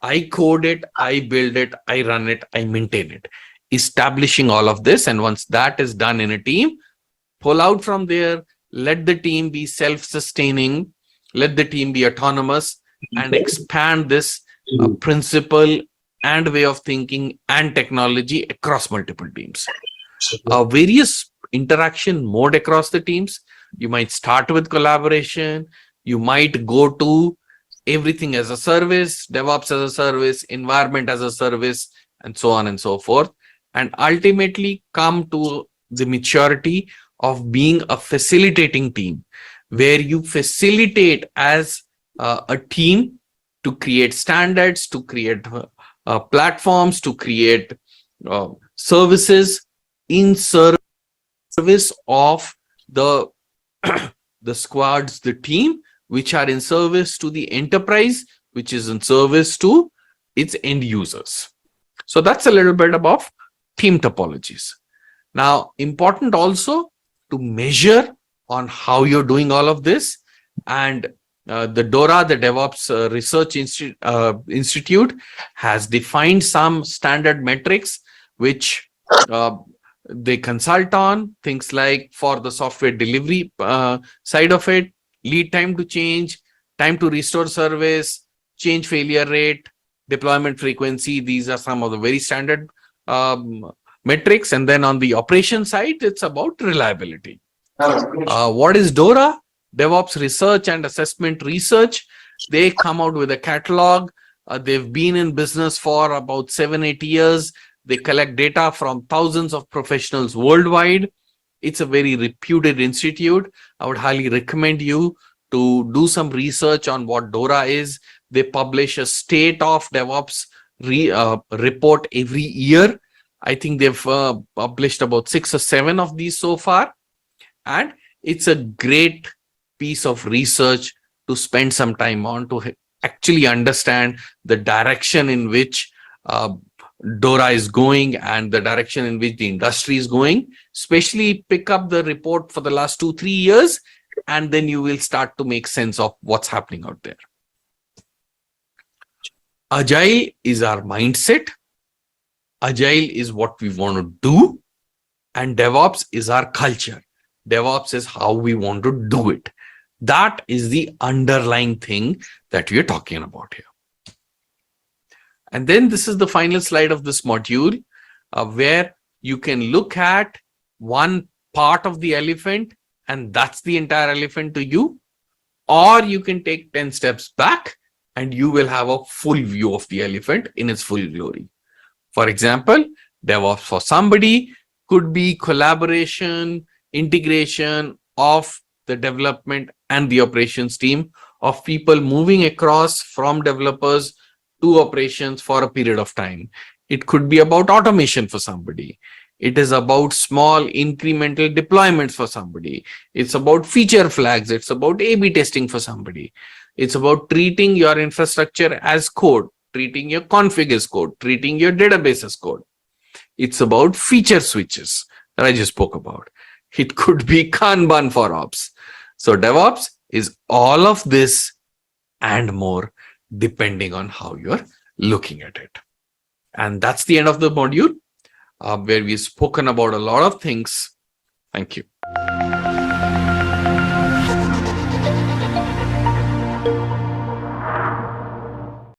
I code it, I build it, I run it, I maintain it. Establishing all of this, and once that is done in a team, pull out from there, let the team be self-sustaining, let the team be autonomous, and expand this principle and way of thinking and technology across multiple teams. Various interaction mode across the teams. You might start with collaboration. You might go to everything as a service, DevOps as a service, environment as a service, and so on and so forth. And ultimately come to the maturity of being a facilitating team, where you facilitate as a team to create standards, to create platforms, to create services in service of the the squads, the team, which are in service to the enterprise, which is in service to its end users. So that's a little bit about team topologies. Now, important also to measure on how you're doing all of this. And the DORA, the DevOps Research Institute, has defined some standard metrics which they consult on. Things like for the software delivery side of it, lead time to change, time to restore service, change failure rate, deployment frequency. These are some of the very standard metrics. And then on the operation side, it's about reliability. What is DORA? DevOps Research and Assessment Research. They come out with a catalog. They've been in business for about 7-8 years. They collect data from thousands of professionals worldwide. It's a very reputed institute. I would highly recommend you to do some research on what DORA is. They publish a state of DevOps report every year. I think they've published about 6 or 7 of these so far. And it's a great piece of research to spend some time on to actually understand the direction in which DORA is going and the direction in which the industry is going. Especially pick up the report for the last 2-3 years, and then you will start to make sense of what's happening out there. Agile is our mindset. Agile is what we want to do. And DevOps is our culture. DevOps is how we want to do it. That is the underlying thing that we are talking about here. And then this is the final slide of this module, where you can look at one part of the elephant and that's the entire elephant to you. Or you can take 10 steps back and you will have a full view of the elephant in its full glory. For example, DevOps for somebody could be collaboration, integration of the development and the operations team of people moving across from developers to operations for a period of time. It could be about automation for somebody. It is about small incremental deployments for somebody. It's about feature flags. It's about A/B testing for somebody. It's about treating your infrastructure as code, treating your config as code, treating your database as code. It's about feature switches that I just spoke about. It could be Kanban for ops. So DevOps is all of this and more, depending on how you're looking at it. And that's the end of the module, where we've spoken about a lot of things. Thank you.